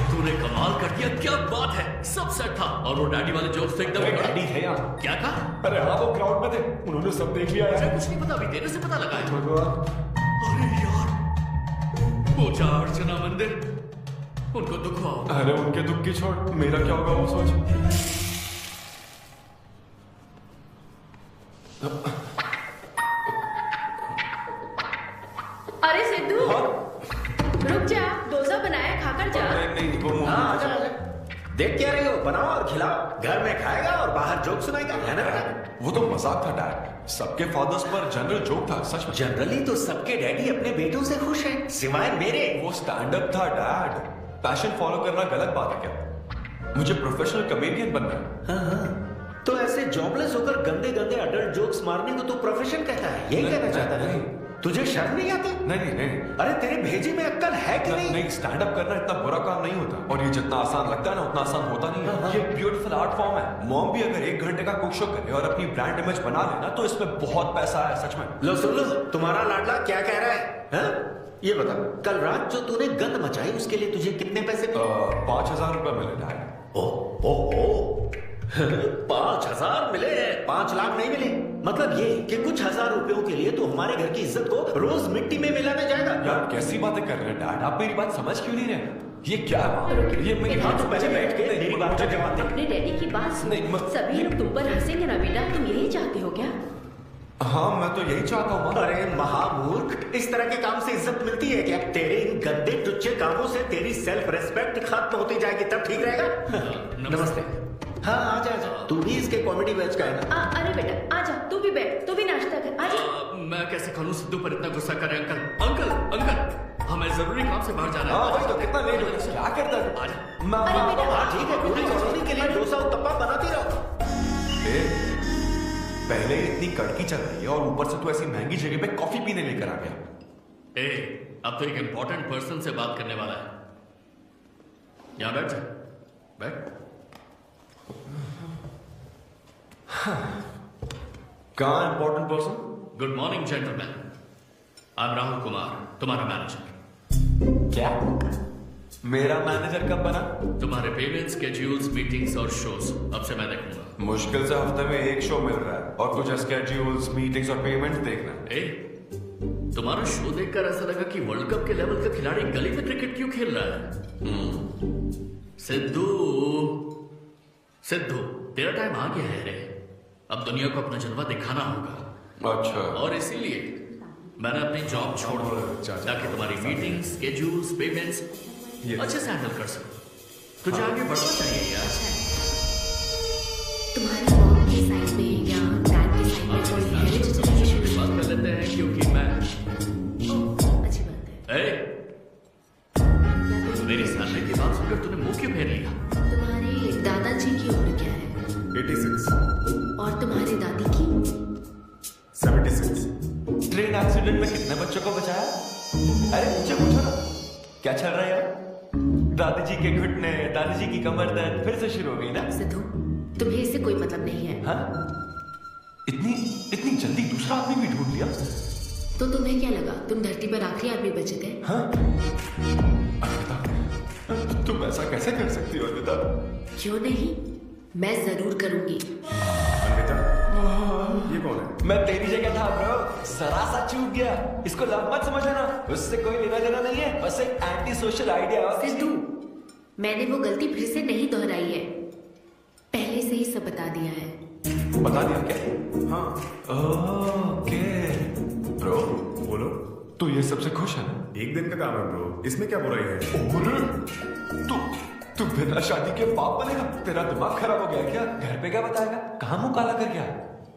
तूने कमाल कर दिया, क्या बात है, सब सेट था। और वो डैडी वाले जोक्स तो एकदम डैडी है यहाँ। क्या कहा? अरे हाँ, वो क्राउड में थे, उन्होंने सब देख लिया। मुझे कुछ नहीं पता, अभी तेरे से पता लगा है। अरे यार, पूजा अर्चना मंदिर, उनको दुख हुआ। अरे उनके दुख की छोड़, मेरा क्या होगा वो सोच। अरे सिद्धू, रुक जा, डोसा बनाया, खाकर जा। नहीं, वो आजा। देख क्या रही हो, बनाओ और खिलाओ। घर में खाएगा और बाहर जोक सुनाएगा, है ना? वो तो मजाक था डैड, सबके फादर्स पर जनरल जोक था, सच में। जनरली तो सबके डैडी अपने बेटों से खुश हैं, सिवाय मेरे। वो स्टैंड अप था डैड, पैशन फॉलो करना गलत बात है क्या? मुझे प्रोफेशनल कॉमेडियन बनना है। हाँ, तो ऐसे जॉबलेस होकर गंदे गंदे अडल्ट जोक्स मारने को तो प्रोफेशन कहता है, यही कहना चाहता है? तुझे शर्म नहीं आती? नहीं। अरे तेरे भेजे में अक्कल है कि नहीं? नहीं, स्टैंड अप करना इतना बुरा काम नहीं होता, और ये जितना आसान लगता है ना उतना आसान होता नहीं है। ये ब्यूटीफुल आर्ट फॉर्म है। मॉम भी अगर 1 घंटे का कुक शो करे और अपनी ब्रांड इमेज बना लेना तो इसमें बहुत पैसा है, सच में। लो सुन लो, तुम्हारा लाडला क्या कह रहा है? ये बता, कल रात जो तूने गंद मचाई उसके लिए तुझे कितने पैसे मिले? 5,000 रुपए मिले डैड। ओ 5,000 मिले हैं, 5 लाख नहीं मिले। मतलब ये कि कुछ हजार रुपयों के लिए तो हमारे घर की इज्जत को रोज मिट्टी में मिलाने जाएगा। यार कैसी बातें कर रहे हैं डैड, आप मेरी बात समझ क्यों नहीं रहे? ये क्या है? ये मेरी बात तो पहले बैठ के मेरी बात का जवाब दे। अपने डैडी की बात सुन, सभी लोग तुम पर हंसेंगे ना बेटा, तुम यही चाहते हो क्या? हाँ, मैं तो यही चाहता हूँ। अरे महामूर्ख, इस तरह के काम से इज्जत मिलती है क्या? तेरे इन गंदे टुच्चे कामों से तेरी सेल्फ रेस्पेक्ट खत्म होती जाएगी, तब ठीक रहेगा। नमस्ते। हाँ आजा, तू भी इसके कॉमेडी बैच का है ना? अरे बेटा आजा, तू भी बैठ, तू भी नाश्ता कर, आजा। मैं कैसे खानू सिद्धू पर इतना गुस्सा करे? अंकल, हमें जरूरी काम से बाहर जाना है। भाई तो कितना लेट हो गया, क्या करता है? आजा। हाँ ठीक है, पूरी कॉलोनी के लिए डोसा और तप्पा बनाती रहो। पहले इतनी कड़की चल रही है और ऊपर से तू ऐसी महंगी जगह पे कॉफी पीने लेकर आ गया। अब तो एक इंपॉर्टेंट पर्सन से बात करने वाला है। यहाँ बैठ जा, बैठ। कहाँ important person? Good morning gentleman, I am Rahul Kumar, तुम्हारा मैनेजर। क्या? मेरा मैनेजर कब बना? तुम्हारे पेमेंट स्केड्यूल्स, मीटिंग्स और शोज अब से मैं देखूंगा। मुश्किल से हफ्ते में 1 शो मिल रहा है और तुझे स्केड्यूल्स, मीटिंग्स और पेमेंट्स देखना। तुम्हारा शो देखकर ऐसा लगा कि वर्ल्ड कप के लेवल का खिलाड़ी गली में क्रिकेट क्यों खेल रहा है? सिद्धू, तेरा टाइम आ गया है रे। अब दुनिया को अपना जलवा दिखाना होगा। अच्छा। और इसीलिए मैंने अपनी जॉब छोड़ दी ताकि तुम्हारी मीटिंग्स, स्केड्यूल्स, पेमेंट्स अच्छे से हैंडल कर सको। तुझे आगे बढ़ना चाहिए यार। तुम्हारी मॉम के साइड में या डैड के साइड में कोई हेरिटेज इशू बात कर लेते हैं क्योंकि मैं अच्छी बात है। मेरी सैलरी की बात सुनकर तूने मुंह क्यों फेर लिया? तुम्हारे दादाजी की उम्र क्या है? 86। और तुम्हारी दादी की? 76। ट्रेन एक्सीडेंट में कितने बच्चों को बचाया? अरे मुझे पूछो ना, क्या चल रहा है यार? दादी जी के घुटने, दादी जी की कमर दर्द फिर से शुरू हो गई ना? सिद्धू, तुम्हें इससे कोई मतलब नहीं है। हाँ? इतनी जल्दी दूसरा आदमी भी ढूंढ लिया? तो तुम्हें क्या लगा तुम धरती पर आखिरी आदमी बचे थे? हाँ? अर्पिता, तुम ऐसा कैसे कर सकती हो अर्पिता? क्यों नहीं, मैं जरूर करूंगी। अर्पिता, ये कौन है? मैं तेरी जगह था ब्रो, जरा सा चूक गया। इसको लव मत समझ लेना, उससे कोई लेना देना नहीं है, बस एक एंटी सोशल आइडिया। सिद्धू, मैंने वो गलती फिर से नहीं दोहराई है, पहले से ही सब बता दिया है। बता दिया क्या? हाँ। ओके ब्रो, बोलो। तू ये सबसे खुश है ना? 1 दिन का काम है ब्रो, इसमें क्या बुराई है? तू बिना शादी के बाप बनेगा? तेरा दिमाग खराब हो गया क्या? घर पे क्या बताएगा? कहाँ मुंह काला कर गया?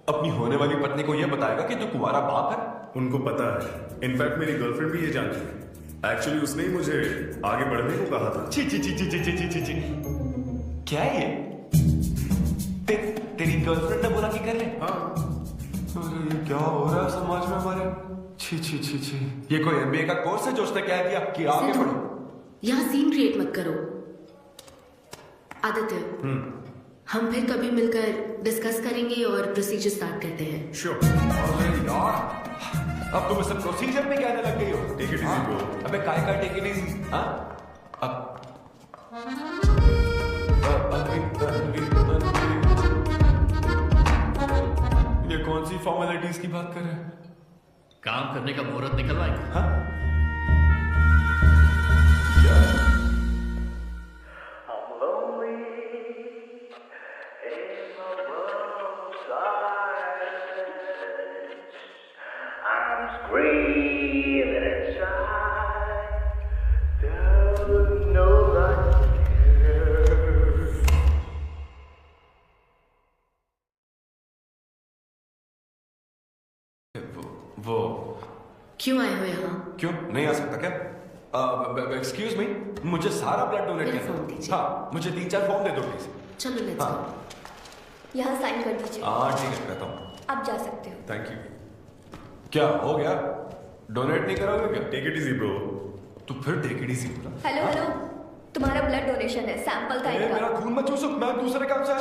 अपनी होने वाली पत्नी को यह बताएगा कि तू तुम्हारा बाप है? उनको पता है, इनफैक्ट मेरी गर्लफ्रेंड भी ये जानती है। एक्चुअली उसने ही मुझे आगे बढ़ने को कहा था। ची। क्या है ये? तेरी गर्लफ्रेंड ने बोला कि कर ले। अरे ये क्या हो रहा है समाज में हमारे? छी छी छी छी, ये कोई एमबीए का कोर्स है जो उसने क्या किया कि आगे बढ़ो? यहाँ सीन क्रिएट मत करो। आदित्य, हम फिर कभी मिलकर डिस्कस करेंगे और प्रोसीजर स्टार्ट करते हैं। श्योर। अरे यार, अब तुम इसे प्रोसीजर में कहने लग गई हो। Take it easy bro. अबे काय का टेक इट इजी? हाँ? अब ये कौन सी फॉर्मेलिटीज की बात कर रहे हैं? काम करने का मुहूर्त निकलवाएंगे। हाँ? वो क्यों आए हो यहाँ? क्यों नहीं आ सकता क्या? एक्सक्यूज मी, मुझे सारा ब्लड डोनेट करना है। हाँ, मुझे 3-4 फॉर्म दे दो प्लीज। चलो लेट्स गो। यहाँ साइन कर दीजिए। हाँ ठीक है, करता हूँ। आप जा सकते हो। Thank you. क्या हो गया? डोनेट नहीं करोगे क्या? Take it easy bro. तू फिर टेक इट इजी बोला। हेलो हेलो, तुम्हारा ब्लड डोनेशन है, सैंपल था इनका। मेरा खून मत चूसो, मैं दूसरे काम से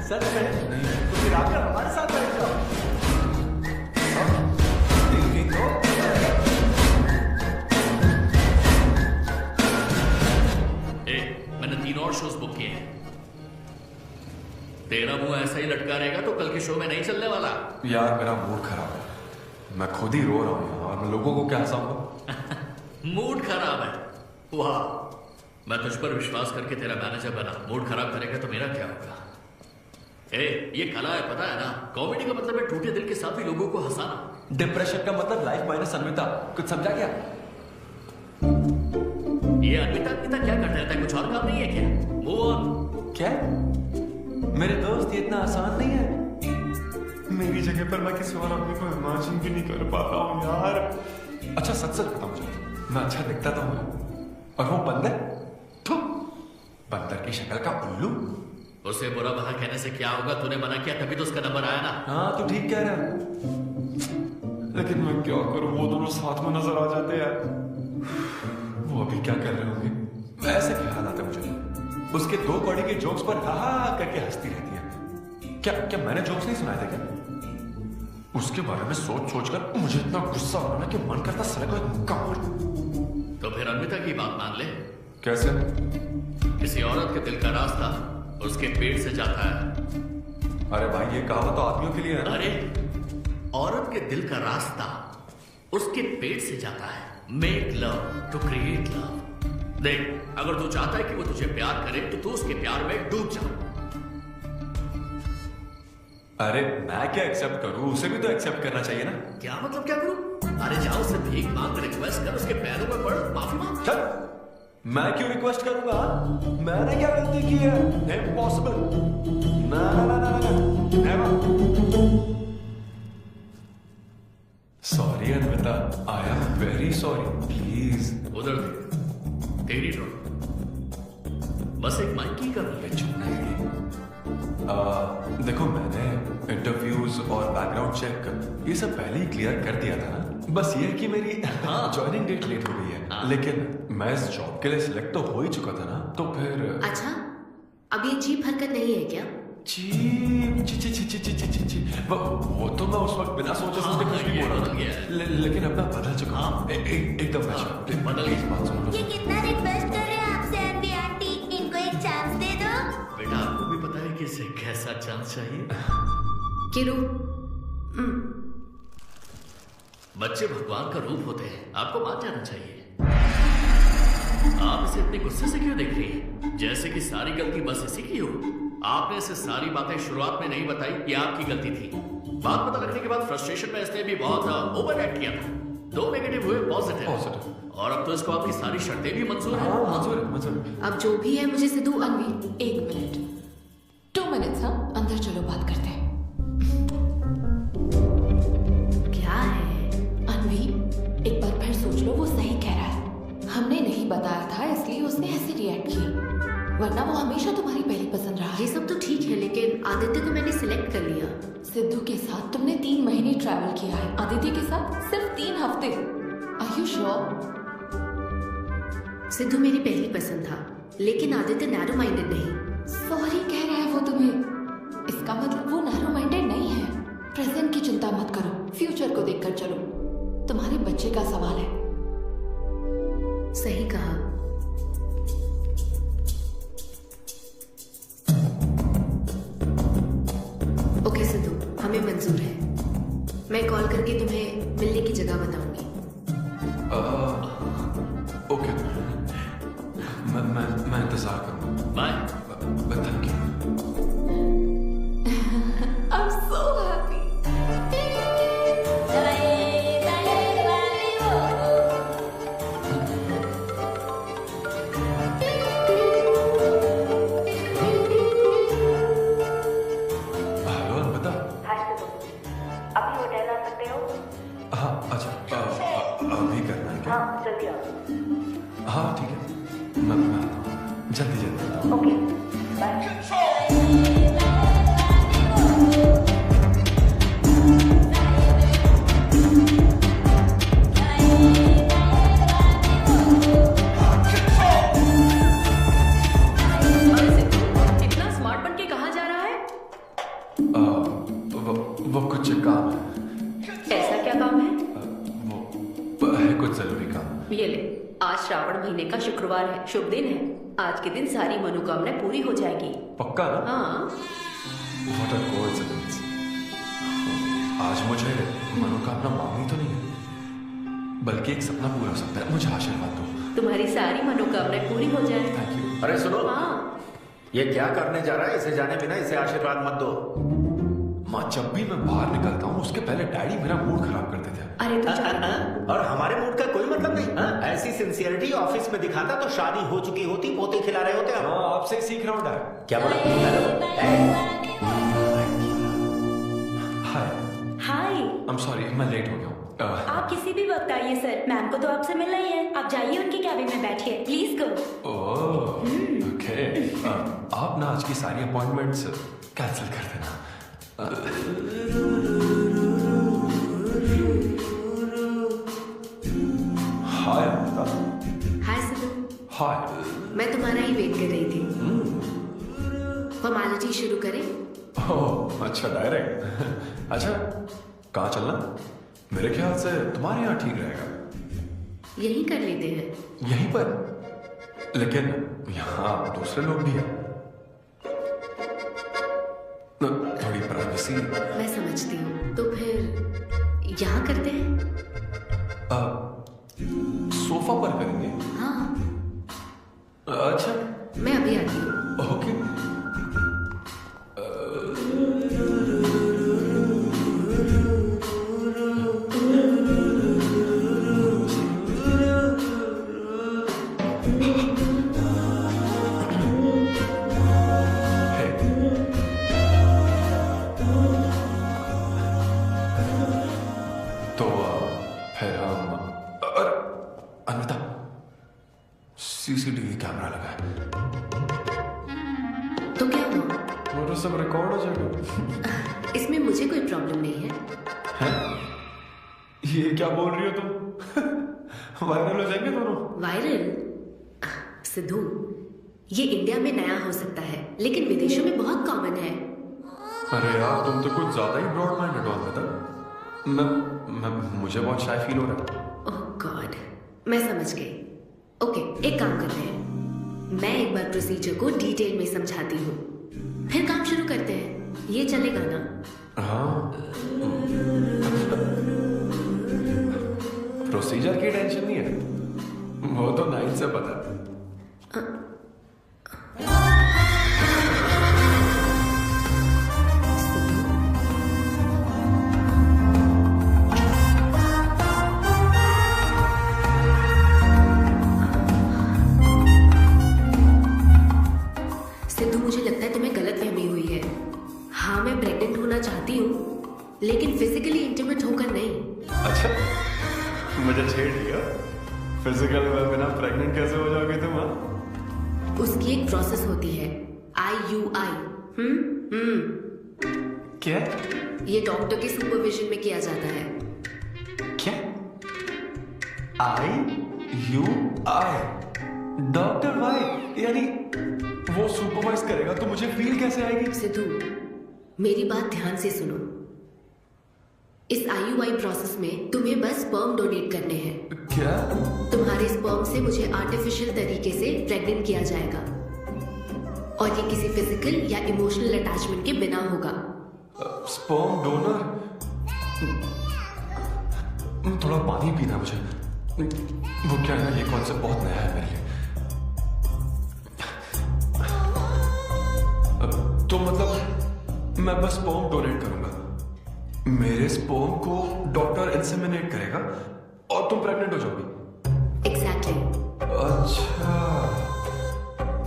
सर नहीं तो फिर आकर हमारे साथ बैठ जाओ। मैंने 3 और शोज बुक किए हैं। तेरा मुंह ऐसा ही लटका रहेगा तो कल के शो में नहीं चलने वाला। यार मेरा मूड खराब है, मैं खुद ही रो रहा हूँ यार, मैं लोगों को क्या हंसाऊंगा? मूड खराब है? वाह, मैं तुझ पर विश्वास करके तेरा मैनेजर बना। मूड खराब करेगा तो मेरा क्या होगा? ये कला है, पता है ना? कॉमेडी का मतलब है टूटे दिल के साथ भी लोगों को हंसाना। डिप्रेशन का मतलब लाइफ माइनस अन्विता। कुछ समझा क्या? ये अन्विता क्या करता रहता है? कुछ और काम नहीं है क्या? Move on. क्या? मेरे दोस्त, ये इतना आसान नहीं है। मेरी जगह पर मैं किसी और आदमी को इमेजिन भी नहीं कर पाता हूँ यार। अच्छा सच बता मुझे, मैं अच्छा दिखता तो हूँ और वो बंदर, बंदर की शक्ल का उल्लू। उसे बुरा भला कहने से क्या होगा? तूने मना किया तभी तो उसका नंबर आया ना। हाँ तू ठीक कह रहा है, लेकिन मैं क्या करूं, वो दोनों साथ में नजर आ जाते हैं। वो अभी क्या कर रहे होंगे? ऐसे ख्याल आता मुझे, उसके 2 कौड़ी के जोक्स पर हा करके हंसती रहती है। क्या मैंने जोक्स नहीं सुनाए थे क्या? उसके बारे में सोच कर मुझे इतना गुस्सा हो रहा है कि मन करता साले को एक मुक्का मार दूं। तो फिर अन्विता की बात मान ले। कैसे? किसी औरत के दिल का रास्ता उसके पेट से जाता है। अरे भाई ये कहावत तो आदमियों के लिए है। अरे औरत के दिल का रास्ता उसके पेट से जाता है। Make love to create love. देख, अगर तू चाहता है कि वो तुझे प्यार करे तो तू उसके प्यार में डूब जा। अरे मैं क्या एक्सेप्ट करूं? उसे भी तो एक्सेप्ट करना चाहिए ना। क्या मतलब क्या करूं? अरे जाओ उससे भीख मांग, रिक्वेस्ट कर, उसके पैरों में पड़, माफी मांग। चल, मैं क्यों रिक्वेस्ट करूंगा? मैंने क्या गलती की है? इम्पॉसिबल। ना sorry Anvita, I am very sorry, please. उधर देख, तेरी ड्रॉ बस एक माइक की करनी है। चुपना देखो, मैंने इंटरव्यूज और बैकग्राउंड चेक ये सब पहले ही क्लियर कर दिया था ना। बस ये कि मेरी ज्वाइनिंग डेट लेट हो गई है, लेकिन मैं इस जॉब के लिए सिलेक्ट तो हो ही चुका था ना, तो फिर। अच्छा, अब ये चीप हरकत नहीं है क्या? चीप ची वो तो मैं उस वक्त बिना सोचे समझे कुछ भी बोल रहा था, लेकिन अब मैं बदल चुका हूँ। एकदम बदल गई। बात सुन लो। ये कितना रिक्वेस्ट कर रहे हैं आपसे एनवी आंटी, इनको एक चांस दे दो। बेटा, आपको भी पता है कि इसे कैसा चांस चाहिए? किरू, बच्चे भगवान का रूप होते हैं, आपको मान जाना चाहिए। आप इसे इतने गुस्से से क्यों देख रही हैं? जैसे कि सारी गलती बस इसी की हो। आपने इसे सारी बातें शुरुआत में नहीं बताई, ये आपकी गलती थी। बात पता लगने के बाद फ्रस्ट्रेशन में इसने भी बहुत ओवर एक्ट किया था। 2 नेगेटिव हुए, पॉजिटिव, और अब तो इसको आपकी सारी शर्तें भी मंजूर है। मंजूर। अब जो भी है मुझे सिद्धू। अनवी 1 मिनट, 2 मिनट्स। हाँ, अंदर चलो, बात करते हैं। क्या है? अनवी, एक बार फिर सोच लो, वो सही कह रहा है। हमने नहीं बताया था इसलिए उसने ऐसे रिएक्ट किया, वरना वो हमेशा हमेशा तुम्हारी पहली पसंद रहा। ये सब तो ठीक है, लेकिन आदित्य को मैंने सिलेक्ट कर लिया। सिद्धू के साथ तुमने 3 महीने ट्रैवल किया है, आदित्य के साथ सिर्फ 3 हफ्ते। Are you sure? सिद्धू मेरी पहली पसंद था, लेकिन आदित्य नैरो माइंडेड नहीं। सॉरी कह रहा है वो तुम्हें, इसका मतलब वो नैरो माइंडेड नहीं है। प्रेजेंट की चिंता मत करो, फ्यूचर को देखकर चलो। तुम्हारे बच्चे का सवाल है। सही कहा। ओके सिद्धू, हमें मंजूर है। मैं कॉल करके तुम्हें मिलने की जगह बताऊंगी। ओके, मैं इंतजार करूंगा। Bye. Thank you. I'm so happy. Hello Anvita. अभी होटल आ सकते हो? हाँ अच्छा, अभी करना है क्या? हाँ जल्दी आओ। हाँ ठीक है, मैं आता हूँ जल्दी। Okay bye. इतना स्मार्ट बन के कहाँ जा रहा है? वो कुछ काम है। ऐसा क्या काम है? वो है कुछ जरूरी काम। ये ले, आज श्रावण महीने का शुक्रवार है, शुभ दिन है। आज के दिन सारी मनोकामनाएं पूरी हो जाएगी। पक्का ना? हाँ। What a coincidence। आज मुझे मनोकामना मांगनी तो नहीं है, बल्कि एक सपना पूरा हो सकता है। मुझे आशीर्वाद दो। तुम्हारी सारी मनोकामनाएं पूरी हो जाए। Thank you. अरे सुनो, हाँ। ये क्या करने जा रहा है? इसे जाने बिना इसे आशीर्वाद मत दो। माँ, जब भी मैं बाहर निकलता हूँ उसके पहले डैडी मेरा मूड खराब कर देते हैं। अरे और हमारे मूड का कोई मतलब नहीं। ऐसी सिंसियरिटी ऑफिस में दिखाता तो शादी हो चुकी होती, पोते खिला रहे होते हम। हाँ, आपसे ही सीख रहा हूँ डैड। क्या बोला? हाय। हाय। I'm sorry, मैं लेट हो गया हूँ। आप किसी भी वक्त आइए सर, मैम को तो आपसे मिलना ही है। आप जाइए उनके कैबिन में बैठिए, प्लीज गो। ओके, आप ना आज की सारी अपॉइंटमेंट्स कैंसिल कर देना। हाय अमृता। हाय सिद्धू। हाय। मैं तुम्हारा ही वेट कर रही थी। फॉर्मेलिटी शुरू करें? ओह अच्छा, डायरेक्ट। अच्छा, कहाँ चलना? मेरे ख्याल से तुम्हारे यहाँ ठीक रहेगा। यही कर लेते हैं। यहीं पर? लेकिन यहाँ दूसरे लोग भी हैं, थोड़ी प्राइवेसी। मैं समझती हूँ, तो फिर यहाँ करते हैं। सोफा पर करेंगे? हाँ। अच्छा, मैं अभी आती हूँ। ओके। सीसीटीवी कैमरा लगा है। तो क्या हुआ? वो सब रिकॉर्ड हो जाएगा। इसमें मुझे कोई प्रॉब्लम नहीं है। हैं? ये क्या बोल रही हो तुम? वायरल हो जाएंगे दोनों। वायरल? सिद्धू, ये इंडिया में नया हो सकता है, लेकिन विदेशों में बहुत कॉमन है। अरे यार, तुम तो कुछ ज्यादा ही ब्रॉड माइंडेड हो अनबता। मुझे बहुत शाय फील हो रहा है। ओह गॉड, मैं समझ गई। ओके, एक काम करते हैं, मैं एक बार प्रोसीजर को डिटेल में समझाती हूँ, फिर काम शुरू करते हैं। ये चलेगा ना? हाँ, प्रोसीजर की टेंशन नहीं है, वो तो 9 से पता है। सिद्धू, मुझे लगता है तुम्हें गलतफहमी हुई है। हाँ, मैं प्रेग्नेंट होना चाहती हूँ, लेकिन फिजिकली इंटीमेट होकर नहीं। अच्छा, मुझे छेड़ लिया। फिजिकल में बिना प्रेग्नेंट कैसे हो जाओगे तुम? उसकी एक प्रोसेस होती है, IUI। क्या? ये डॉक्टर के सुपरविजन में किया जाता है। क्या? IUI डॉक्टर वाई, यानी वो सुपरवाइज करेगा तो मुझे फील कैसे आएगी? सिद्धू, मेरी बात ध्यान से सुनो। इस IUI प्रोसेस में तुम्हें बस स्पर्म डोनेट करने हैं। क्या? तुम्हारे स्पर्म से मुझे आर्टिफिशियल तरीके से प्रेग्नेंट किया जाएगा और ये किसी फिजिकल या इमोशनल अटैचमेंट के बिना होगा। Sperm donor? थोड़ा पानी पीना मुझे। वो क्या है ना, ये कॉन्सेप्ट बहुत नया है मेरे लिए। तो मतलब मैं बस स्पर्म डोनेट करूंगा, मेरे स्पर्म को डॉक्टर इंसेमिनेट करेगा और तुम प्रेग्नेंट हो जाओगी? एग्जैक्टली। अच्छा,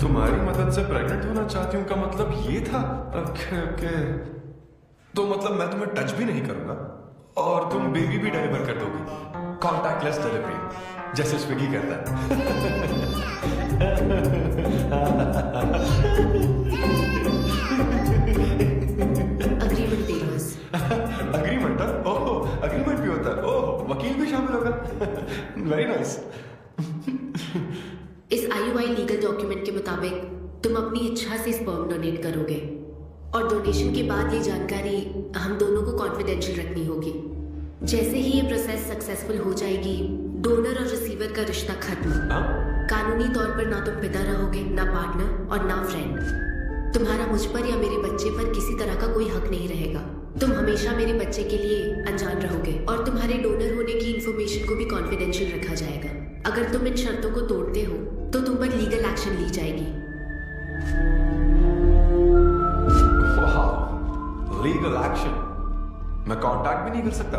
तुम्हारी मदद से प्रेग्नेंट होना चाहती हूँ का मतलब ये था? ओके। तो मतलब मैं तुम्हें टच भी नहीं करूंगा और तुम बेबी भी डिलीवर कर दोगी, कॉन्टैक्टलेस डिलीवरी, जैसे स्विगी करता है। अग्रीमेंट दे दो बस। अग्रीमेंट? ओह, अग्रीमेंट भी होता है? ओह, वकील भी शामिल होगा। Very nice. इस IUI लीगल डॉक्यूमेंट के मुताबिक तुम अपनी इच्छा से स्पर्म डोनेट करोगे और डोनेशन के बाद ये जानकारी हम दोनों को कॉन्फिडेंशियल रखनी होगी। जैसे ही ये प्रोसेस सक्सेसफुल हो जाएगी, डोनर और रिसीवर का रिश्ता खत्म। कानूनी तौर पर ना तुम पिता रहोगे, ना पार्टनर और ना फ्रेंड। तुम्हारा मुझ पर या मेरे बच्चे पर किसी तरह का कोई हक नहीं रहेगा। तुम हमेशा मेरे बच्चे के लिए अनजान रहोगे और तुम्हारे डोनर होने की इंफॉर्मेशन को भी कॉन्फिडेंशियल रखा जाएगा। अगर तुम इन शर्तों को तोड़ते हो तो तुम पर लीगल एक्शन ली जाएगी। Legal action? मैं कांटेक्ट भी नहीं कर सकता?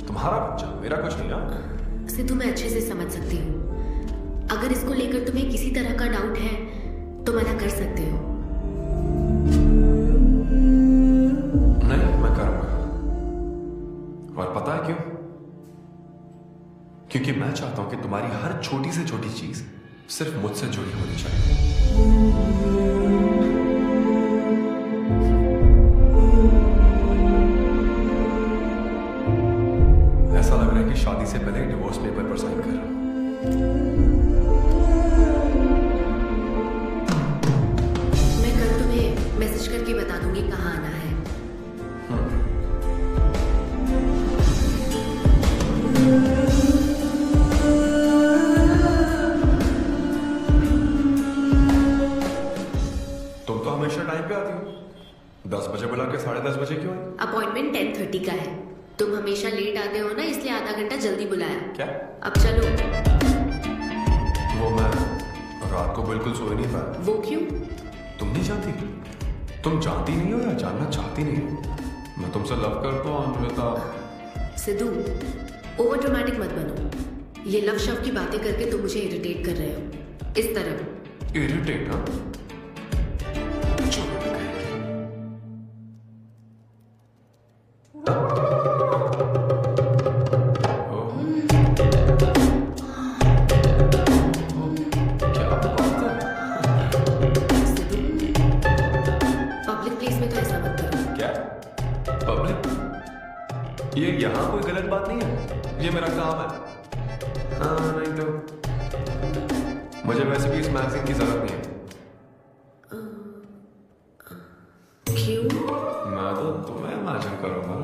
तुम्हारा बच्चा, मेरा कुछ नहीं। हाँ, सिद्धू, मैं अच्छे से समझ सकती हूँ। अगर इसको लेकर तुम्हें किसी तरह का डाउट है तो मना कर सकते हो। नहीं, मैं करूंगा। और पता है क्यों? क्योंकि मैं चाहता हूं कि तुम्हारी हर छोटी से छोटी चीज सिर्फ मुझसे जुड़ी होनी चाहिए। ऐसा लग रहा है कि शादी से पहले डिवोर्स पेपर पर साइन कर रहा हूं। मैं कल तुम्हें मैसेज करके बता दूंगी कहाँ आना है। तुम तो हमेशा टाइम पे आती हो। 10 बजे बुला के 10:30 बजे क्यों आई? अपॉइंटमेंट 10:30 का है। तुम हमेशा लेट आते हो ना, इसलिए आधा घंटा जल्दी बुलाया। क्या? अब चलो। वो मैं रात को बिल्कुल सोए नहीं पाया। वो क्यों? तुम नहीं जानती? तुम जानती नहीं हो या जानना चाहती नहीं हो? मैं तुमसे लव करता हूँ अन्विता। सिद्धू, ओवर ड्रामेटिक मत बनो। ये लव शव की बातें करके तुम मुझे इरिटेट कर रहे हो। इस तरह इरिटेट? हाँ, ये यहाँ कोई गलत बात नहीं है, ये मेरा काम है। हाँ, नहीं तो मुझे वैसे भी इस मैगजीन की जरूरत नहीं है। क्यों? मैं तो तुम्हें इमेजिन करूंगा।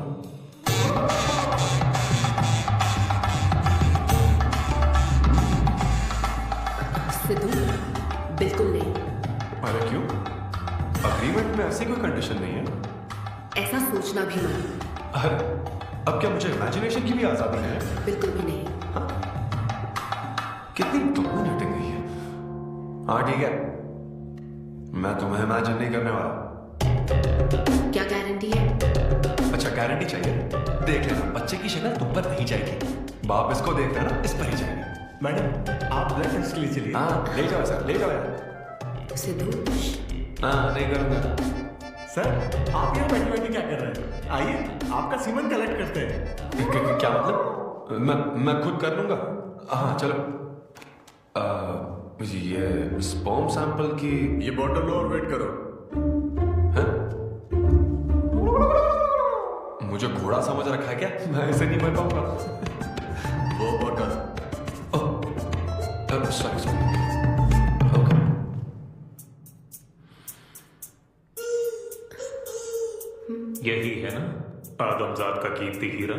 सिद्धू, बिल्कुल नहीं। अरे क्यों? अग्रीमेंट में ऐसी कोई कंडीशन नहीं है। ऐसा सोचना भी मत। अरे अब क्या मुझे इमेजिनेशन की भी आजादी है? बिल्कुल भी नहीं। हाँ? कितनी डोमिनेटिंग है ये। हाँ ठीक है, मैं तुम्हें इमेजिन नहीं करने वाला। क्या गारंटी है? अच्छा, गारंटी चाहिए? देख लेना, बच्चे की शक्ल तुम पर नहीं जाएगी। बाप इसको देख लेना, इस पर ही जाएगी। मैडम, आप ब्लड टेस्ट के लिए चलिए। हाँ, ले जाओ सर, ले जाओ यार। सिद्धू, हाँ, नहीं करूंगा। सर, आप यहाँ बैठे बैठे क्या कर रहे हैं? आइए, आपका सीमन कलेक्ट करते हैं। क्या मतलब? मैं खुद कर लूंगा। हाँ चलो। ये स्पर्म सैंपल की ये बॉटल लो और वेट करो। घोड़ा समझ रखा है क्या? मैं इसे नहीं भर पाऊंगा। वो बॉटल। सॉरी। यही है ना आदमजाद का कीर्ति हीरा?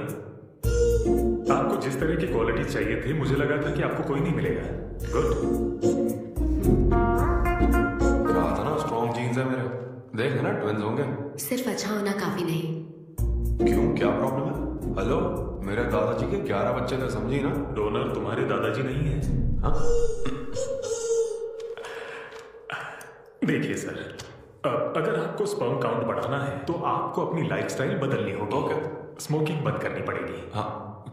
आपको जिस तरह की क्वालिटी चाहिए थी, मुझे लगा था कि आपको कोई नहीं मिलेगा। गुड। कहा था ना स्ट्रॉन्ग जीन्स है मेरे। देख ना ट्विंस होंगे। सिर्फ अच्छा होना काफी नहीं। क्यों, क्या प्रॉब्लम है? हेलो, मेरे दादाजी के 11 बच्चे थे, समझी ना? डोनर तुम्हारे दादाजी नहीं है? हाँ? देखिए सर, अगर आपको स्पर्म काउंट बढ़ाना है तो आपको अपनी लाइफस्टाइल बदलनी होगी। ओके। स्मोकिंग बंद करनी पड़ेगी। हाँ,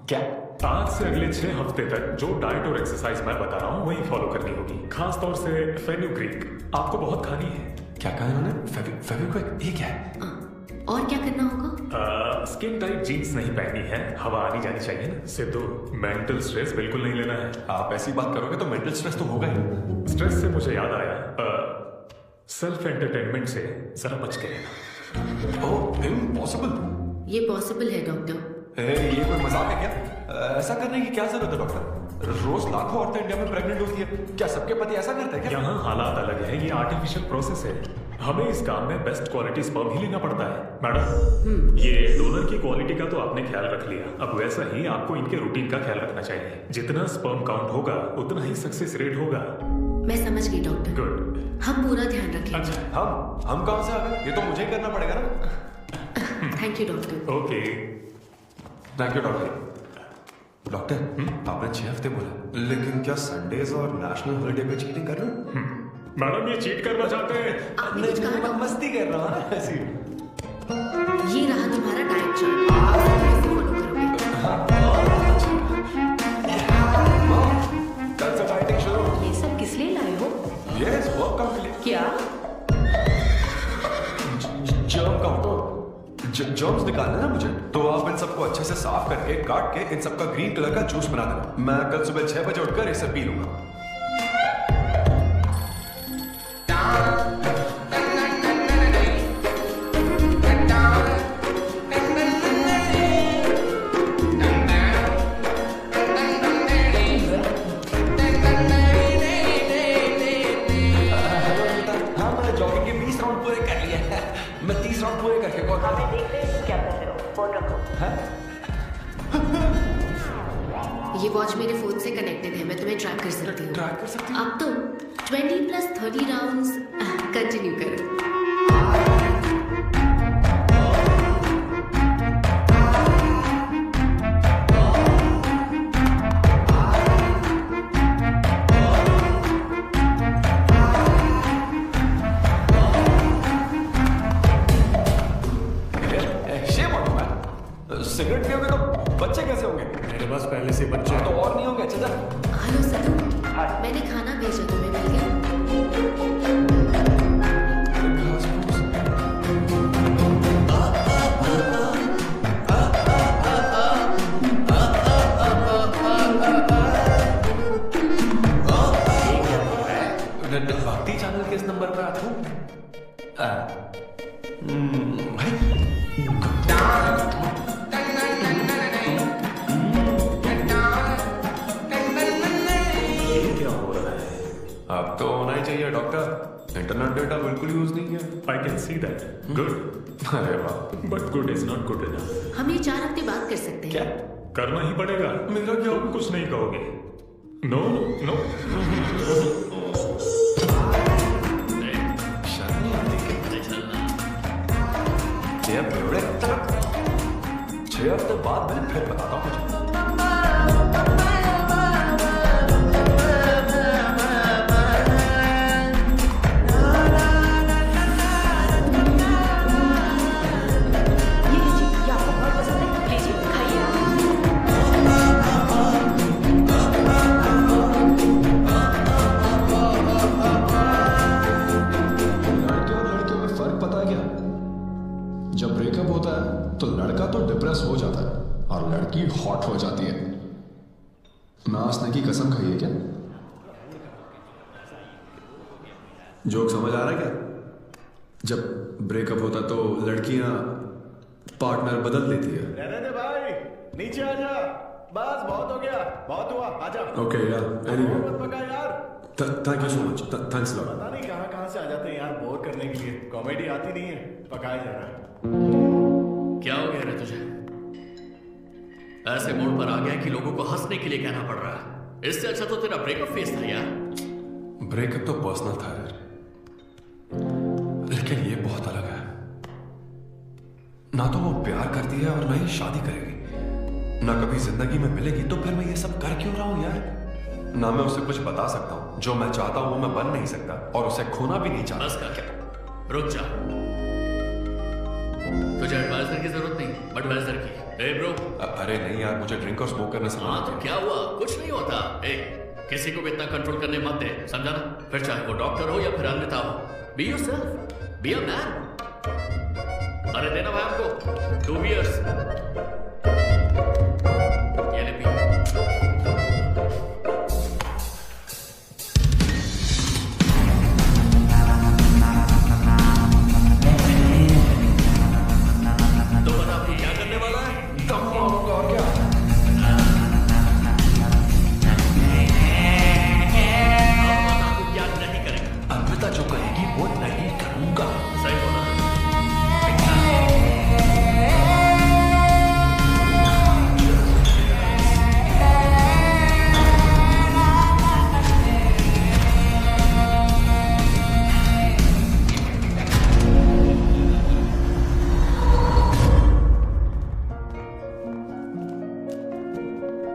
क्या? आज से अगले 6 हफ्ते तक जो डाइट और एक्सरसाइज मैं बता रहा हूँ वही फॉलो करनी होगी। खास तौर से फेनुग्रीक आपको बहुत खानी है। क्या कहा इन्होंने? फेविक्विक? ये क्या है? और क्या करना होगा? स्किन टाइट जीन्स नहीं पहननी है, हवा आनी जानी चाहिए ना। सिद्धू, मेंटल स्ट्रेस बिल्कुल नहीं लेना है। आप ऐसी बात करोगे तो मेंटल स्ट्रेस तो होगा ही। स्ट्रेस से मुझे याद आया, सेल्फ एंटरटेनमेंट से जरा बच के रहना। ओह, इम्पॉसिबल। ये पॉसिबल है डॉक्टर। ये कोई मजाक है क्या? ऐसा करने की क्या जरूरत है डॉक्टर? रोज लाखों औरतें इंडिया में प्रेग्नेंट होती है, क्या सबके पति ऐसा करते हैं क्या? यहाँ हालात अलग है, ये आर्टिफिशियल प्रोसेस है। हमें इस काम में बेस्ट क्वालिटी स्पर्म ही लेना पड़ता है। मैडम, ये डोनर की क्वालिटी का तो आपने ख्याल रख लिया, अब वैसा ही आपको इनके रूटीन का ख्याल रखना चाहिए। जितना स्पर्म काउंट होगा उतना ही सक्सेस रेट होगा। मैं समझ गई डॉक्टर। गुड। हम पूरा ध्यान रखेंगे। अच्छा, हम कहाँ से आ गए? ये तो मुझे ही करना पड़ेगा ना। Thank you doctor. Okay, thank you doctor. Doctor, आपने 6 हफ्ते बोला, लेकिन क्या संडेज और नेशनल हॉलिडे पे चीटिंग कर रहे हो? मैडम ये चीट करना चाहते हैं? नहीं, मैं मस्ती कर रहा हूँ ऐसी। ये रहा तुम्हारा डाइट चार्ट, आप इसे फॉलो करोगे। कल से डाइटिंग शुरू। ये सब किस लिए लाए हो? यस, वर्कआउट के लिए। क्या? Germ count. जर्म्स निकालना ना मुझे, तो आप इन सबको अच्छे से साफ करके काट के इन सबका ग्रीन कलर का जूस बना देना। मैं कल सुबह 6 बजे उठकर इसे पी लूंगा। ये वॉच मेरे फोन से कनेक्टेड है, मैं तुम्हें ट्रैक कर सकती हूँ। ट्रैक कर सकती हूँ? अब तो 20 + 30 राउंड्स कंटिन्यू करो। सिगरेट पियोगे तो बच्चे कैसे होंगे? मेरे पास पहले से बच्चे तो और नहीं होंगे। अच्छा, हेलो सिद्धू, मैंने खाना भेजा, तुम्हें मिल गया? भक्ति चैनल के इस नंबर पर आता हूँ। अब तो होना ही चाहिए डॉक्टर। इंटरनेट डेटा बिल्कुल यूज नहीं किया। I can see that. Good. अरे वाह, but good is not good enough. हम ये 4 हफ्ते बाद कर सकते हैं। क्या करना ही पड़ेगा? मेरा क्या? तुम कुछ नहीं कहोगे। No no. शर्म नहीं आती? 6 हफ्ते बाद मैं फिर बताता हूँ मुझे। तो लड़का तो डिप्रेस हो जाता है और लड़की हॉट हो जाती है। नाचने की कसम खाई है क्या? जोक समझ आ रहा है क्या? जब ब्रेकअप होता तो लड़कियां पार्टनर बदल देती है। रहने दे भाई, नीचे आ जा। बस बहुत हो गया, बहुत हुआ, आजा। ओके यार, एनीवे मत पका यार। Thank you so much, thanks lot. पता नहीं कहाँ से आ जाते हैं यार बोर करने के लिए। कॉमेडी आती नहीं है, पकाया जा रहा है। क्या हो गया रे तुझे? ऐसे मोड़ पर आ गया कि लोगों को हंसने के लिए कहना पड़ रहा है। इससे अच्छा तो तेरा ब्रेकअप फेस था यार। ब्रेकअप तो पर्सनल था यार, लेकिन ये बहुत अलग है। ना तो वो प्यार करती है और ना ही शादी करेगी, ना कभी जिंदगी में मिलेगी, तो फिर मैं ये सब कर क्यों रहा हूं यार? ना मैं उसे कुछ बता सकता हूं, जो मैं चाहता हूं वो मैं बन नहीं सकता, और उसे खोना भी नहीं चाहता। बस कर क्या, रुक जा। तुझे एडवाइजर की जरूरत नहीं, बडवाइजर की। ए ब्रो। अरे नहीं यार, मुझे ड्रिंक और स्मोक करने से हाँ तो क्या हुआ, कुछ नहीं होता। ए, किसी को भी इतना कंट्रोल करने मत दे, समझा ना? फिर चाहे वो डॉक्टर हो या फिर अन्यथा हो, be yourself, be a man. अरे देना भाई हमको 2 years। ये ले पी। तो बता अभी क्या करने वाला है? दम मारूंगा और क्या? क्या नहीं करेगा? अन्विता जो कहेगी वो नहीं करूंगा। सही बोला।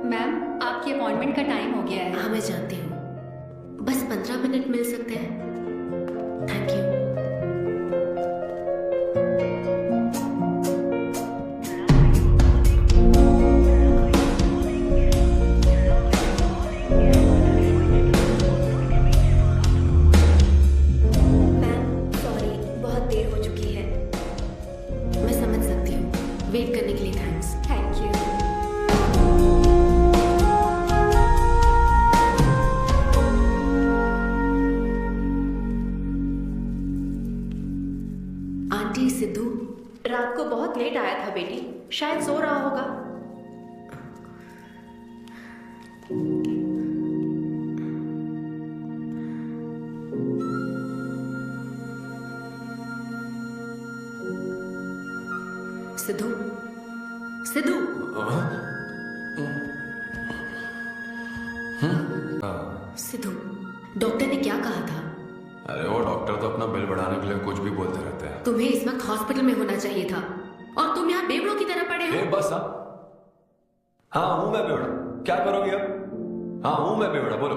मैम, आपकी अपॉइंटमेंट का टाइम हो गया है। हाँ, मैं जानती हूँ। बस 15 मिनट मिल सकते हैं? Thank you. मैम सॉरी, बहुत देर हो चुकी है। मैं समझ सकती हूँ। वेट करने के लिए thanks. Thank you. Aunty, Sidhu रात को बहुत लेट आया था बेटी, शायद सो रहा होगा। सिद्धू, सिद्धू। सिद्धू, डॉक्टर ने क्या कहा था? अरे वो डॉक्टर तो अपना बिल बढ़ाने के लिए कुछ भी बोलते रहते हैं। तुम्हें इस वक्त हॉस्पिटल में होना चाहिए था और तुम यहाँ बेवड़ों की तरह पड़े हो। बस हाँ हूं मैं बेवड़ा, क्या करोगे अब? हाँ हूं मैं बेवड़ा, बोलो।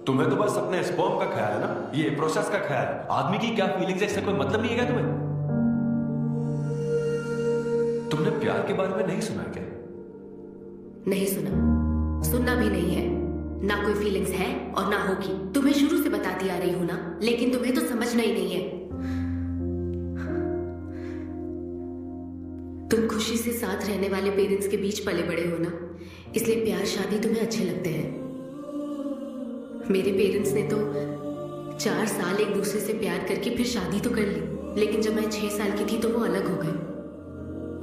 तुम्हें तो बस अपने स्पर्म का ख्याल है ना, ये प्रोसेस का ख्याल है। आदमी की क्या फीलिंग्स है इससे कोई मतलब नहीं है क्या तुम्हें? तुमने प्यार के बारे में नहीं सुना क्या? नहीं सुना, सुनना भी नहीं है। ना कोई फीलिंग्स है और ना होगी। तुम्हें शुरू से बताती आ रही हूं ना, लेकिन तुम्हें तो समझना ही नहीं है। तुम खुशी से साथ रहने वाले पेरेंट्स के बीच पले बड़े हो ना, इसलिए प्यार शादी तुम्हें अच्छे लगते हैं। मेरे पेरेंट्स ने तो 4 साल एक दूसरे से प्यार करके फिर शादी तो कर ली, लेकिन जब मैं 6 साल की थी तो वो अलग हो गए।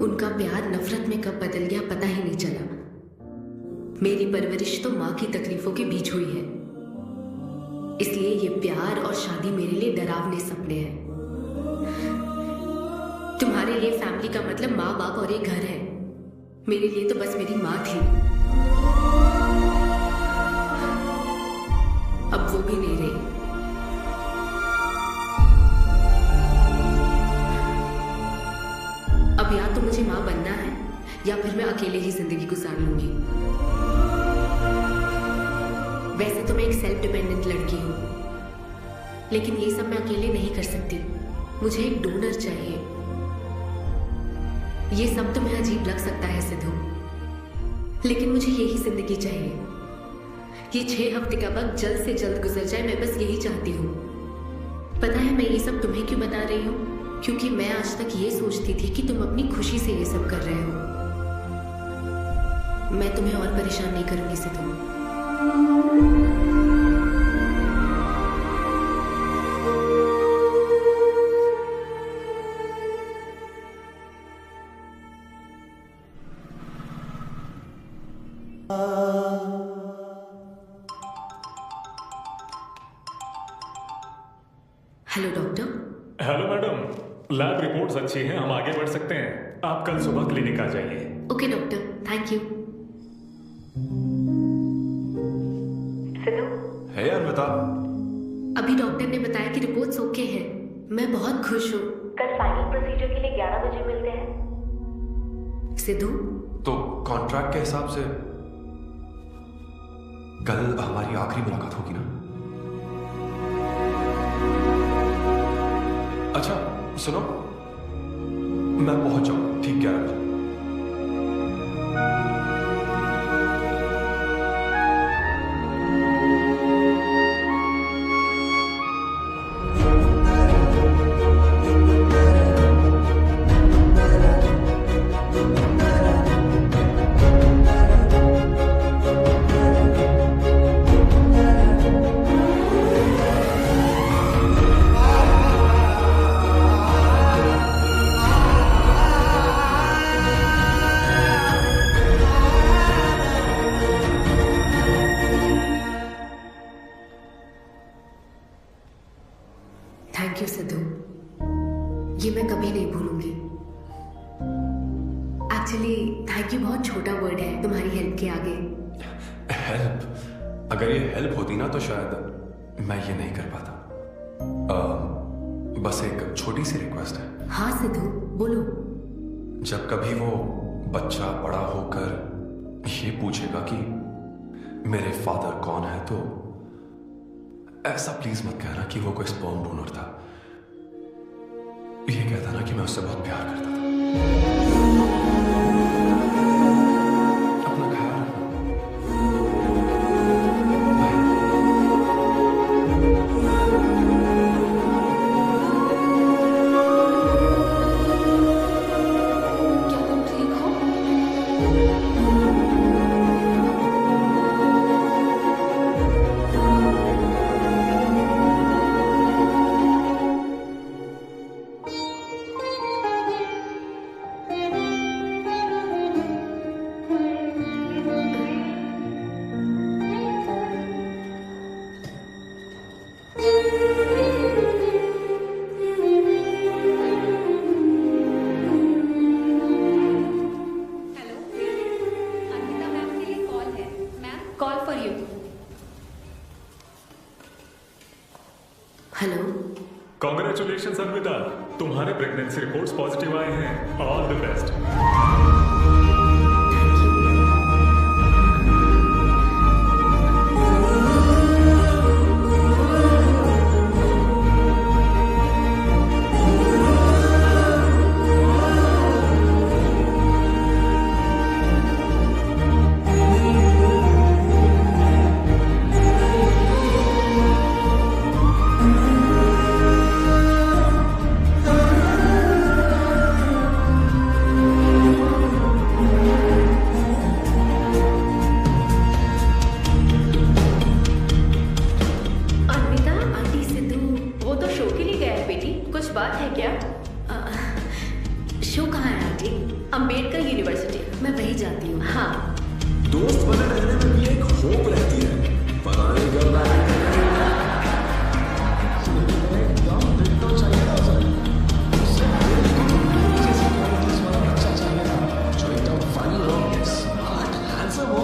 उनका प्यार नफरत में कब बदल गया पता ही नहीं चला। मेरी परवरिश तो माँ की तकलीफों के बीच हुई है, इसलिए ये प्यार और शादी मेरे लिए डरावने सपने हैं। तुम्हारे लिए फैमिली का मतलब माँ बाप और एक घर है। मेरे लिए तो बस मेरी माँ थी, अब वो भी नहीं रही। अब या तो मुझे माँ बनना है या फिर मैं अकेले ही जिंदगी गुजार लूंगी। वैसे तो मैं एक सेल्फ डिपेंडेंट लड़की हूं, लेकिन ये सब मैं अकेले नहीं कर सकती। मुझे एक डोनर चाहिए। ये सब तुम्हें अजीब लग सकता है सिद्धू, लेकिन मुझे यही जिंदगी चाहिए। ये 6 हफ्ते का वक्त जल्द से जल्द गुजर जाए, मैं बस यही चाहती हूँ। पता है मैं ये सब तुम्हें क्यों बता रही हूँ? क्योंकि मैं आज तक ये सोचती थी कि तुम अपनी खुशी से ये सब कर रहे हो। मैं तुम्हें और परेशान नहीं करूंगी Sidhu. Hello doctor. Hello madam, lab reports अच्छी हैं, हम आगे बढ़ सकते हैं। आप कल सुबह क्लिनिक आ जाइए। Okay doctor, thank you. है यार बता। अभी डॉक्टर ने बताया कि रिपोर्ट्स ओके हैं। मैं बहुत खुश हूँ। कल फाइनल प्रोसीजर के लिए 11 बजे मिलते हैं। सिद्धू, तो कॉन्ट्रैक्ट के हिसाब से कल हमारी आखिरी मुलाकात होगी ना? अच्छा सुनो, मैं पहुंच जाऊं ठीक 11 बजे। थैंक यू सिद्धू, ये मैं कभी नहीं भूलूंगी। एक्चुअली थैंक यू बहुत छोटा वर्ड है तुम्हारी हेल्प के आगे। हेल्प? अगर ये हेल्प होती ना तो शायद मैं ये नहीं कर पाता। बस एक छोटी सी रिक्वेस्ट है। हाँ सिद्धू, बोलो। जब कभी वो बच्चा बड़ा होकर ये पूछेगा कि मेरे फादर कौन है, तो ऐसा प्लीज मत कहना कि वो कोई स्पर्म डोनर था। ये कहता ना कि मैं उससे बहुत प्यार करता था। अपना ख्याल क्या तुम ठीक हो? Call for you. Hello. Congratulation Arpita, तुम्हारे प्रेगनेंसी रिपोर्ट्स पॉजिटिव आए हैं। All the best. बात है क्या? शो कहाँ है आंटी? अंबेडकर यूनिवर्सिटी। मैं वही जाती हूँ। हाँ, दोस्त बने रहने में भी एक होप रहती है। पता नहीं कब एकदम दिल को चाहिए था सर। उससे जैसे क्वालिटीज वाला बच्चा चाहिए था, जो एकदम फनी हो, स्मार्ट, हैंडसम हो।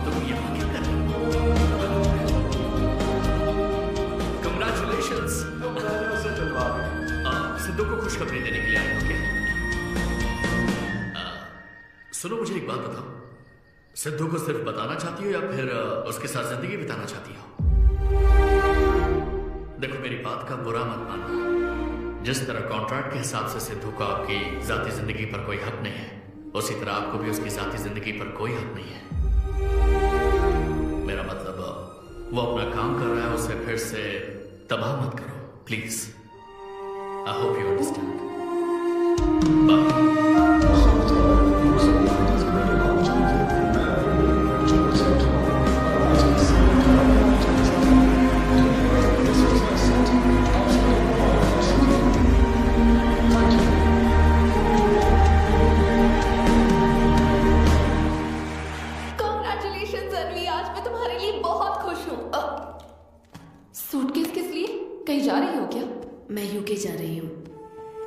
तुम यहाँ क्या कर रहे हो? Congratulations! सिद्धू को खुशखबरी देने के लिए आए हो क्या? सुनो, मुझे एक बात बताओ, सिद्धू को सिर्फ बताना चाहती हो या फिर उसके साथ जिंदगी बिताना चाहती हो? देखो, मेरी बात का बुरा मत मानना। जिस तरह कॉन्ट्रैक्ट के हिसाब से सिद्धू को आपकी जाती जिंदगी पर कोई हक नहीं है, उसी तरह आपको भी उसकी जाती जिंदगी पर कोई हक नहीं है। मेरा मतलब, वो अपना काम कर रहा है, उसे फिर से तबाह मत करो please. I hope you understand.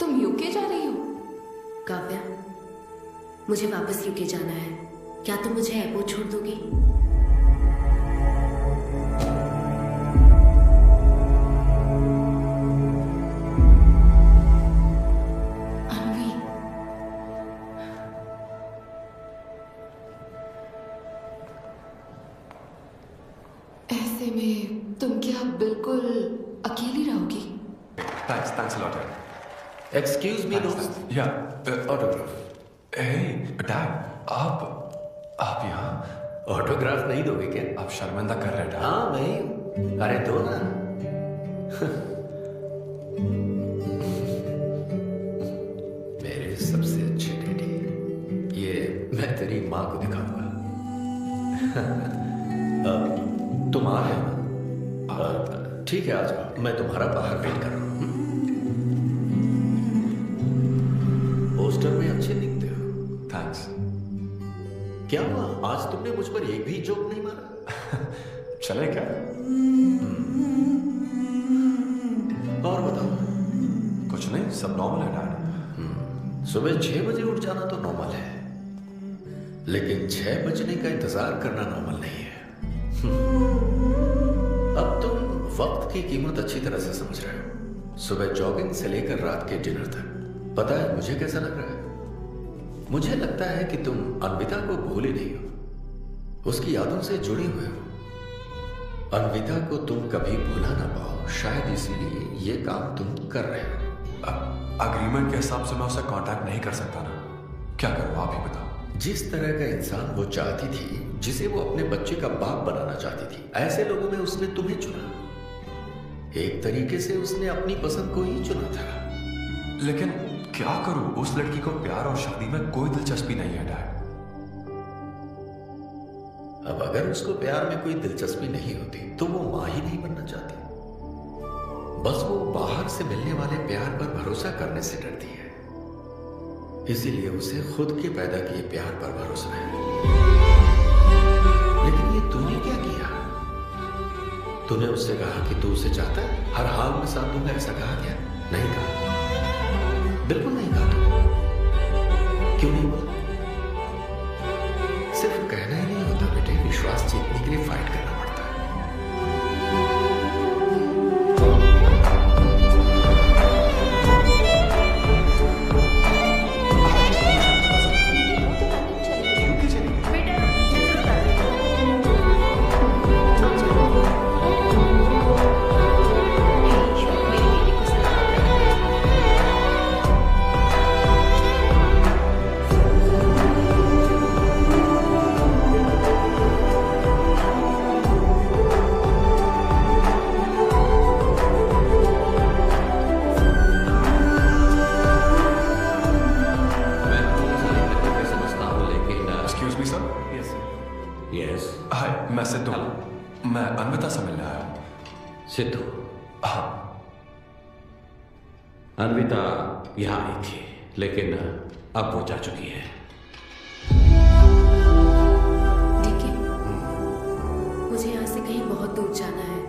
तुम यूके जा रही हो? काव्या, मुझे वापस यूके जाना है। क्या तुम मुझे एयरपोर्ट छोड़ दोगी? अनवी, ऐसे में तुम क्या बिल्कुल अकेली रहोगी? Thanks a lot, यार. एक्सक्यूज मी दोस्त। ऑटोग्राफ। डैड, आप यहाँ ऑटोग्राफ नहीं दोगे क्या? आप शर्मिंदा कर रहे हैं। हाँ मैं ही हूँ। अरे दो ना। मेरे सबसे अच्छे डैडी, ये मैं तेरी माँ को दिखाऊंगा। तुम आ रहे हो ना? ठीक है, आ जाओ। मैं तुम्हारा बाहर वेट कर रहा हूँ। पोस्टर में अच्छे दिखते हो। थैंक्स। क्या हुआ, आज तुमने मुझ पर एक भी जोक नहीं मारा? चले क्या? और बताओ। कुछ नहीं, सब नॉर्मल है डैड। सुबह 6 बजे उठ जाना तो नॉर्मल है, लेकिन 6 बजने का इंतजार करना नॉर्मल नहीं है। अब तुम वक्त की कीमत अच्छी तरह से समझ रहे हो। सुबह जॉगिंग से लेकर रात के डिनर तक। पता है मुझे कैसा लग रहा है? मुझे लगता है कि तुम अन्विता को भूले नहीं हो, उसकी यादों से जुड़े हुए हो। अन्विता को तुम कभी भुला ना पाओ, शायद इसीलिए ये काम तुम कर रहे हो। अग्रीमेंट के हिसाब से मैं उसे कांटेक्ट नहीं कर सकता ना। क्या करूं, आप ही बताओ। जिस तरह का इंसान वो चाहती थी, जिसे वो अपने बच्चे का बाप बनाना चाहती थी, ऐसे लोगों में उसने तुम्हें चुना। एक तरीके से उसने अपनी पसंद को ही चुना था। लेकिन क्या करूं, उस लड़की को प्यार और शादी में कोई दिलचस्पी नहीं है डैड। अब अगर उसको प्यार में कोई दिलचस्पी नहीं होती तो वो मां ही नहीं बनना चाहती। बस वो बाहर से मिलने वाले प्यार पर भरोसा करने से डरती है, इसीलिए उसे खुद के पैदा किए प्यार पर भरोसा है। लेकिन ये तूने क्या किया? तूने उससे कहा कि तू उसे चाहता है, हर हाल में साथ दूंगा, ऐसा कहा क्या? नहीं कहा, बिल्कुल नहीं कहा। तू क्यों नहीं बोला? सिर्फ कहना ही नहीं होता बेटे, विश्वास जीतने के लिए फाइट करना पड़ता है। मैं सिद्धू, मैं अन्विता से मिलने आया हूं। सिद्धू? हाँ। अन्विता यहाँ आई थी, लेकिन अब वो जा चुकी है। डीके, मुझे यहाँ से कहीं बहुत दूर जाना है।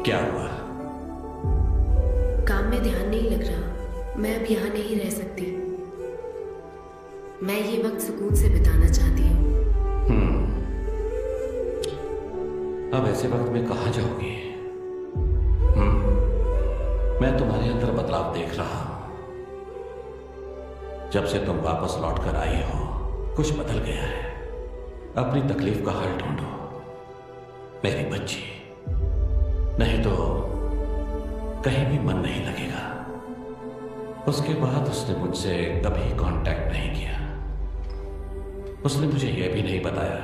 क्या हुआ? काम में ध्यान नहीं लग रहा। मैं अब यहाँ नहीं रह सकती। मैं ये वक्त सुकून से बिताना चाहती हूँ। अब ऐसे वक्त में कहाँ जाओगी? मैं तुम्हारे अंदर बदलाव देख रहा हूं। जब से तुम वापस लौट कर आई हो, कुछ बदल गया है। अपनी तकलीफ का हल ढूंढो मेरी बच्ची, नहीं तो कहीं भी मन नहीं लगेगा। उसके बाद उसने मुझसे कभी कांटेक्ट नहीं किया। उसने मुझे यह भी नहीं बताया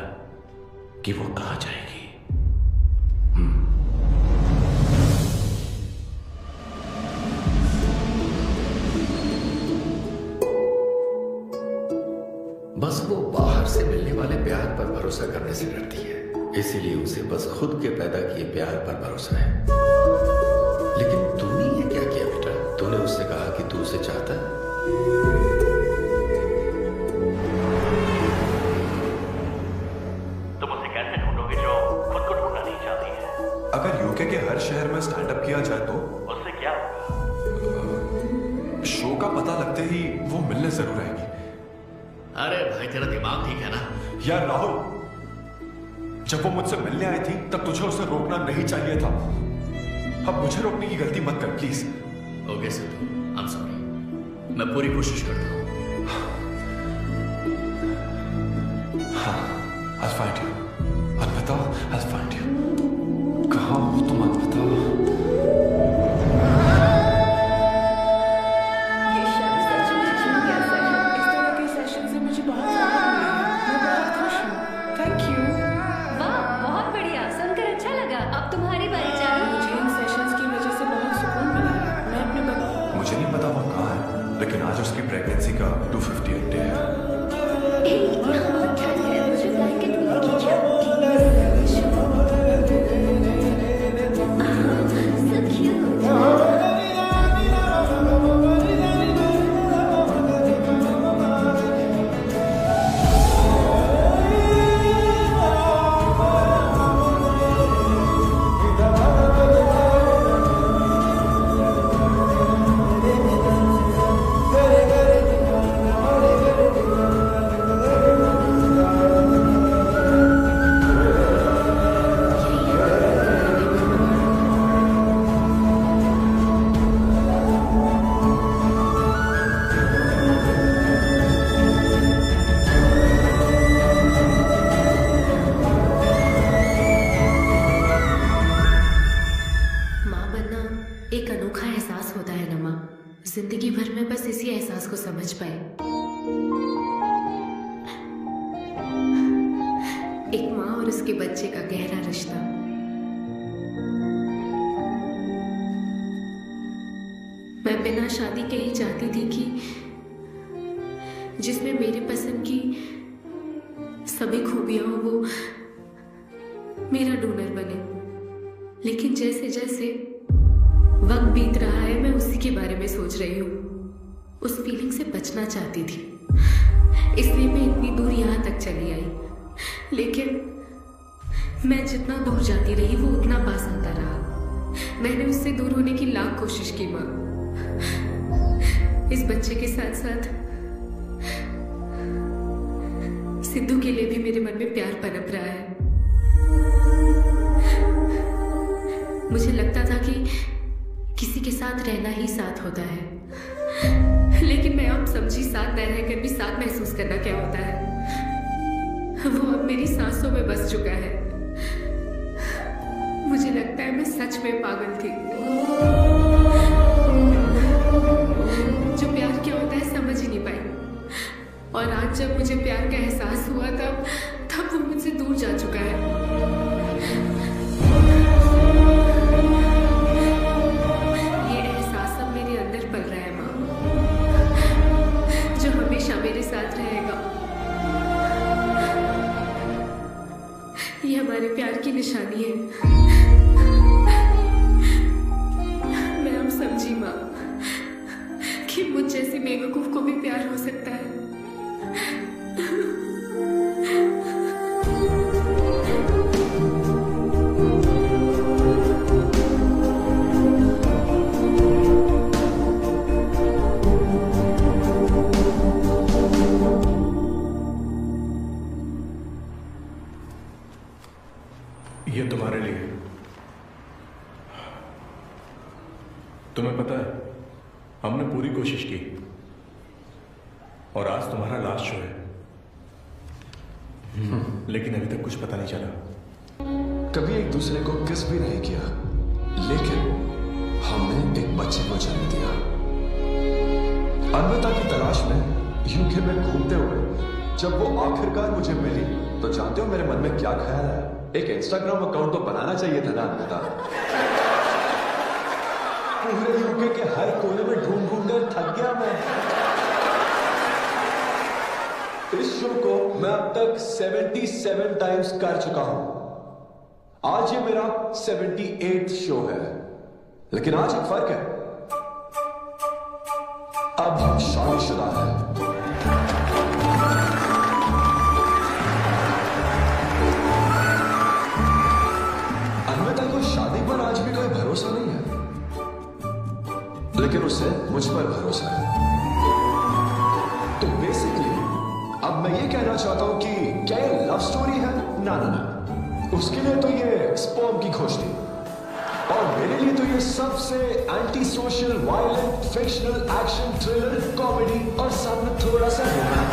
कि वो कहां जाएगी। बस वो बाहर से मिलने वाले प्यार पर भरोसा करने से डरती है, इसीलिए उसे बस खुद के पैदा किए प्यार पर भरोसा है। लेकिन तूने ये क्या किया बेटा? तूने उससे कहा कि तू उसे चाहता है। तुम उसे कैसे ढूंढोगे जो खुद को ढूंढना नहीं चाहती है? अगर यूके के हर शहर में स्टैंड अप किया जाए तो उससे क्या होगा? का पता लगते ही वो मिलने जरूर आएगी। अरे भाई तेरा दिमाग ठीक है ना? यार राहुल, जब वो मुझसे मिलने आई थी तब तुझे उसे रोकना नहीं चाहिए था। अब मुझे रोकने की गलती मत कर please. Okay Sidhu, I am sorry, मैं पूरी कोशिश करता हूँ। हाँ, I'll find you। अलविदा, I'll find you। कहाँ हो तुम अलविदा? ये शब्द सच में जिम कैसा है? इस तरह के सेशन से मुझे बहुत राहत मिली है। मैं बहुत खुश हूँ। Thank you. वाह, बहुत बढ़िया, सुनकर अच्छा लगा। अब तुम्हारी बारी चारू। मुझे इन सेशंस की वजह से बहुत सुकून मिला है। मैं अपने मुझे नहीं पता वो कहाँ है, लेकिन आज उसकी प्रेगनेंसी का 250th डे है। बहुत ठंड है, मुझे ब्लैंकेट मिलेगी क्या? So cute। जिंदगी भर में बस इसी एहसास को समझ पाए। एक माँ और उसके बच्चे का गहरा रिश्ता। मैं बिना शादी के ही चाहती थी कि जिसमें मेरे पसंद की सभी खूबियां हो वो मेरा डोनर बने। लेकिन जैसे जैसे वक्त बीत रहा है मैं उसी के बारे में सोच रही हूँ। उस फीलिंग से बचना चाहती थी, इसलिए मैं इतनी दूर यहाँ तक चली आई। लेकिन मैं जितना दूर जाती रही वो उतना पास आता रहा। मैंने उससे दूर होने की लाख कोशिश की माँ। इस बच्चे के साथ साथ सिद्धू के लिए भी मेरे मन में प्यार पनप रहा है। मुझे लगता था कि किसी के साथ रहना ही साथ होता है, लेकिन मैं अब समझी साथ न रहकर भी साथ महसूस करना क्या होता है। वो अब मेरी सांसों में बस चुका है। मुझे लगता है मैं सच में पागल थी। जो प्यार क्या होता है समझ ही नहीं पाई। और आज जब मुझे प्यार का एहसास हुआ तब वो मुझसे दूर जा चुका है। मेरे साथ रहेगा। ये हमारे प्यार की निशानी है। मैं अब समझी माँ कि मुझ जैसी बेवकूफ को भी प्यार हो सकता है। ये तुम्हारे लिए। तुम्हें पता है हमने पूरी कोशिश की और आज तुम्हारा लास्ट शो है, लेकिन अभी तक कुछ पता नहीं चला। कभी एक दूसरे को किस भी नहीं किया, लेकिन हमने एक बच्चे को जन्म दिया। अन्विता की तलाश में यूके में घूमते हुए जब वो आखिरकार मुझे मिली तो जानते हो मेरे मन में क्या ख्याल है? एक इंस्टाग्राम अकाउंट तो बनाना चाहिए था ना अन्विता। पूरे यूके के हर कोने में ढूंढ ढूंढ कर थक गया मैं। इस शो को मैं अब तक 77 टाइम्स कर चुका हूं। आज ये मेरा 78th शो है, लेकिन आज एक फर्क है, अब हम शादीशुदा हैं। अन्विता को शादी पर आज भी कोई भरोसा नहीं है, लेकिन उसे मुझ पर भरोसा है। तो बेसिकली अब मैं ये कहना चाहता हूं कि क्या ये लव स्टोरी है? ना ना ना, उसके लिए तो ये स्पर्म की खोज थी, और मेरे लिए तो ये सबसे anti social, violent, fictional, action, thriller, comedy और साथ में थोड़ा सा रोमांस